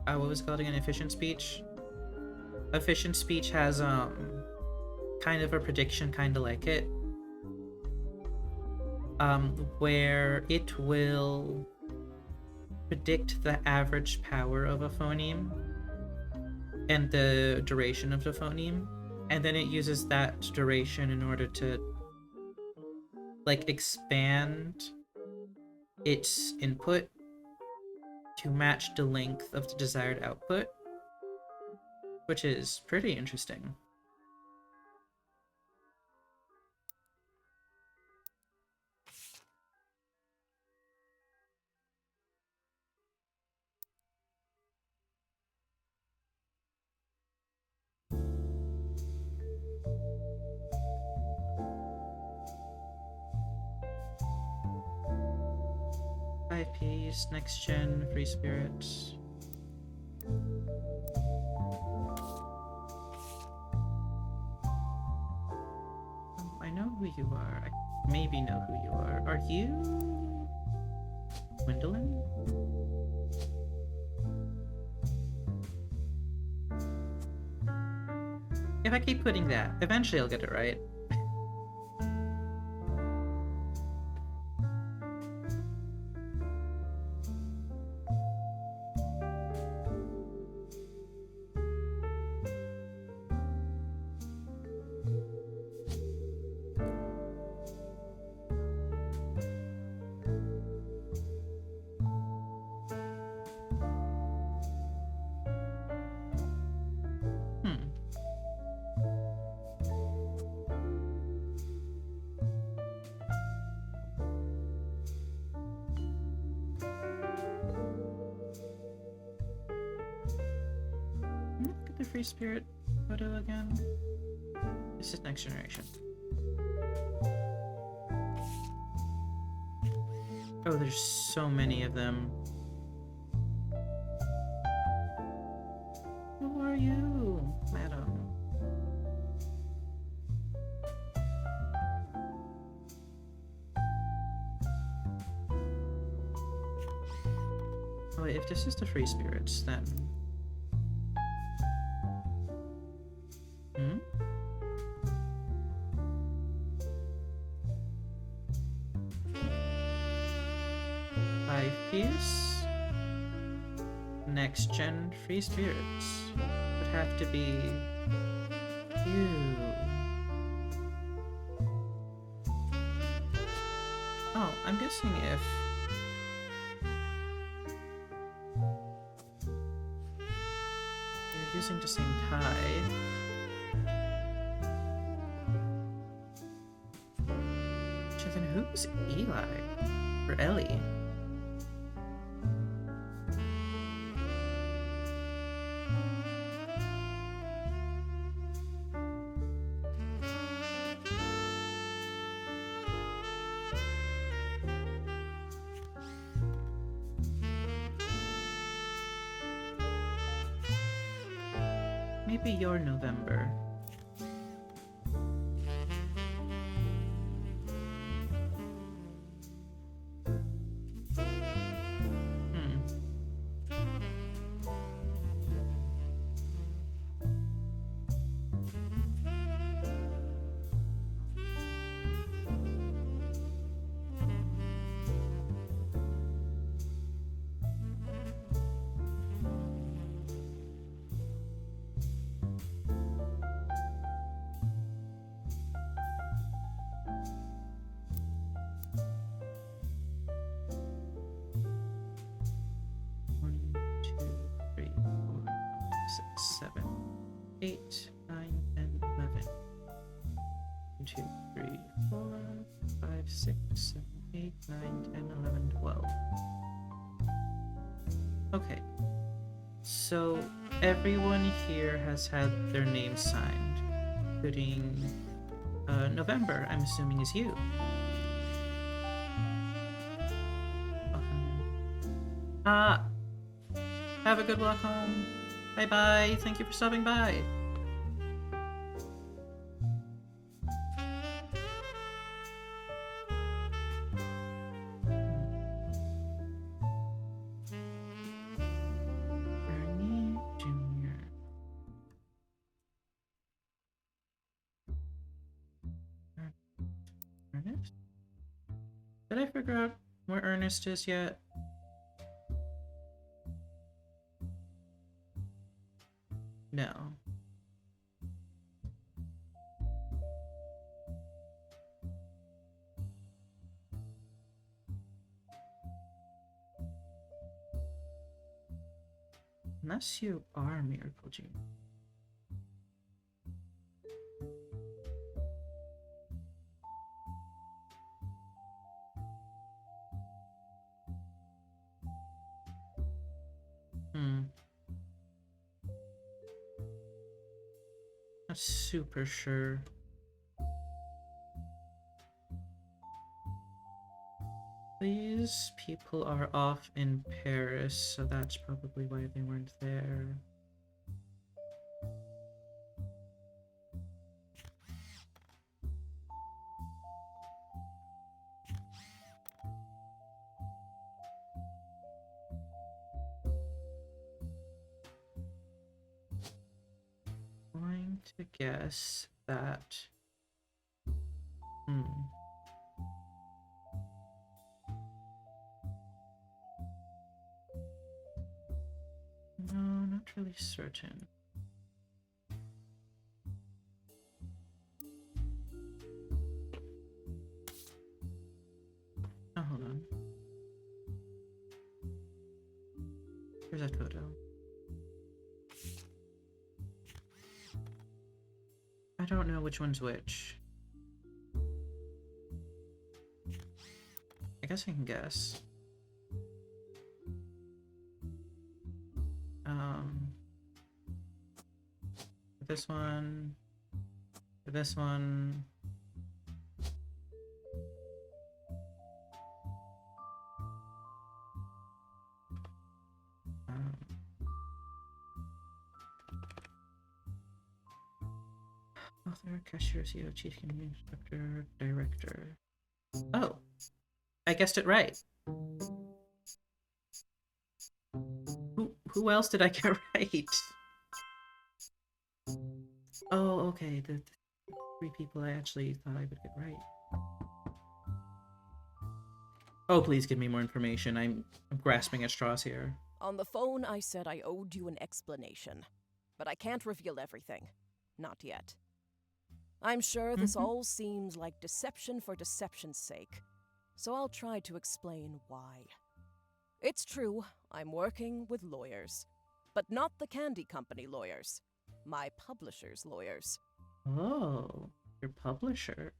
Speaker 1: what was it called again? Efficient speech. Efficient speech has kind of a prediction kind of like it, where it will predict the average power of a phoneme and the duration of the phoneme, and then it uses that duration in order to like expand its input to match the length of the desired output, which is pretty interesting. IPs, next gen, free spirits. I know who you are. I maybe know who you are. Are you Gwendolyn? If I keep putting that, eventually I'll get it right. Hmm. Look at the free spirit photo again. This is next generation. Oh, there's so many of them. Who are you, madam? Oh, wait, if this is the free spirits, then... Hmm? Five piece? Next gen free spirits would have to be you. Oh, I'm guessing if you're using the same tie. So then who's Eli? Or Ellie? Maybe you're November. Hmm. One, two, three, four, five, six, 7, 8, 9, 10, 11. 1, 2, 3, 4, 5, 6, 7, 8, 9, 10, 11, 12. Okay. So everyone here has had their name signed, including November, I'm assuming is you. Have a good walk home. Bye bye. Thank you for stopping by. Ernie Jr. Ernest? Did I figure out where Ernest is yet? No. Unless you are Miracle Jr. Not super sure. These people are off in Paris, so that's probably why they weren't there. Going to guess that... No, not really certain. Oh, hold on. Here's that photo. I don't know which one's which. I guess I can guess. This one. This one. Author, cashier, CEO, chief community instructor, director. Oh, I guessed it right. Who else did I get right? Oh, okay. The 3 people I actually thought I would get right. Oh, please give me more information. I'm grasping at straws here.
Speaker 3: On the phone, I said I owed you an explanation. But I can't reveal everything. Not yet. I'm sure this all seems like deception for deception's sake. So I'll try to explain why. It's true, I'm working with lawyers. But not the candy company lawyers. My publisher's lawyers.
Speaker 1: Oh, your publisher.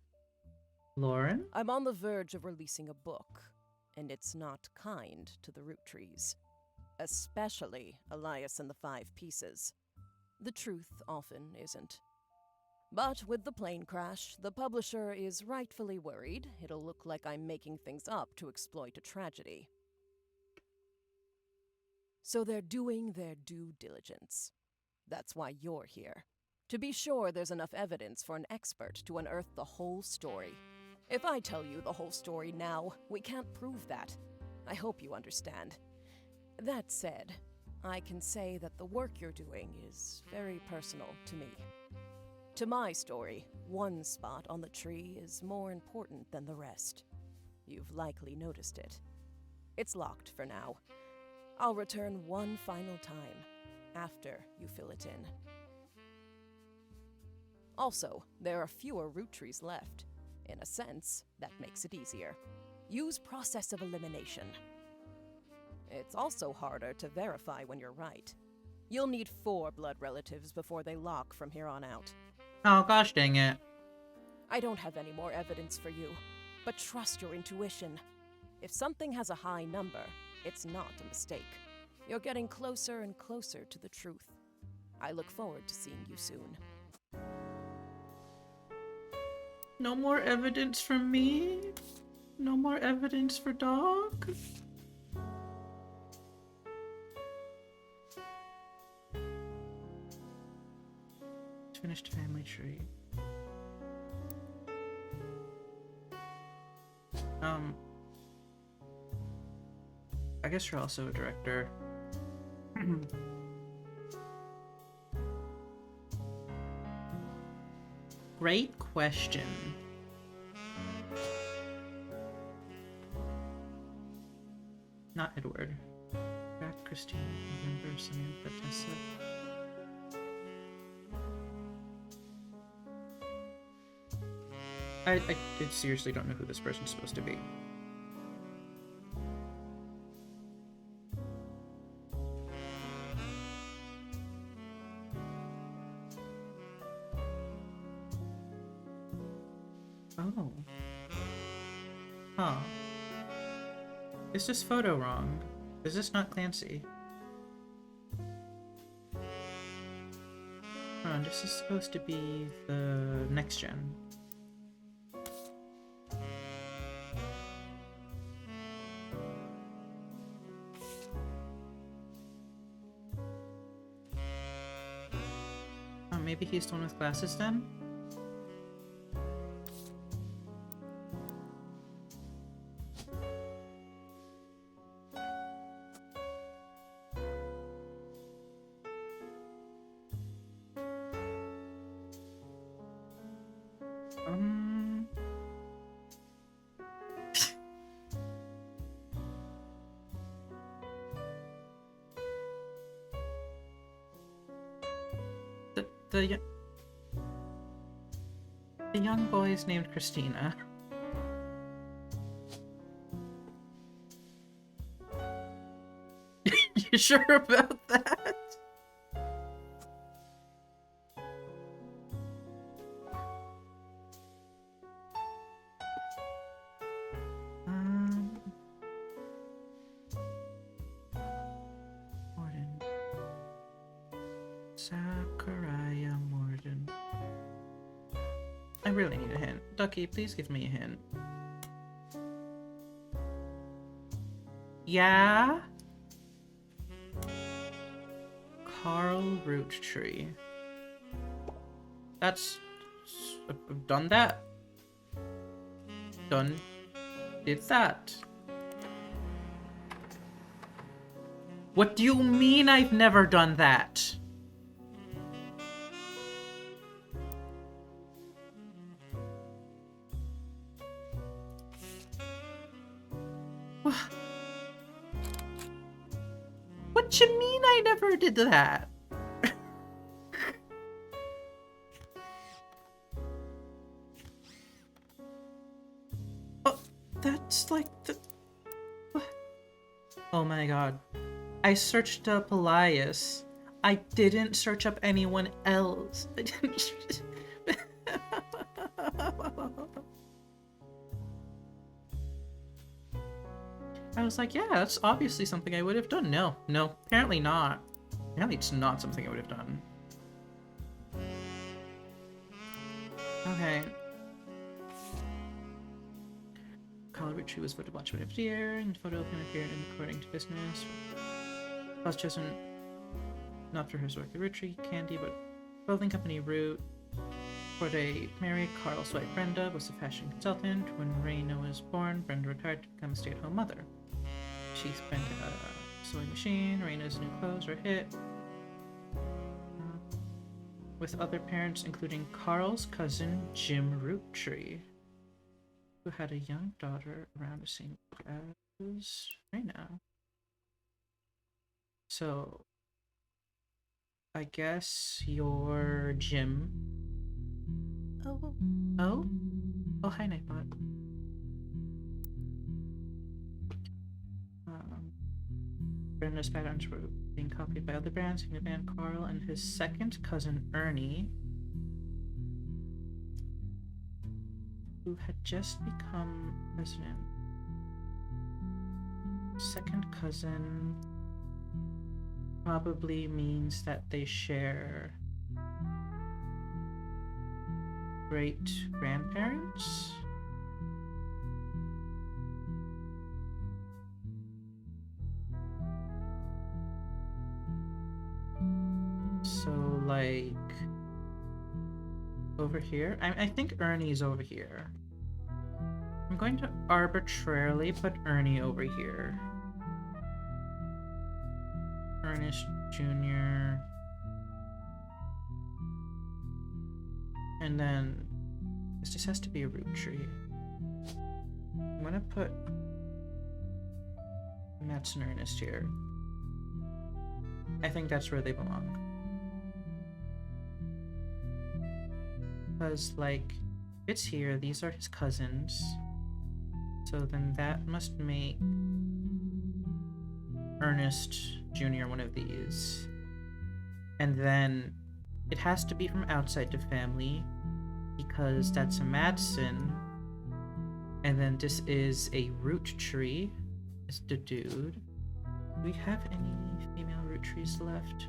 Speaker 1: Lauren?
Speaker 3: I'm on the verge of releasing a book, and it's not kind to the Roottrees. Especially Elias and the 5 Pieces. The truth often isn't. But with the plane crash, the publisher is rightfully worried it'll look like I'm making things up to exploit a tragedy. So they're doing their due diligence. That's why you're here. To be sure there's enough evidence for an expert to unearth the whole story. If I tell you the whole story now, we can't prove that. I hope you understand. That said, I can say that the work you're doing is very personal to me. To my story, one spot on the tree is more important than the rest. You've likely noticed it. It's locked for now. I'll return one final time, after you fill it in. Also, there are fewer Roottrees left. In a sense, that makes it easier. Use process of elimination. It's also harder to verify when you're right. You'll need 4 blood relatives before they lock from here on out.
Speaker 1: Oh, gosh dang it.
Speaker 3: I don't have any more evidence for you, but trust your intuition. If something has a high number, it's not a mistake. You're getting closer and closer to the truth. I look forward to seeing you soon.
Speaker 1: No more evidence from me? No more evidence for dog? Finished family tree. I guess you're also a director. Great question. Not Edward. Jack, Christine, November, Samantha, Tessa. I seriously don't know who this person's supposed to be. Oh. Huh. Is this photo wrong? Is this not Clancy? This is supposed to be the next gen. Oh, maybe he's the one with glasses then? the young boy is named Christina. You sure about that? Morden. Zachariah Morden. I really need a hint. Ducky, please give me a hint. Yeah? Carl Roottrees. That's... I've done that. Did that. What do you mean I've never done that? What you mean I never did that? Oh, that's like the... What? Oh my god. I searched up Elias. I didn't search up anyone else. I didn't... I was like, yeah, that's obviously something I would have done. No, apparently not. Apparently it's not something I would have done. Okay. Carl Roottrees was voted Watchman of the Year, and the photo of him appeared in According to Business. Was chosen not for his work at Roottrees Candy, but clothing company Root. Corday married Carl's wife Brenda, was a fashion consultant. When Raina was born, Brenda retired to become a stay-at-home mother. She spent a sewing machine. Raina's new clothes were a hit. With other parents, including Carl's cousin Jim Roottrees, who had a young daughter around the same age as Raina. So, I guess you're Jim. Oh? Oh, hi, Nightbot. Brenda's patterns were being copied by other brands, including the band Carl and his second cousin Ernie, who had just become president. Second cousin probably means that they share great grandparents. So, like, over here? I think Ernie's over here. I'm going to arbitrarily put Ernie over here. Ernest Jr. And then this just has to be a Roottrees. I'm gonna put Matt's and Ernest here. I think that's where they belong. Because, like, it's here, these are his cousins. So then that must make Ernest Jr. one of these. And then it has to be from outside the family, because that's a Madsen. And then this is a Roottrees. It's the dude. Do we have any female Roottrees left?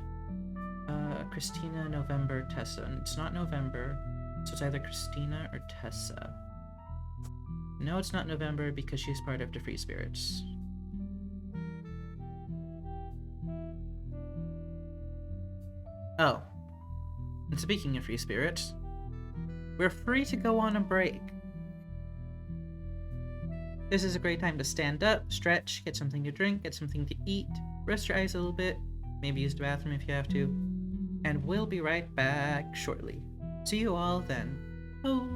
Speaker 1: Christina, November, Tessa. And it's not November, so it's either Christina or Tessa. No, it's not November because she's part of the Free Spirits. Oh. And speaking of Free Spirits, we're free to go on a break. This is a great time to stand up, stretch, get something to drink, get something to eat, rest your eyes a little bit, maybe use the bathroom if you have to, and we'll be right back shortly. See you all then. Oh.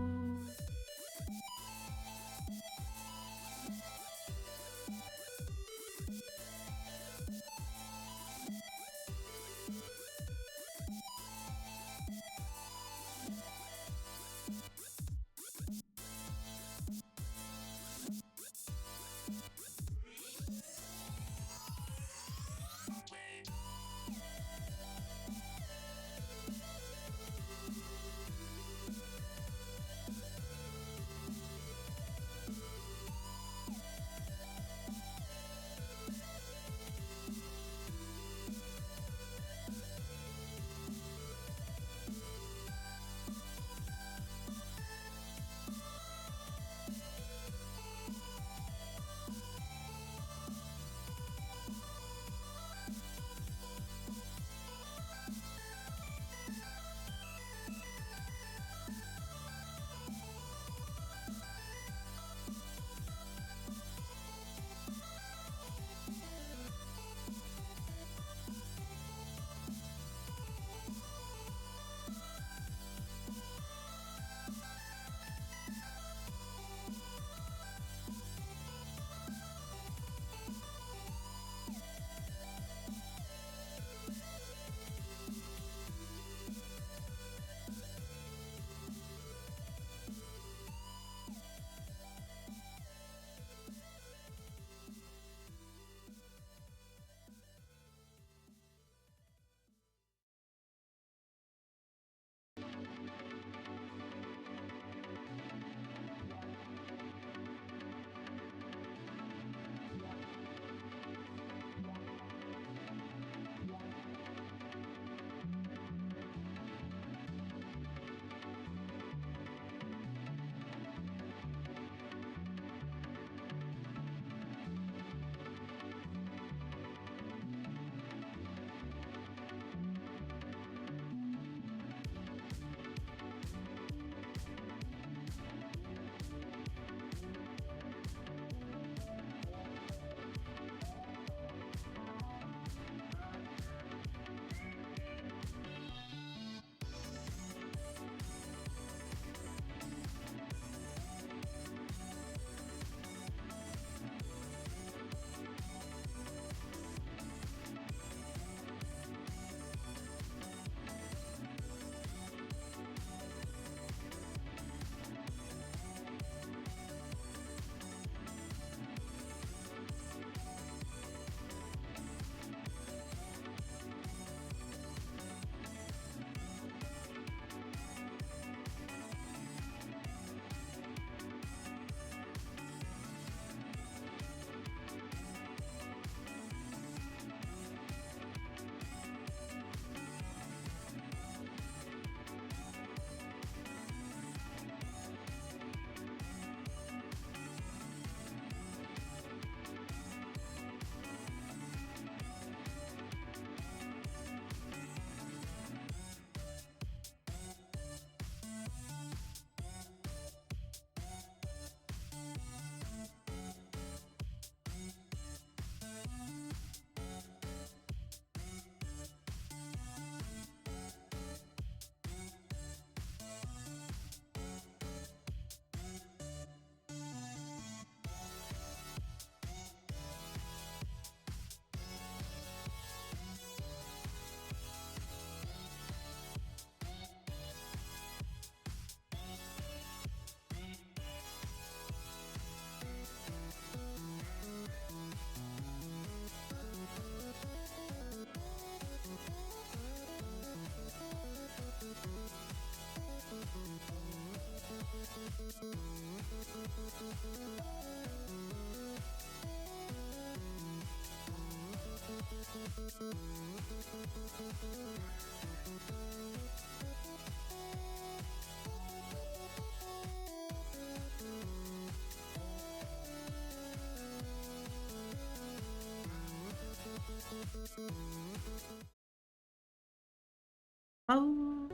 Speaker 1: Oh,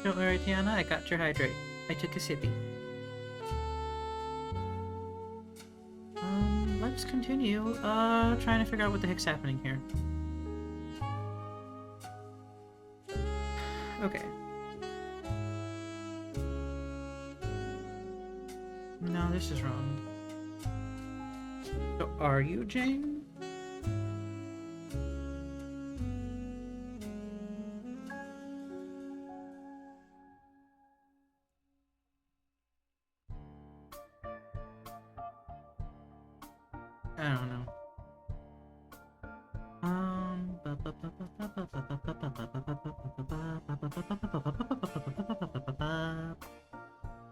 Speaker 1: don't worry, Tiana. I got your hydrate. I took a sippy. Let's continue. Trying to figure out what the heck's happening here. Okay. No, this is wrong. So, are you Jane? I don't know.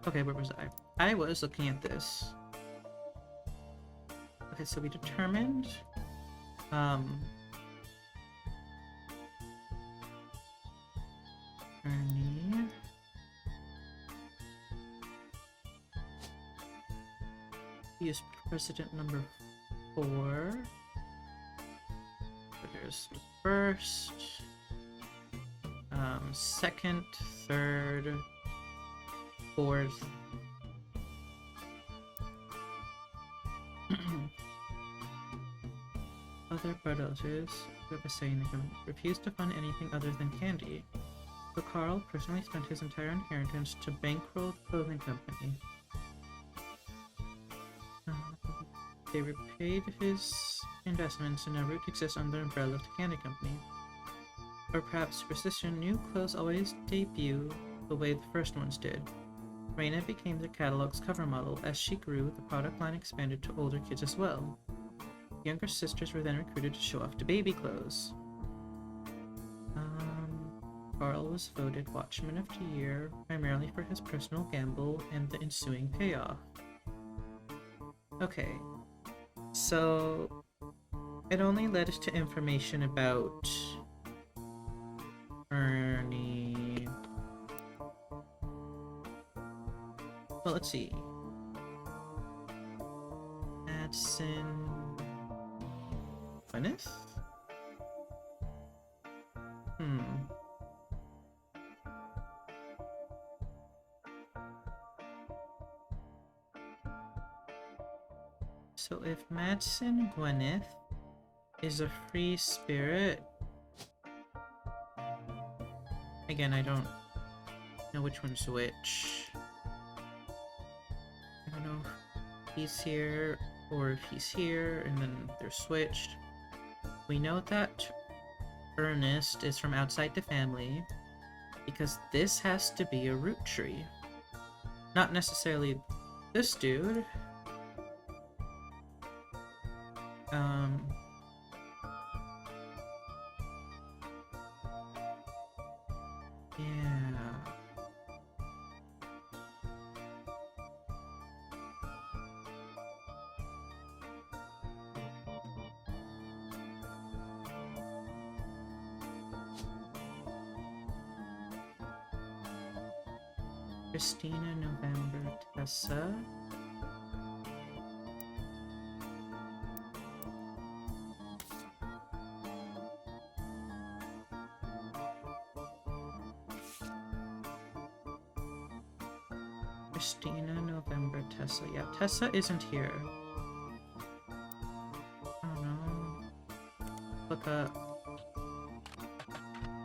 Speaker 1: Okay, where was I? I was looking at this. Okay, so we determined, Ernie. He is president number 4. So there's the first, second, third, fourth. Other brothers who have a say in the government refused to fund anything other than candy. So Carl personally spent his entire inheritance to bankroll the clothing company. They repaid his investments and now Root exists under the umbrella of the candy company. Or perhaps superstition, new clothes always debut the way the first ones did. Raina became the catalog's cover model. As she grew, the product line expanded to older kids as well. Younger sisters were then recruited to show off the baby clothes. Carl was voted Watchman of the Year, primarily for his personal gamble and the ensuing payoff. Okay, so it only led us to information about Ernie. Well, let's see. Madsen. Gwyneth? So if Madsen Gwyneth is a free spirit, again, I don't know which one's which. I don't know if he's here or if he's here and then they're switched. We know that Ernest is from outside the family because this has to be a root tree. Not necessarily this dude. Yeah. Christina, November, Tessa. Christina, November, Tessa. Yeah, Tessa isn't here. I don't know. Look up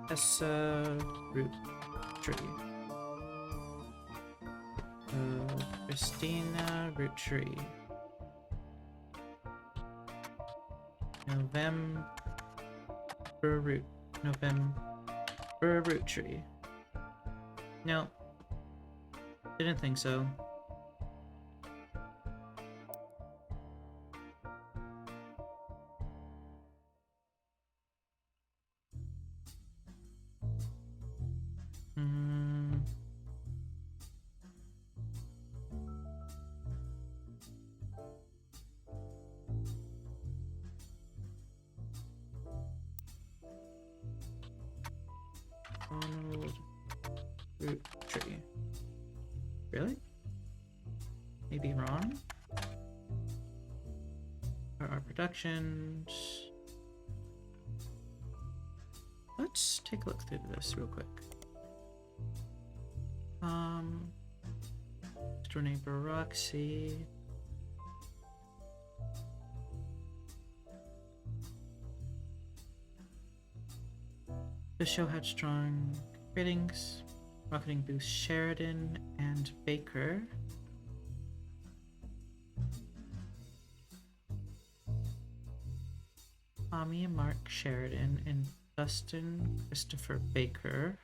Speaker 1: Tessa root tree. Christina root tree. November root. November root tree. No. Didn't think so. Donald root tree. Really? Maybe wrong? Our productions. Let's take a look through this real quick. Door neighbor Roxy. The show had strong ratings. Marketing boost Sheridan and Baker. Tommy and Mark Sheridan and Dustin Christopher Baker.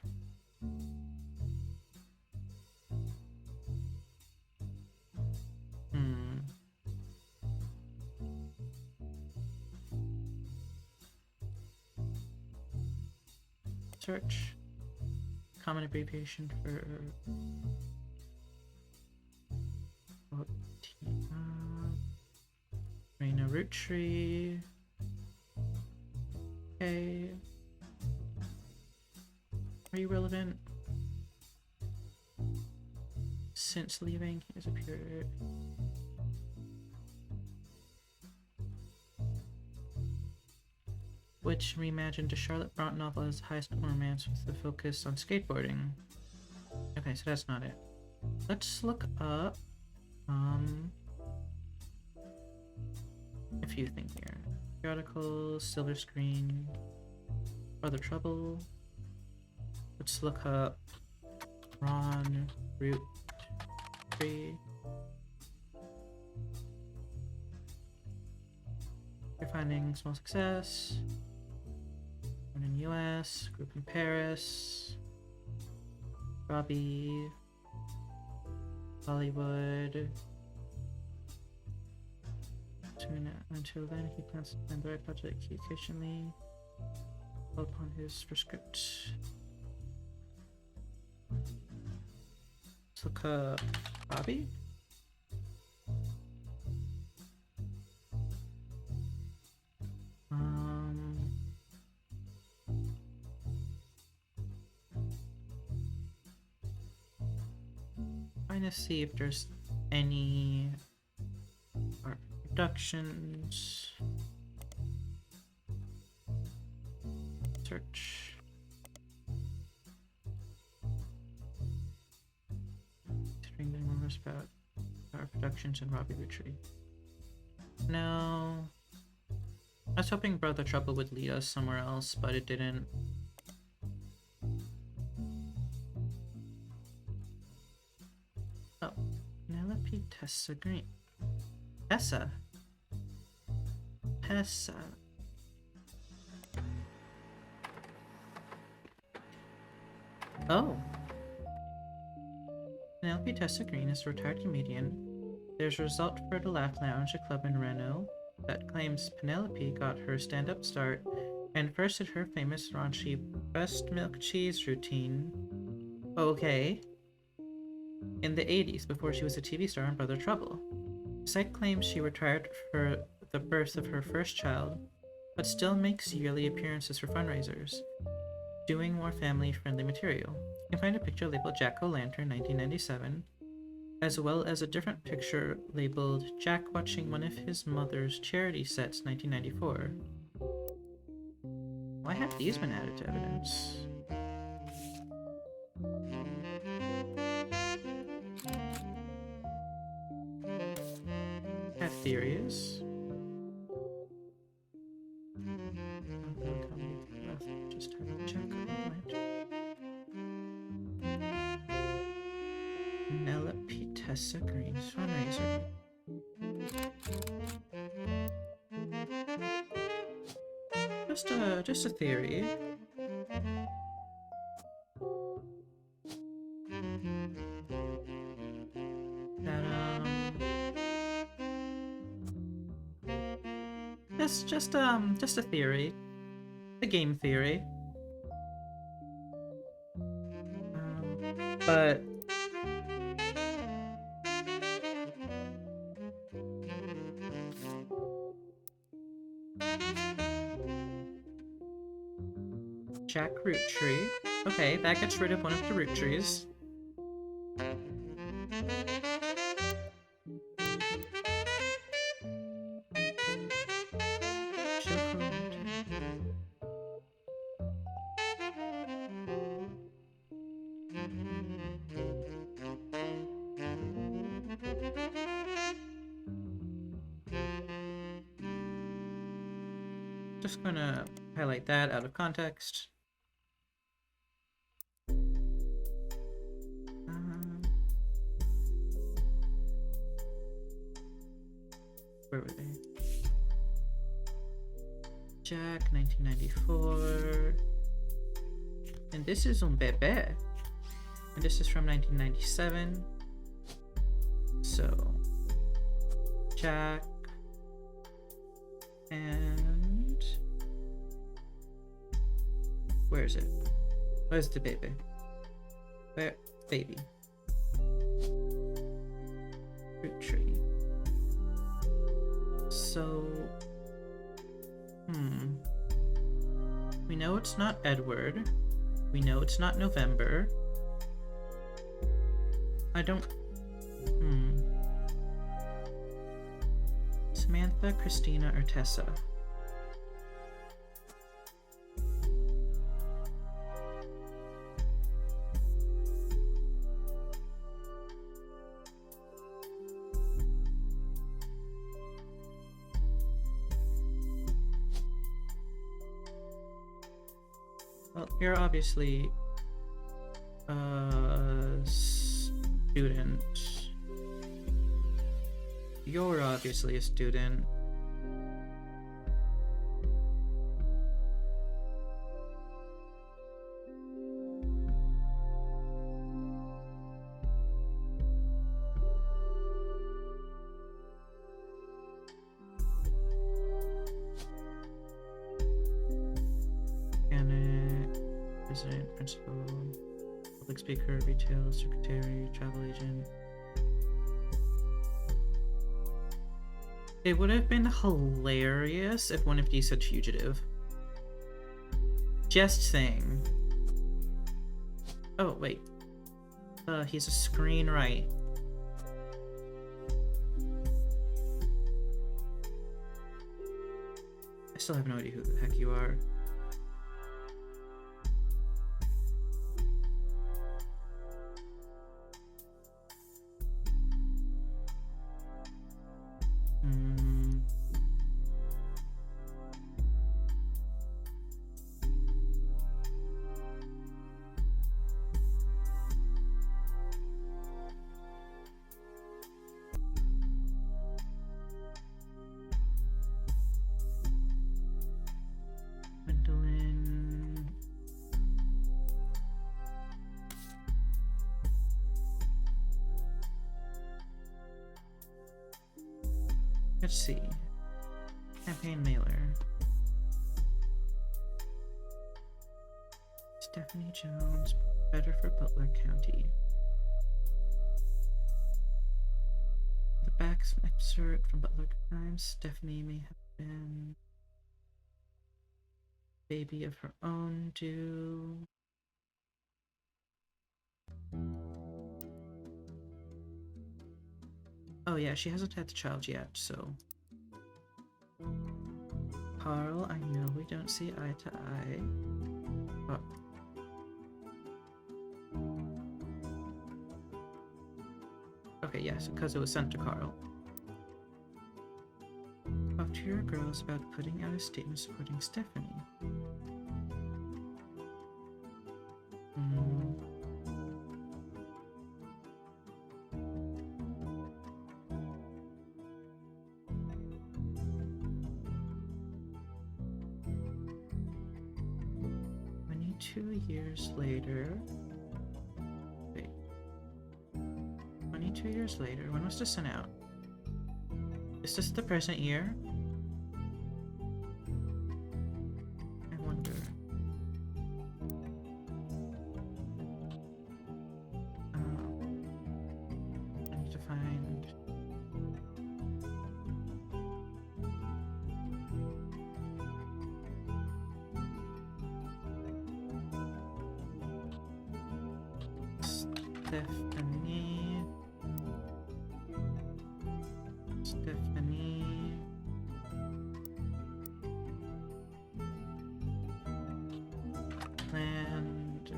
Speaker 1: Search. Common abbreviation for Reina Roottrees. Okay. Are you relevant? Since leaving, he has appeared. Which reimagined a Charlotte Bronte novel as high school romance with a focus on skateboarding. Okay, so that's not it. Let's look up a few things here. Periodicals, Silver Screen, Brother Trouble. Let's look up Ron Roottrees. Your findings, small success. Born in US, group in Paris. Robbie. Hollywood. Until then, he plans to plan the right project. He occasionally called upon his for script. Let's look up Robbie. Trying to see if there's any art productions. Search. Considering the rumors about art productions and Robbie Roottrees. No. I was hoping Brother Trouble would lead us somewhere else, but it didn't. Oh, Penelope Tessa Green. Tessa? Oh. Penelope Tessa Green is a retired comedian. There's a result for the Laugh Lounge, a club in Reno, that claims Penelope got her stand-up start and first did her famous raunchy breast milk cheese routine. Okay. In the 80s, before she was a TV star on Brother Trouble. The site claims she retired for the birth of her first child, but still makes yearly appearances for fundraisers, doing more family-friendly material. You can find a picture labeled Jack-O-Lantern 1997, as well as a different picture labeled Jack watching one of his mother's charity sets 1994. Why have these been added to evidence? Have theories. Just have a check on it. Penelope Tessa Green's fundraiser. Just a theory. That just a theory. A game theory. But Jack Roottrees. Okay, that gets rid of one of the Roottrees. just gonna highlight that out of context. Where were they? Jack, 1994. And this is Un Bébé. And this is from 1997. So, Jack. And... where is it? Where's the baby? Where? Baby. Roottrees. So... we know it's not Edward. We know it's not November. I don't... Samantha, Christina, or Tessa? Well, you're obviously a student. You're obviously a student. President, principal, public speaker, retail, secretary, travel agent. It would have been hilarious if one of these said fugitive. Just saying. Oh, wait. He's a screenwriter. I still have no idea who the heck you are. Let's see. Campaign mailer. Stephanie Jones, better for Butler County. The back excerpt from Butler Times. Stephanie may have been baby of her own due. Oh yeah, she hasn't had the child yet, so... Carl, I know we don't see eye to eye. Oh. Okay, yes, because it was sent to Carl. Talk to your girls about putting out a statement supporting Stephanie. Later. Wait. 22 years later. When was this sent out? Is this the present year? I wonder. I need to find... Stephanie. Land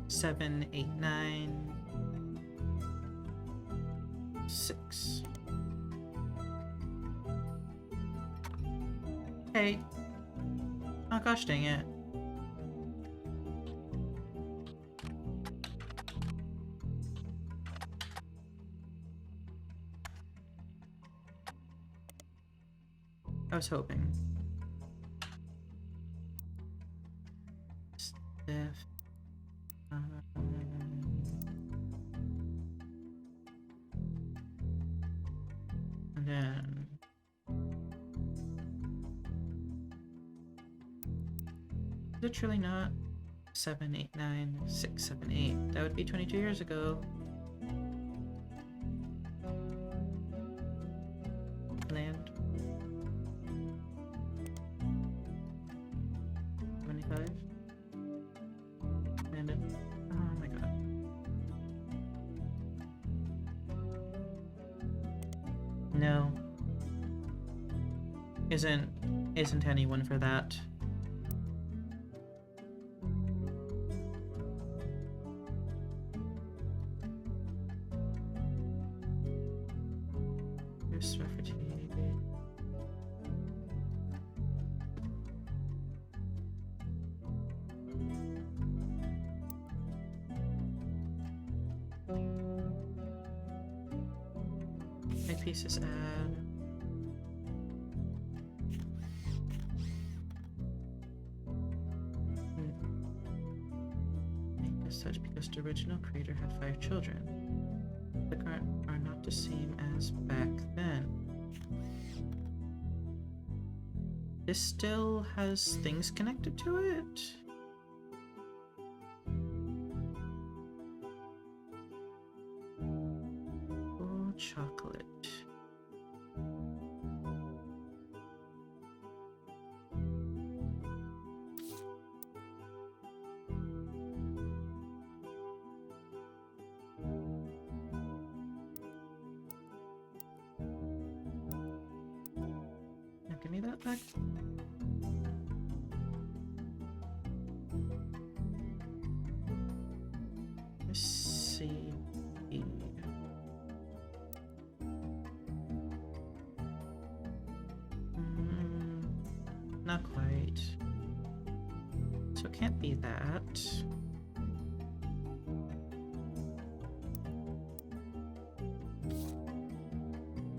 Speaker 1: 789 6. Okay. Oh gosh dang it. I was hoping. Stiff. And then literally not 7, 8, 9, 6, 7, 8. That would be 22 years ago. Land. 75. Landed. Oh my god. No. Isn't anyone for that. Here's Rafferty. Make pieces add. Make this such because the original creator had 5 children. The current are not the same as back then. This still has things connected to it? Oh, chocolate. Now give me that back. Let's see. Not quite. So it can't be that.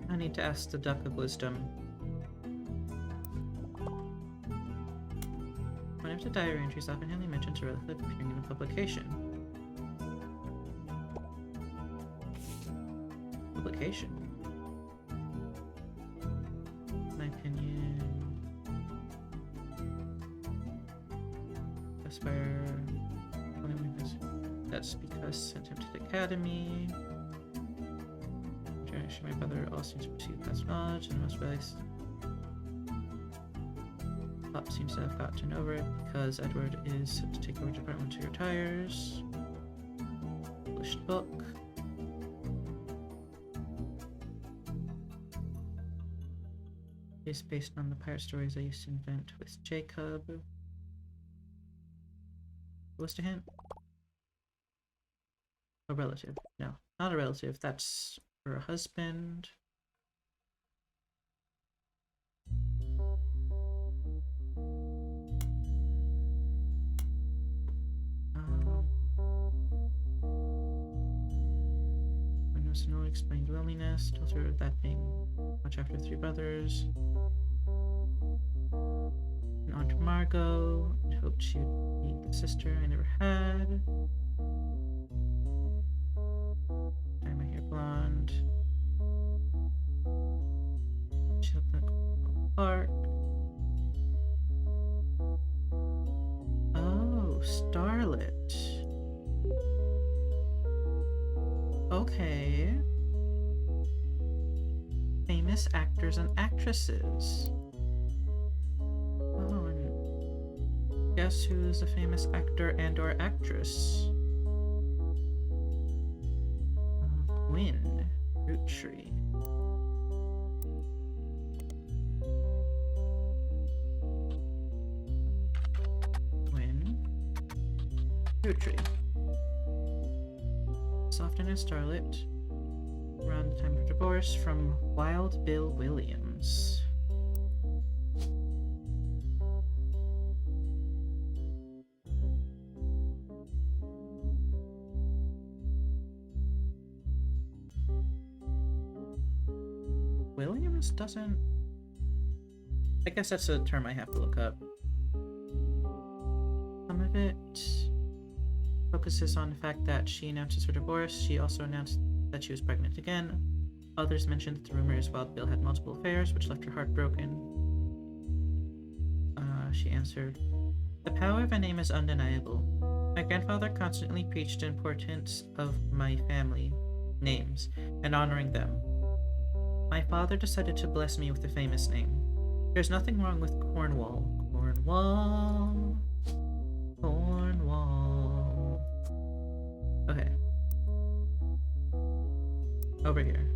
Speaker 1: I need to ask the Duck of Wisdom. One of the diary entries offhandedly mentions a relative appearing in a publication. Publication? My opinion. Aspire. That's because sent him to the academy. Generation, my brother all seems to pursue past knowledge and most ways. Pop seems to have gotten over it because Edward is set to take over department when he retires. Published book. Is based on the pirate stories I used to invent with Jacob. What's the hint? A relative. No, not a relative. That's her husband. When was an unexplained loneliness, told her that being much after 3 brothers. And Aunt Margot, and hoped she'd meet the sister I never had. Dye my hair blonde. She looked like Clark. Oh, starlet. Okay. Famous actors and actresses. Oh, and guess who's a famous actor and or actress? Quinn. Roottrees. Quinn. Roottrees. Soft and a starlet. Around the time of her divorce from Wild Bill Williams. Williams doesn't... I guess that's a term I have to look up. Some of it focuses on the fact that she announces her divorce. She also announced that she was pregnant again. Others mentioned that the rumor is Wild Bill had multiple affairs, which left her heartbroken. She answered, "The power of a name is undeniable. My grandfather constantly preached the importance of my family names and honoring them. My father decided to bless me with a famous name. There's nothing wrong with Cornwall. Cornwall. Cornwall." Okay. Over here.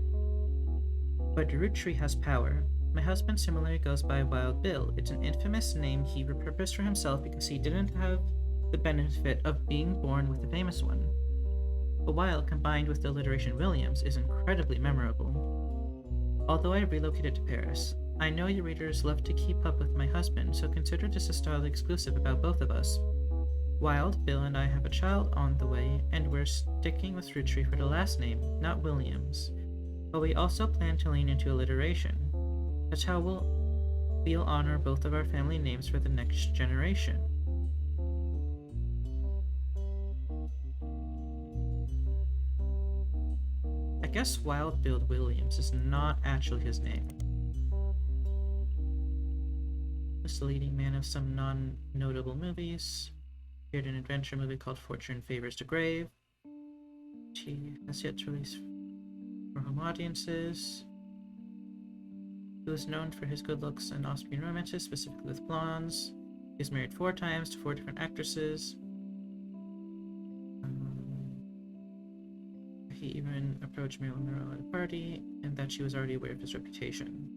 Speaker 1: But Roottrees has power. My husband similarly goes by Wild Bill. It's an infamous name he repurposed for himself because he didn't have the benefit of being born with the famous one. But Wild, combined with the alliteration Williams, is incredibly memorable. Although I relocated to Paris, I know your readers love to keep up with my husband, so consider this a style exclusive about both of us. Wild Bill and I have a child on the way, and we're sticking with Roottrees for the last name, not Williams. But we also plan to lean into alliteration. That's how we'll honor both of our family names for the next generation. I guess Wild Bill Williams is not actually his name. Just the leading man of some non-notable movies. Appeared in an adventure movie called Fortune Favors the Grave. He has yet to release for home audiences. He was known for his good looks and off-screen romances, specifically with blondes. He was married 4 times to 4 different actresses. He even approached Marilyn Monroe at a party, and that she was already aware of his reputation.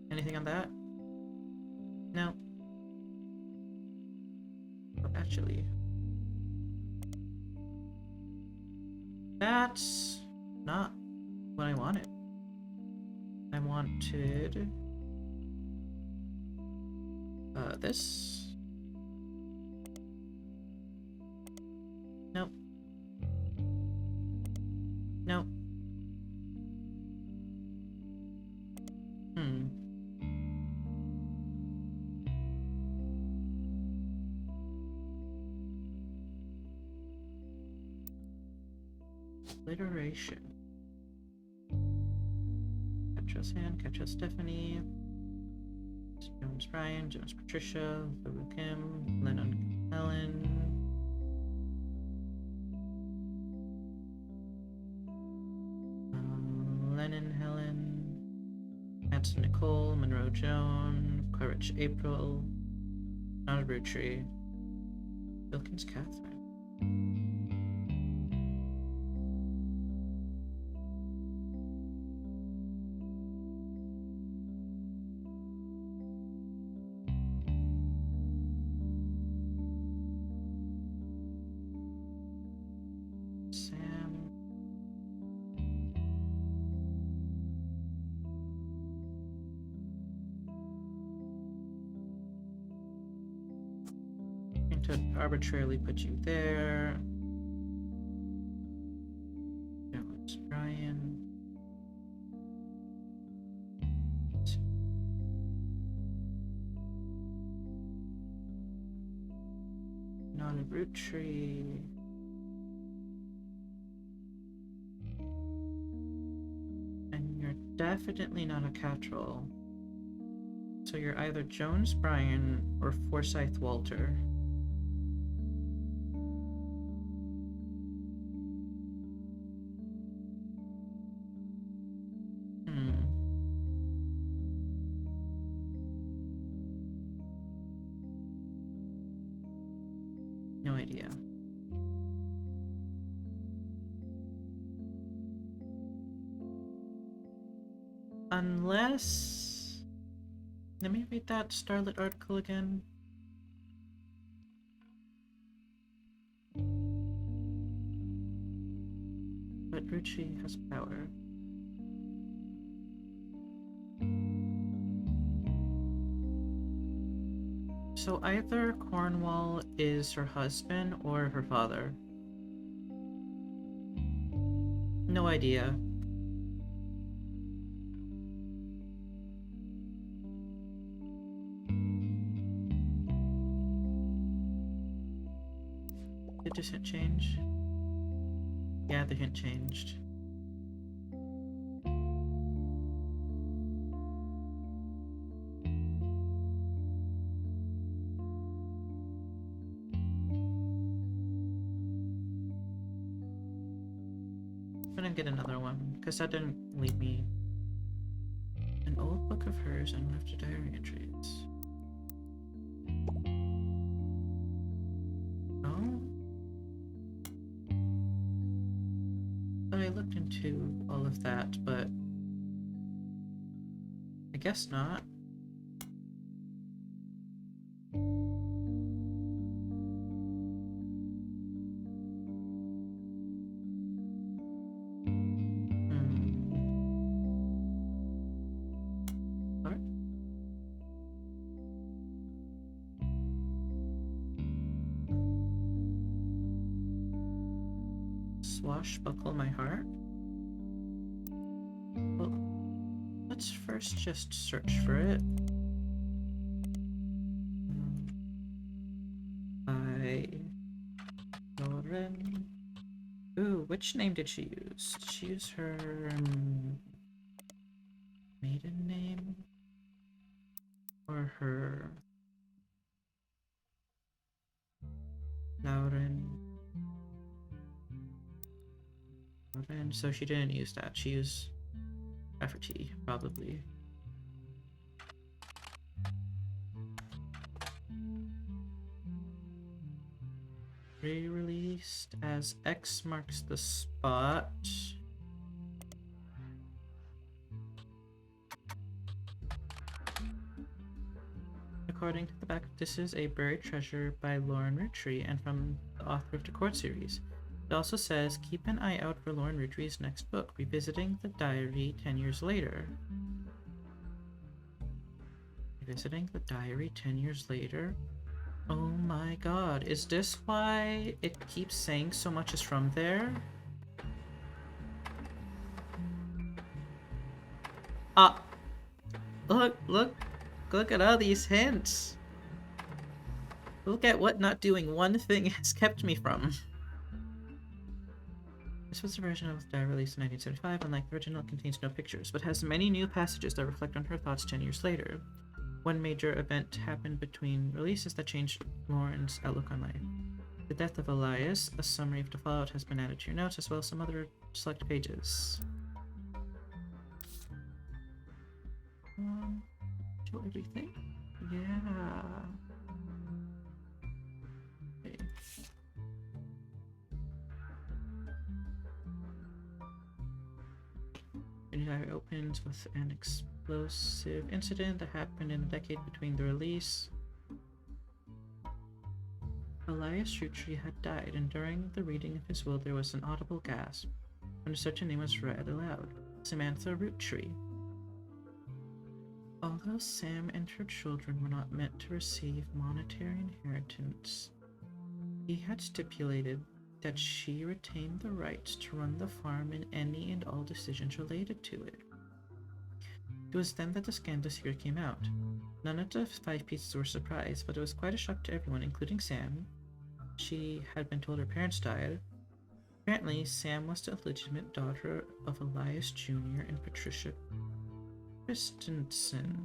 Speaker 1: Anything on that? No. Oh, actually, that's not what I wanted. I wanted this. Nope. Nope. Alliteration. Catch Anne, Catch Stephanie, Jones Brian, Jones Patricia, Lulu Kim, Lennon Helen, Lennon Helen, Madsen Nicole, Monroe Joan, Courage April, not a Roottrees, Wilkins Catherine. To arbitrarily put you there. Jones Brian. Not a Roottrees. And you're definitely not a Cattrall. So you're either Jones Brian or Forsyth Walter. No idea. Unless... Let me read that Starlit article again. But Roottrees has power. So either Cornwall is her husband or her father. No idea. Did this hint change? Yeah, the hint changed. I'm gonna get another one, because that didn't leave me. An old book of hers and one of her diary entries. Oh? But I looked into all of that, but I guess not. Alright. Swashbuckle my heart? Well, let's first just search for it. By Lauren. Ooh, which name did she use? Did she use her maiden name? Or her Lauren? Lauren, so she didn't use that. She used Rafferty, probably. Re-released as X marks the spot. According to the back, this is a buried treasure by Lauren Roottrees and from the author of the Court series. It also says, keep an eye out for Lauren Roottrees' next book, Revisiting the Diary 10 years later. Revisiting the Diary 10 years later? Oh my god, is this why it keeps saying so much is from there? Ah! Look at all these hints! Look at what not doing one thing has kept me from. This was the version of the diary released in 1975. Unlike the original, it contains no pictures, but has many new passages that reflect on her thoughts 10 years later. One major event happened between releases that changed Lauren's outlook on life. The death of Elias, a summary of the fallout has been added to your notes, as well as some other select pages. Show everything? Yeah. Okay. The diary opens with an explosive incident that happened in the decade between the release. Elias Roottrees had died, and during the reading of his will there was an audible gasp when a certain name was read aloud. Samantha Roottrees. Although Sam and her children were not meant to receive monetary inheritance, he had stipulated that she retained the rights to run the farm and any and all decisions related to it. It was then that the scandalous secret came out. None of the 5 pieces were surprised, but it was quite a shock to everyone, including Sam. She had been told her parents died. Apparently, Sam was the illegitimate daughter of Elias Jr. and Patricia Christensen.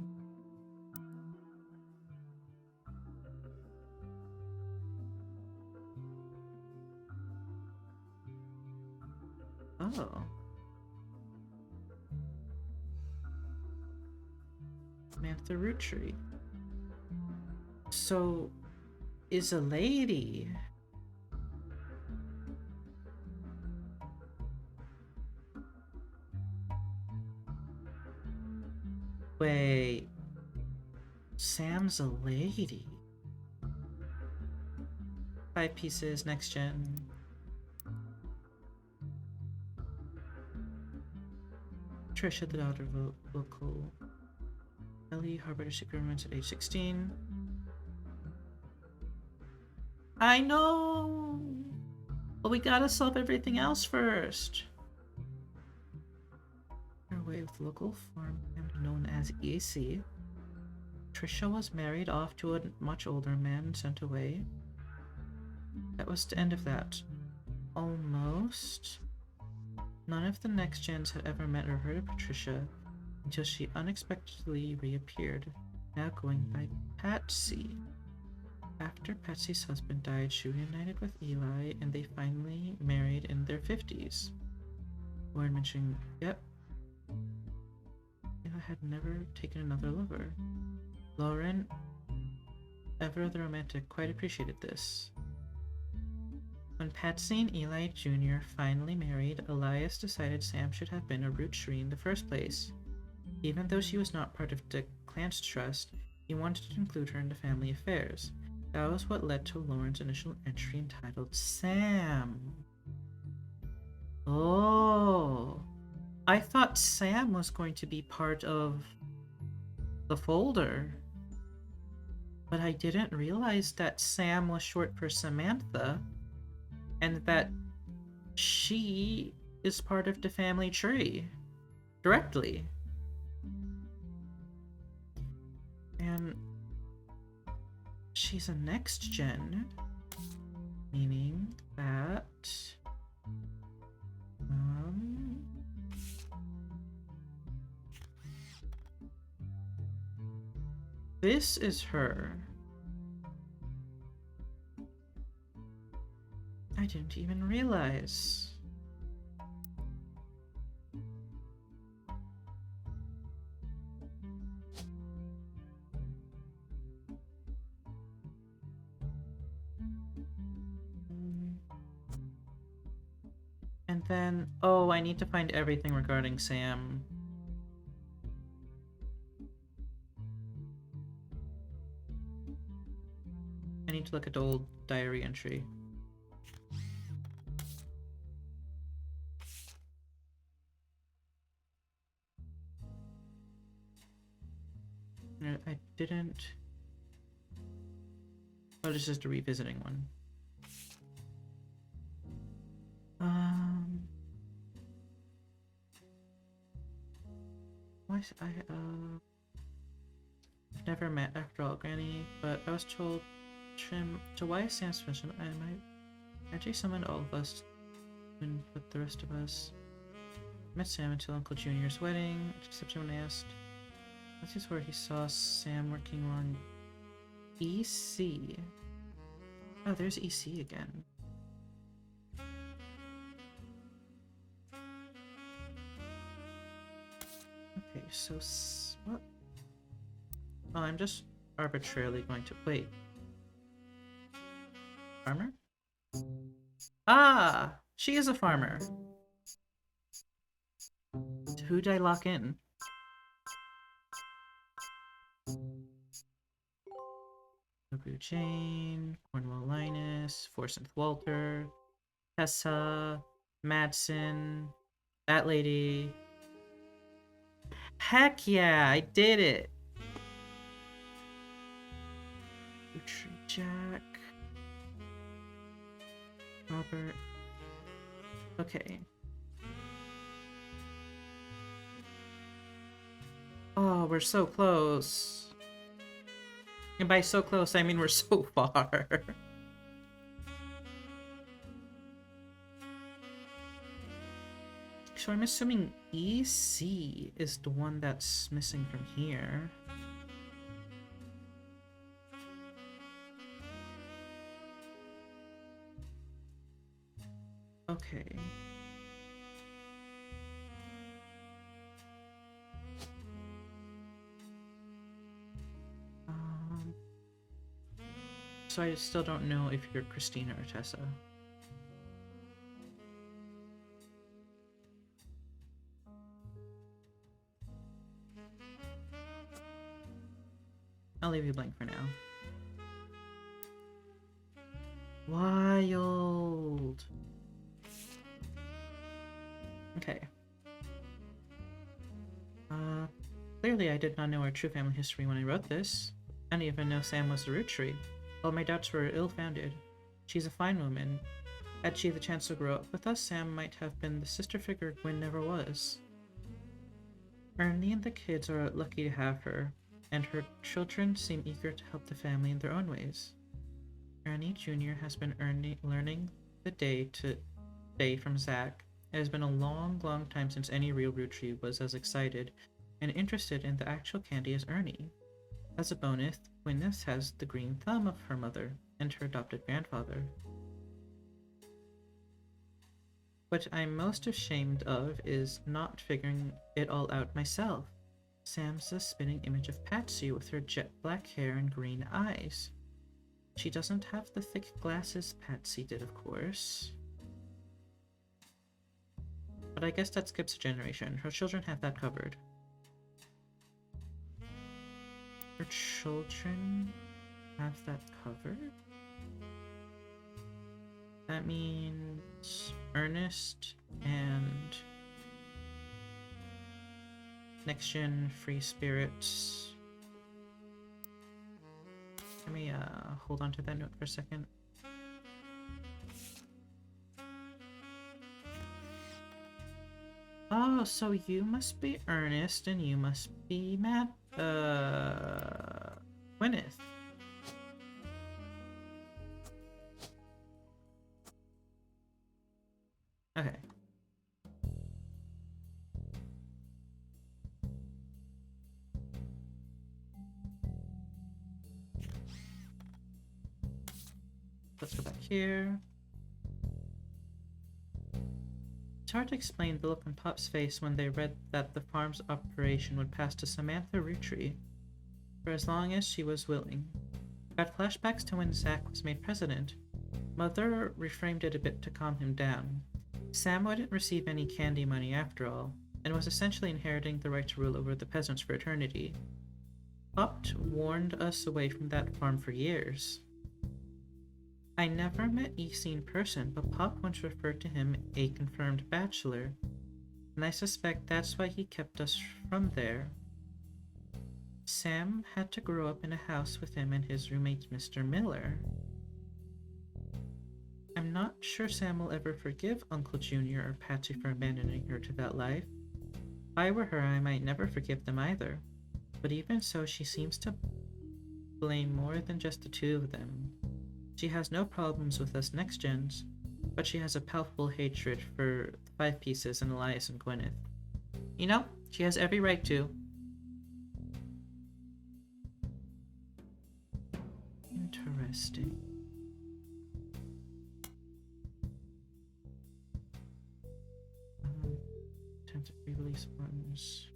Speaker 1: Oh. Samantha Roottrees. So, is a lady. Wait. Sam's a lady. 5 pieces, next gen. Trisha, the daughter of local Ellie, harbored a secret romance at age 16. I know! But we gotta solve everything else first. Away with local farmhand known as EAC. Trisha was married off to a much older man and sent away. That was the end of that. Almost. None of the next gens had ever met or heard of Patricia until she unexpectedly reappeared, now going by Patsy. After Patsy's husband died, she reunited with Eli, and they finally married in their 50s. Lauren mentioning, yep, Eli had never taken another lover. Lauren, ever the romantic, quite appreciated this. When Patsy and Eli Jr. finally married, Elias decided Sam should have been a Rootree in the first place. Even though she was not part of the clan's trust, he wanted to include her into family affairs. That was what led to Lauren's initial entry entitled Sam. Oh, I thought Sam was going to be part of the folder. But I didn't realize that Sam was short for Samantha, and that she is part of the family tree directly. And she's a next gen, meaning that this is her. I didn't even realize. And then, oh, I need to find everything regarding Sam. I need to look at the old diary entry. I didn't... Oh, this is the revisiting one. Why never met after all, Granny, but I was told to why Sam's mission, I might actually summon all of us and with the rest of us. Met Sam until Uncle Junior's wedding, except when I asked. This is where he saw Sam working on EC. Oh, there's EC again. Okay, so what? Oh, I'm just arbitrarily going to wait. Farmer? Ah, she is a farmer. Who did I lock in? Blue Jane, Cornwall Linus, Forsyth Walter, Tessa, Madsen, that lady. Heck yeah, I did it! Roottrees Jack. Robert. Okay. Oh, we're so close. And by so close, I mean we're so far. So I'm assuming EC is the one that's missing from here. Okay. So I still don't know if you're Christina or Tessa. I'll leave you blank for now. Wild. Okay. Clearly I did not know our true family history when I wrote this. I didn't even know Sam was the Roottrees. All my doubts were ill-founded. She's a fine woman. Had she the chance to grow up with us, Sam might have been the sister figure Gwen never was. Ernie and the kids are lucky to have her, and her children seem eager to help the family in their own ways. Ernie Jr. has been learning the day from Zach. It has been a long, long time since any real Rootree was as excited and interested in the actual candy as Ernie. As a bonus, Gwyneth has the green thumb of her mother and her adopted grandfather. What I'm most ashamed of is not figuring it all out myself. Sam's a spitting image of Patsy with her jet black hair and green eyes. She doesn't have the thick glasses Patsy did, of course. But I guess that skips a generation. Her children have that covered. Her children have that covered? That means Ernest and Next Gen Free Spirits. Let me hold on to that note for a second. Oh, so you must be Ernest and you must be Gwyneth. Okay. Let's go back here. It's hard to explain the look on Pop's face when they read that the farm's operation would pass to Samantha Rootree for as long as she was willing. Got flashbacks to when Zach was made president. Mother reframed it a bit to calm him down. Sam wouldn't receive any candy money after all, and was essentially inheriting the right to rule over the peasants for eternity. Pop warned us away from that farm for years. I never met EC in person, but Pop once referred to him a confirmed bachelor, and I suspect that's why he kept us from there. Sam had to grow up in a house with him and his roommate, Mr. Miller. I'm not sure Sam will ever forgive Uncle Junior or Patsy for abandoning her to that life. If I were her, I might never forgive them either. But even so, she seems to blame more than just the two of them. She has no problems with us next gens, but she has a palpable hatred for the Five Pieces and Elias and Gwyneth. You know, she has every right to. Interesting. Tend to re-release ones.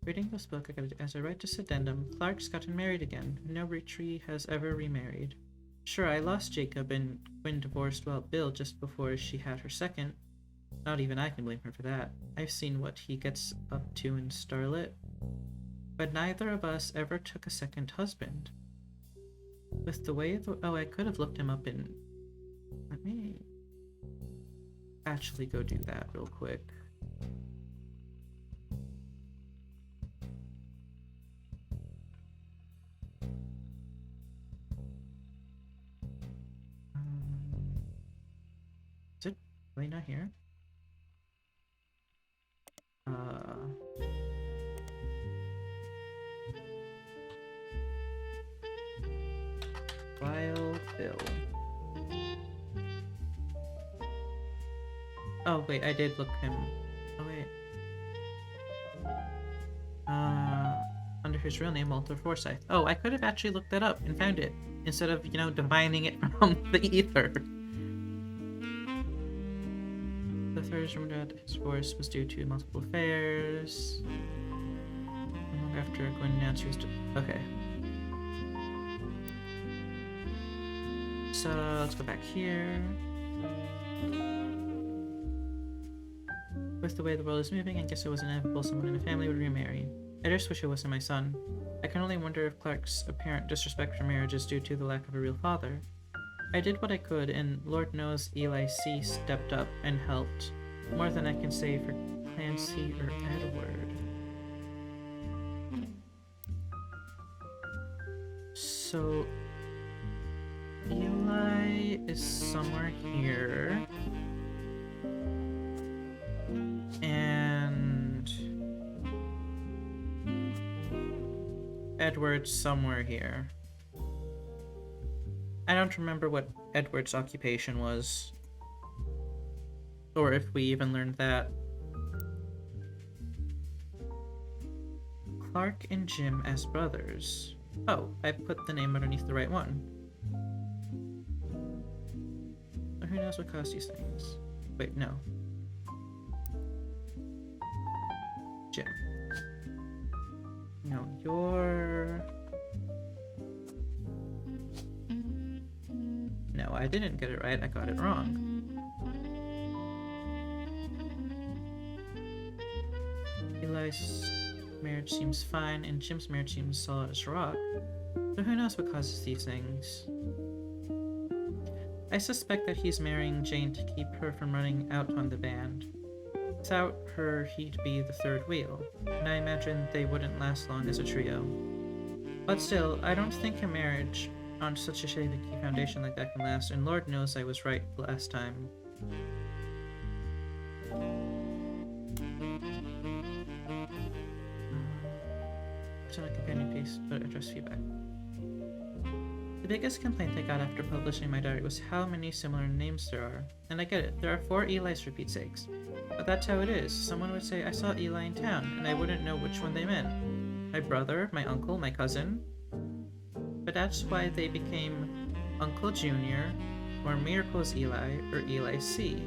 Speaker 1: Reading this book, I got it as I write this addendum. Clark's gotten married again. No Rootree has ever remarried. Sure, I lost Jacob and Gwen divorced Bill just before she had her second. Not even I can blame her for that. I've seen what he gets up to in Starlit. But neither of us ever took a second husband. With the way oh, I could have looked him up in... Let me actually go do that real quick. Is it really not here? Wild Bill. Oh wait, I did look him. Oh wait. Under his real name, Walter Forsythe. Oh, I could have actually looked that up and found it instead of, you know, divining it from the ether. The third rumor that his divorce was due to multiple affairs. Long after Gwen announced she was okay. So let's go back here. With the way the world is moving, I guess it was inevitable someone in the family would remarry. I just wish it wasn't my son. I can only wonder if Clark's apparent disrespect for marriage is due to the lack of a real father. I did what I could, and Lord knows Eli C. stepped up and helped. More than I can say for Clancy or Edward. So, Eli is somewhere here. And Edward's somewhere here. I don't remember what Edward's occupation was. Or if we even learned that. Clark and Jim as brothers. Oh, I put the name underneath the right one. Who knows what caused these things? Wait, no. Jim. No, you're... No, I didn't get it right. I got it wrong. Eli's marriage seems fine, and Jim's marriage seems solid as rock. So who knows what causes these things? I suspect that he's marrying Jane to keep her from running out on the band. Without her, he'd be the third wheel, and I imagine they wouldn't last long as a trio. But still, I don't think a marriage on such a shaky foundation like that can last, and Lord knows I was right last time. It's not a companion piece, but address feedback. The biggest complaint I got after publishing my diary was how many similar names there are. And I get it, there are 4 Elis for Pete's sakes. But that's how it is. Someone would say, I saw Eli in town, and I wouldn't know which one they meant. My brother, my uncle, my cousin. But that's why they became Uncle Junior, or Miracle's Eli, or Eli C.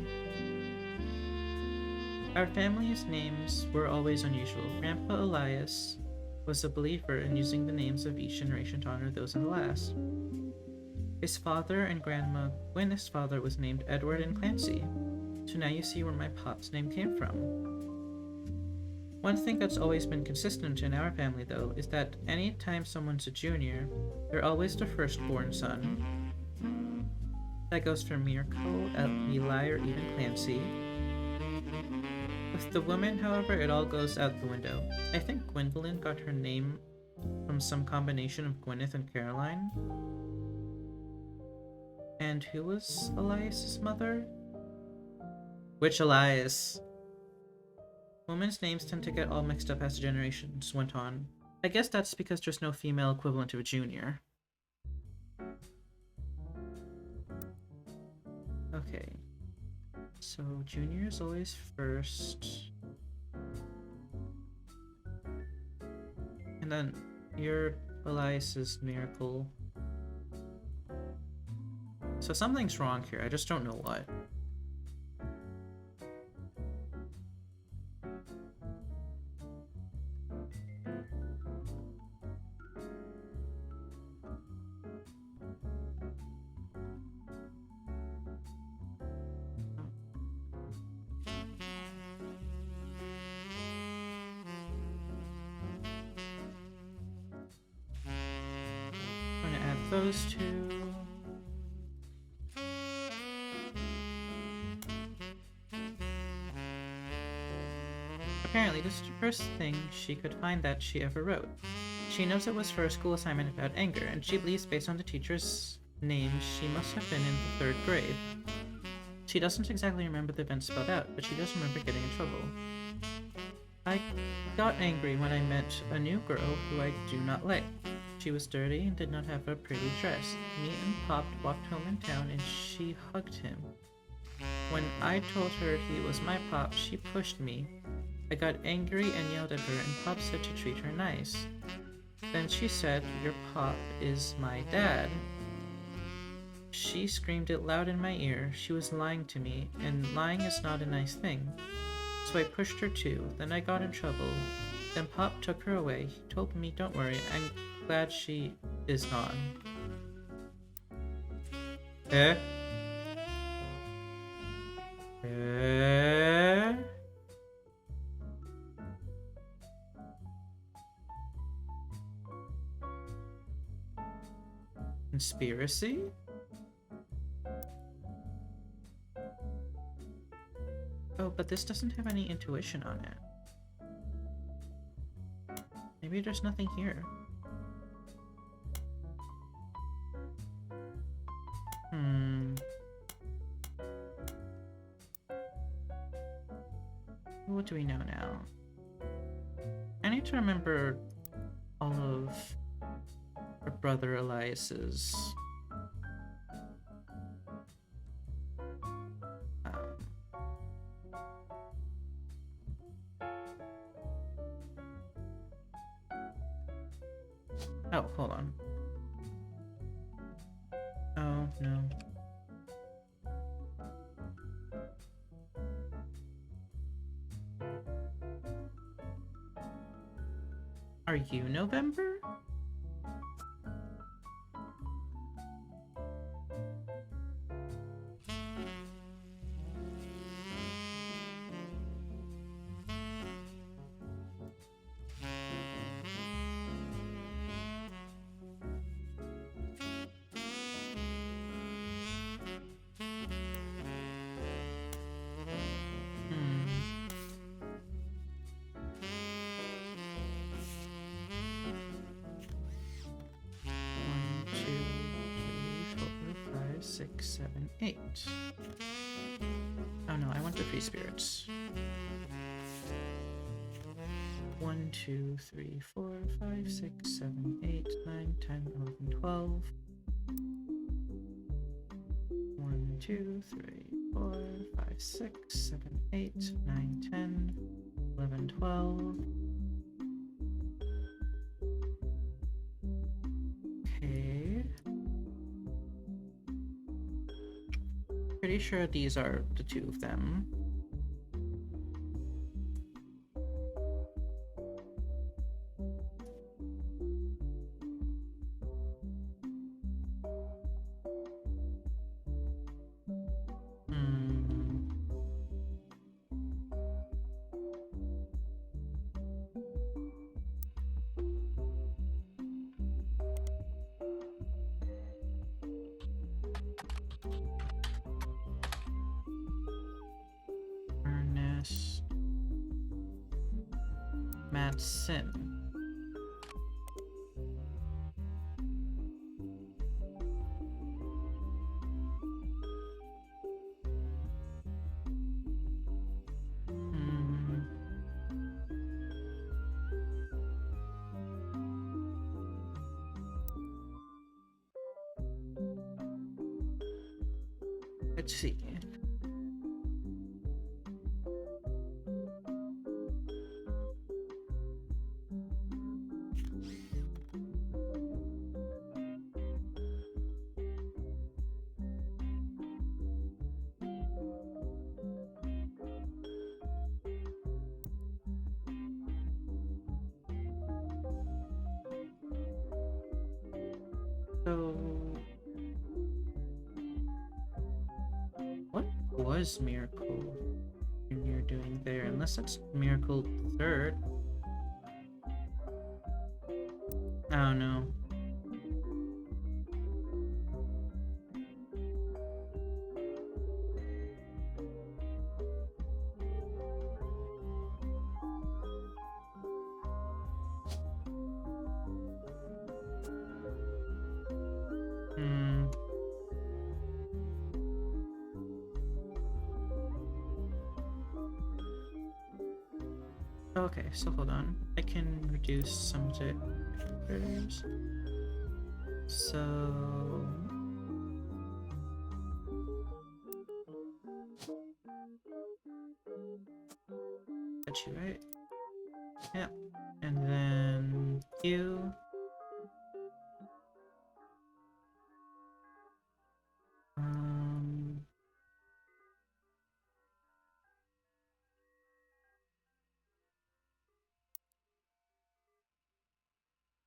Speaker 1: Our family's names were always unusual. Grandpa Elias was a believer in using the names of each generation to honor those in the last. His father and Grandma Gwyneth's father was named Edward and Clancy, so now you see where my pop's name came from. One thing that's always been consistent in our family, though, is that any time someone's a junior, they're always the firstborn son. That goes for Miracle, Eli, or even Clancy. With the woman, however, it all goes out the window. I think Gwendolyn got her name from some combination of Gwyneth and Caroline. And who was Elias's mother? Which Elias? Women's names tend to get all mixed up as the generations went on. I guess that's because there's no female equivalent of a junior. Okay. So, junior is always first. And then, you're Elias's Miracle. So something's wrong here, I just don't know what. I'm gonna add those two. Apparently, this is the first thing she could find that she ever wrote. She knows it was for a school assignment about anger, and she believes based on the teacher's name she must have been in the 3rd grade. She doesn't exactly remember the events spelled out, but she does remember getting in trouble. I got angry when I met a new girl who I do not like. She was dirty and did not have a pretty dress. Me and Pop walked home in town and she hugged him. When I told her he was my Pop, she pushed me. I got angry and yelled at her, and Pop said to treat her nice. Then she said, "Your Pop is my dad." She screamed it loud in my ear. She was lying to me, and lying is not a nice thing. So I pushed her too. Then I got in trouble. Then Pop took her away. He told me, "Don't worry, I'm glad she is gone." Eh? Eh? Conspiracy? Oh, but this doesn't have any intuition on it. Maybe there's nothing here. Hmm. What do we know now? I need to remember all of her brother Elias's oh, hold on. Oh, no. Are you November? One, two, three, four, five, six, seven, eight. Oh no, I want the free spirits. 1, 2, 3, 4, 5, 6, 7, 8, 9, 10, 11, 12. 1, 2, 3, 4, 5, 6, 7, 8, 9, 10, 11, 12. Okay. Pretty sure these are the two of them. Ernest. Mad Sim. Let's see. So, what was Miracle Junior doing there? Unless that's Miracle Third. Oh no. Okay, so hold on. I can reduce some of the characters. So that's you, right? Yep. And then you.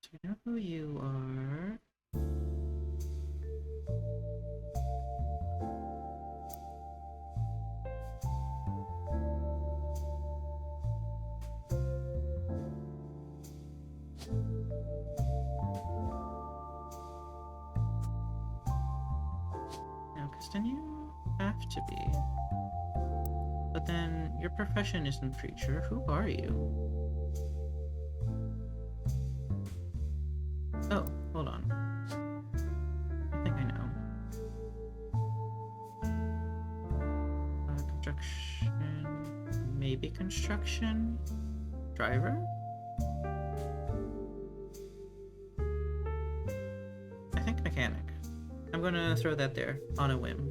Speaker 1: Do you know who you are? No, because then you have to be. But then your profession isn't preacher. Who are you? Oh, hold on. I think I know. Production. Maybe construction? Driver? I think mechanic. I'm gonna throw that there on a whim.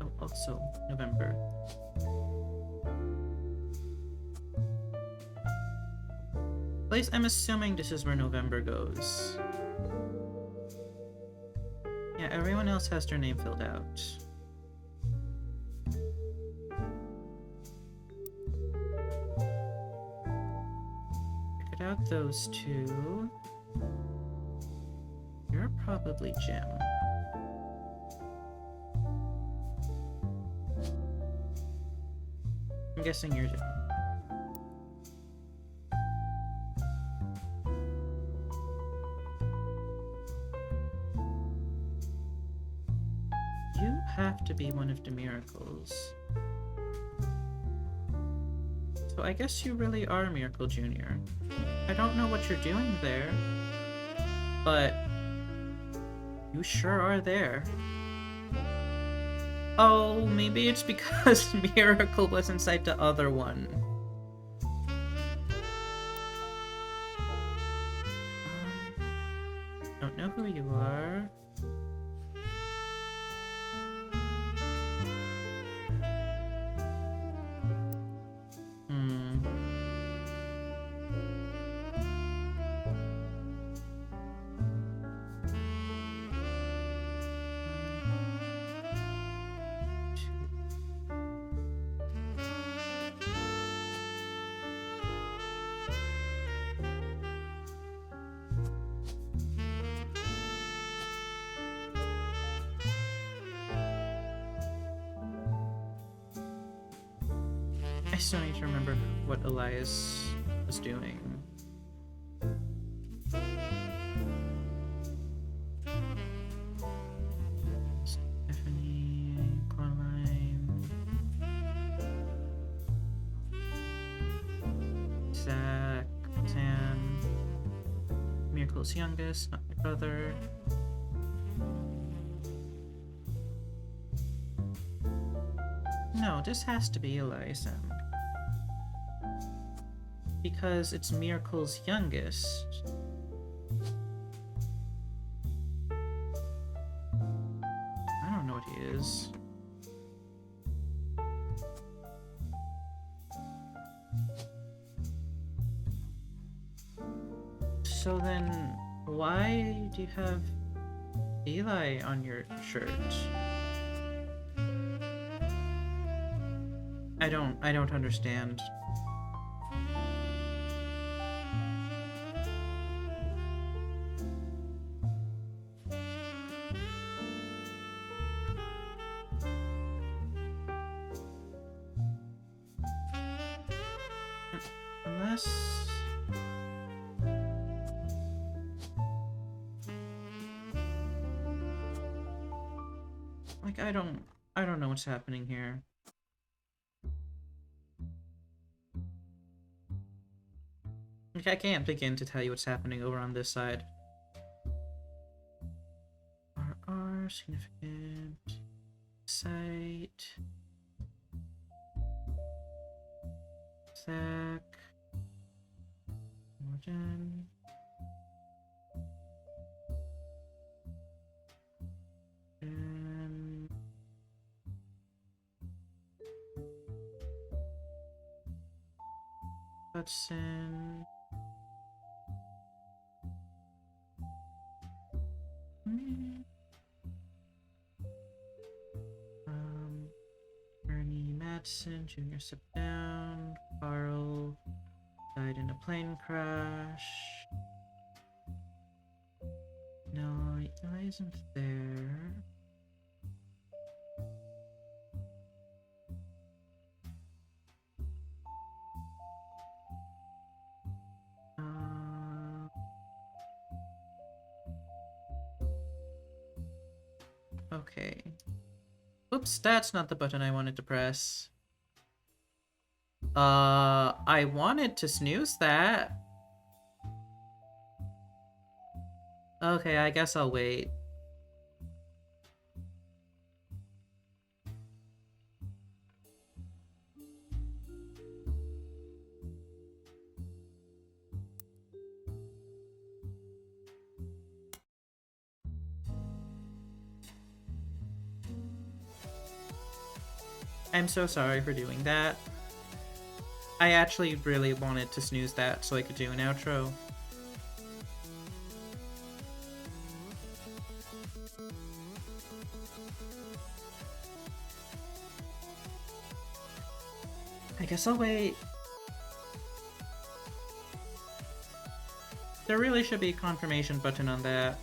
Speaker 1: Oh, also November. At least I'm assuming this is where November goes. Yeah, everyone else has their name filled out. Figured out those two. You're probably Jim. I'm guessing you're Jim. You have to be one of the miracles. So I guess you really are Miracle Jr. I don't know what you're doing there, but you sure are there. Oh, maybe it's because Miracle was inside the other one. Don't know who you are. I still need to remember what Elias was doing. Stephanie, Coraline, Zach, Sam, Miracle's youngest, not my brother. No, this has to be Elias. Because it's Miracle's youngest. I don't know what he is. So then, why do you have Eli on your shirt? I don't understand. Unless... like, I don't know what's happening here. Like, I can't begin to tell you what's happening over on this side. RR, significant, site, Zach, Morgan, and Hudson. Ernie Madsen Jr. stepped down. Carl died in a plane crash. No, Eli isn't there. Okay. Oops, that's not the button I wanted to press. I wanted to snooze that. Okay, I guess I'll wait. I'm so sorry for doing that. I actually really wanted to snooze that so I could do an outro. I guess I'll wait. There really should be a confirmation button on that.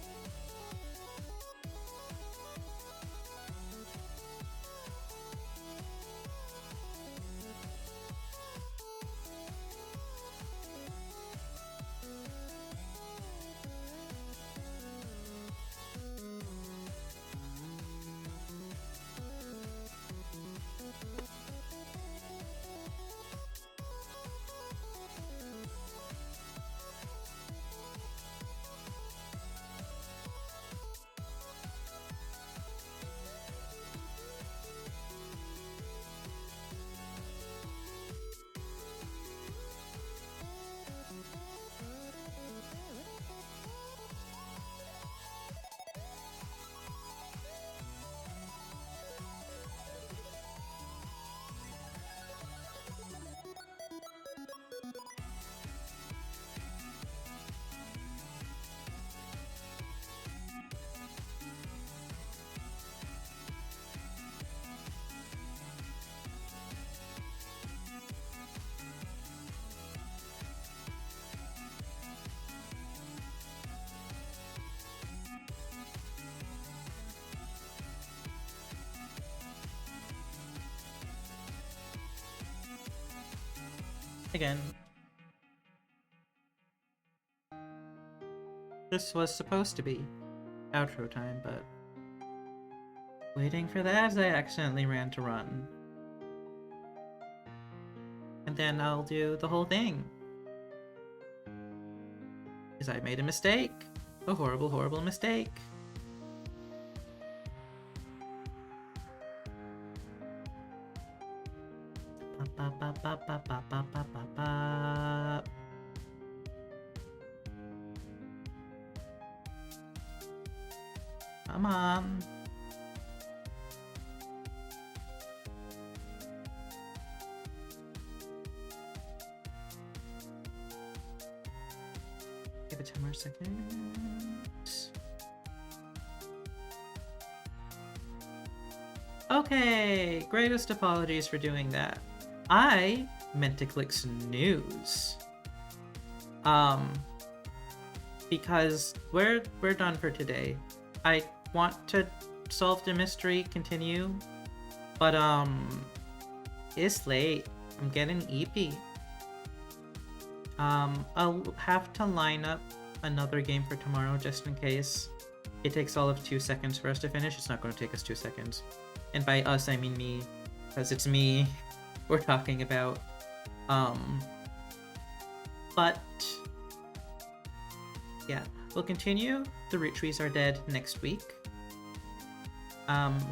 Speaker 1: Again, this was supposed to be outro time, but waiting for that, I accidentally ran to run. And then I'll do the whole thing. Because I made a mistake. A horrible, horrible mistake. Come on. Give it 10 more seconds. Okay, greatest apologies for doing that. I meant to click snooze. Because we're done for today. I want to solve the mystery, continue, but it's late. I'm getting eepy. I'll have to line up another game for tomorrow just in case. It takes all of 2 seconds for us to finish. It's not going to take us 2 seconds. And by us, I mean me, because it's me we're talking about. But yeah, we'll continue. The Roottrees are dead next week.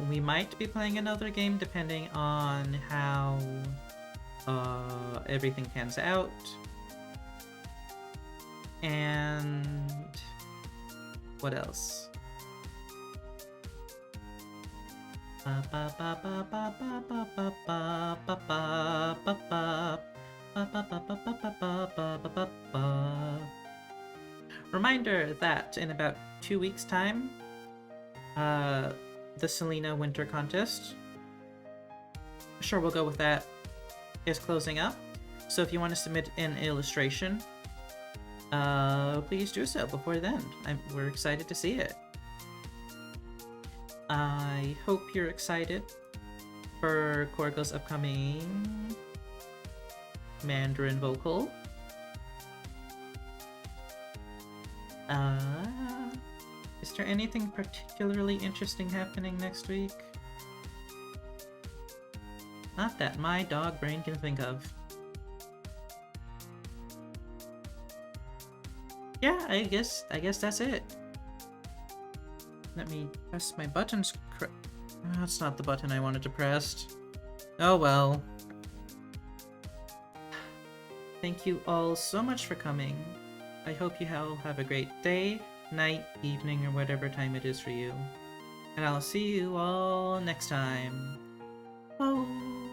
Speaker 1: We might be playing another game depending on how everything pans out. And what else? Reminder that in about 2 weeks' time, the Selena Winter Contest, sure we'll go with that, is closing up. So if you want to submit an illustration, please do so before then. We're excited to see it. I hope you're excited for Korgo's upcoming Mandarin vocal. Is there anything particularly interesting happening next week? Not that my dog brain can think of. Yeah, I guess that's it. Let me press my buttons. That's not the button I wanted to press. Oh well. Thank you all so much for coming. I hope you all have a great day, night, evening, or whatever time it is for you. And I'll see you all next time. Oh.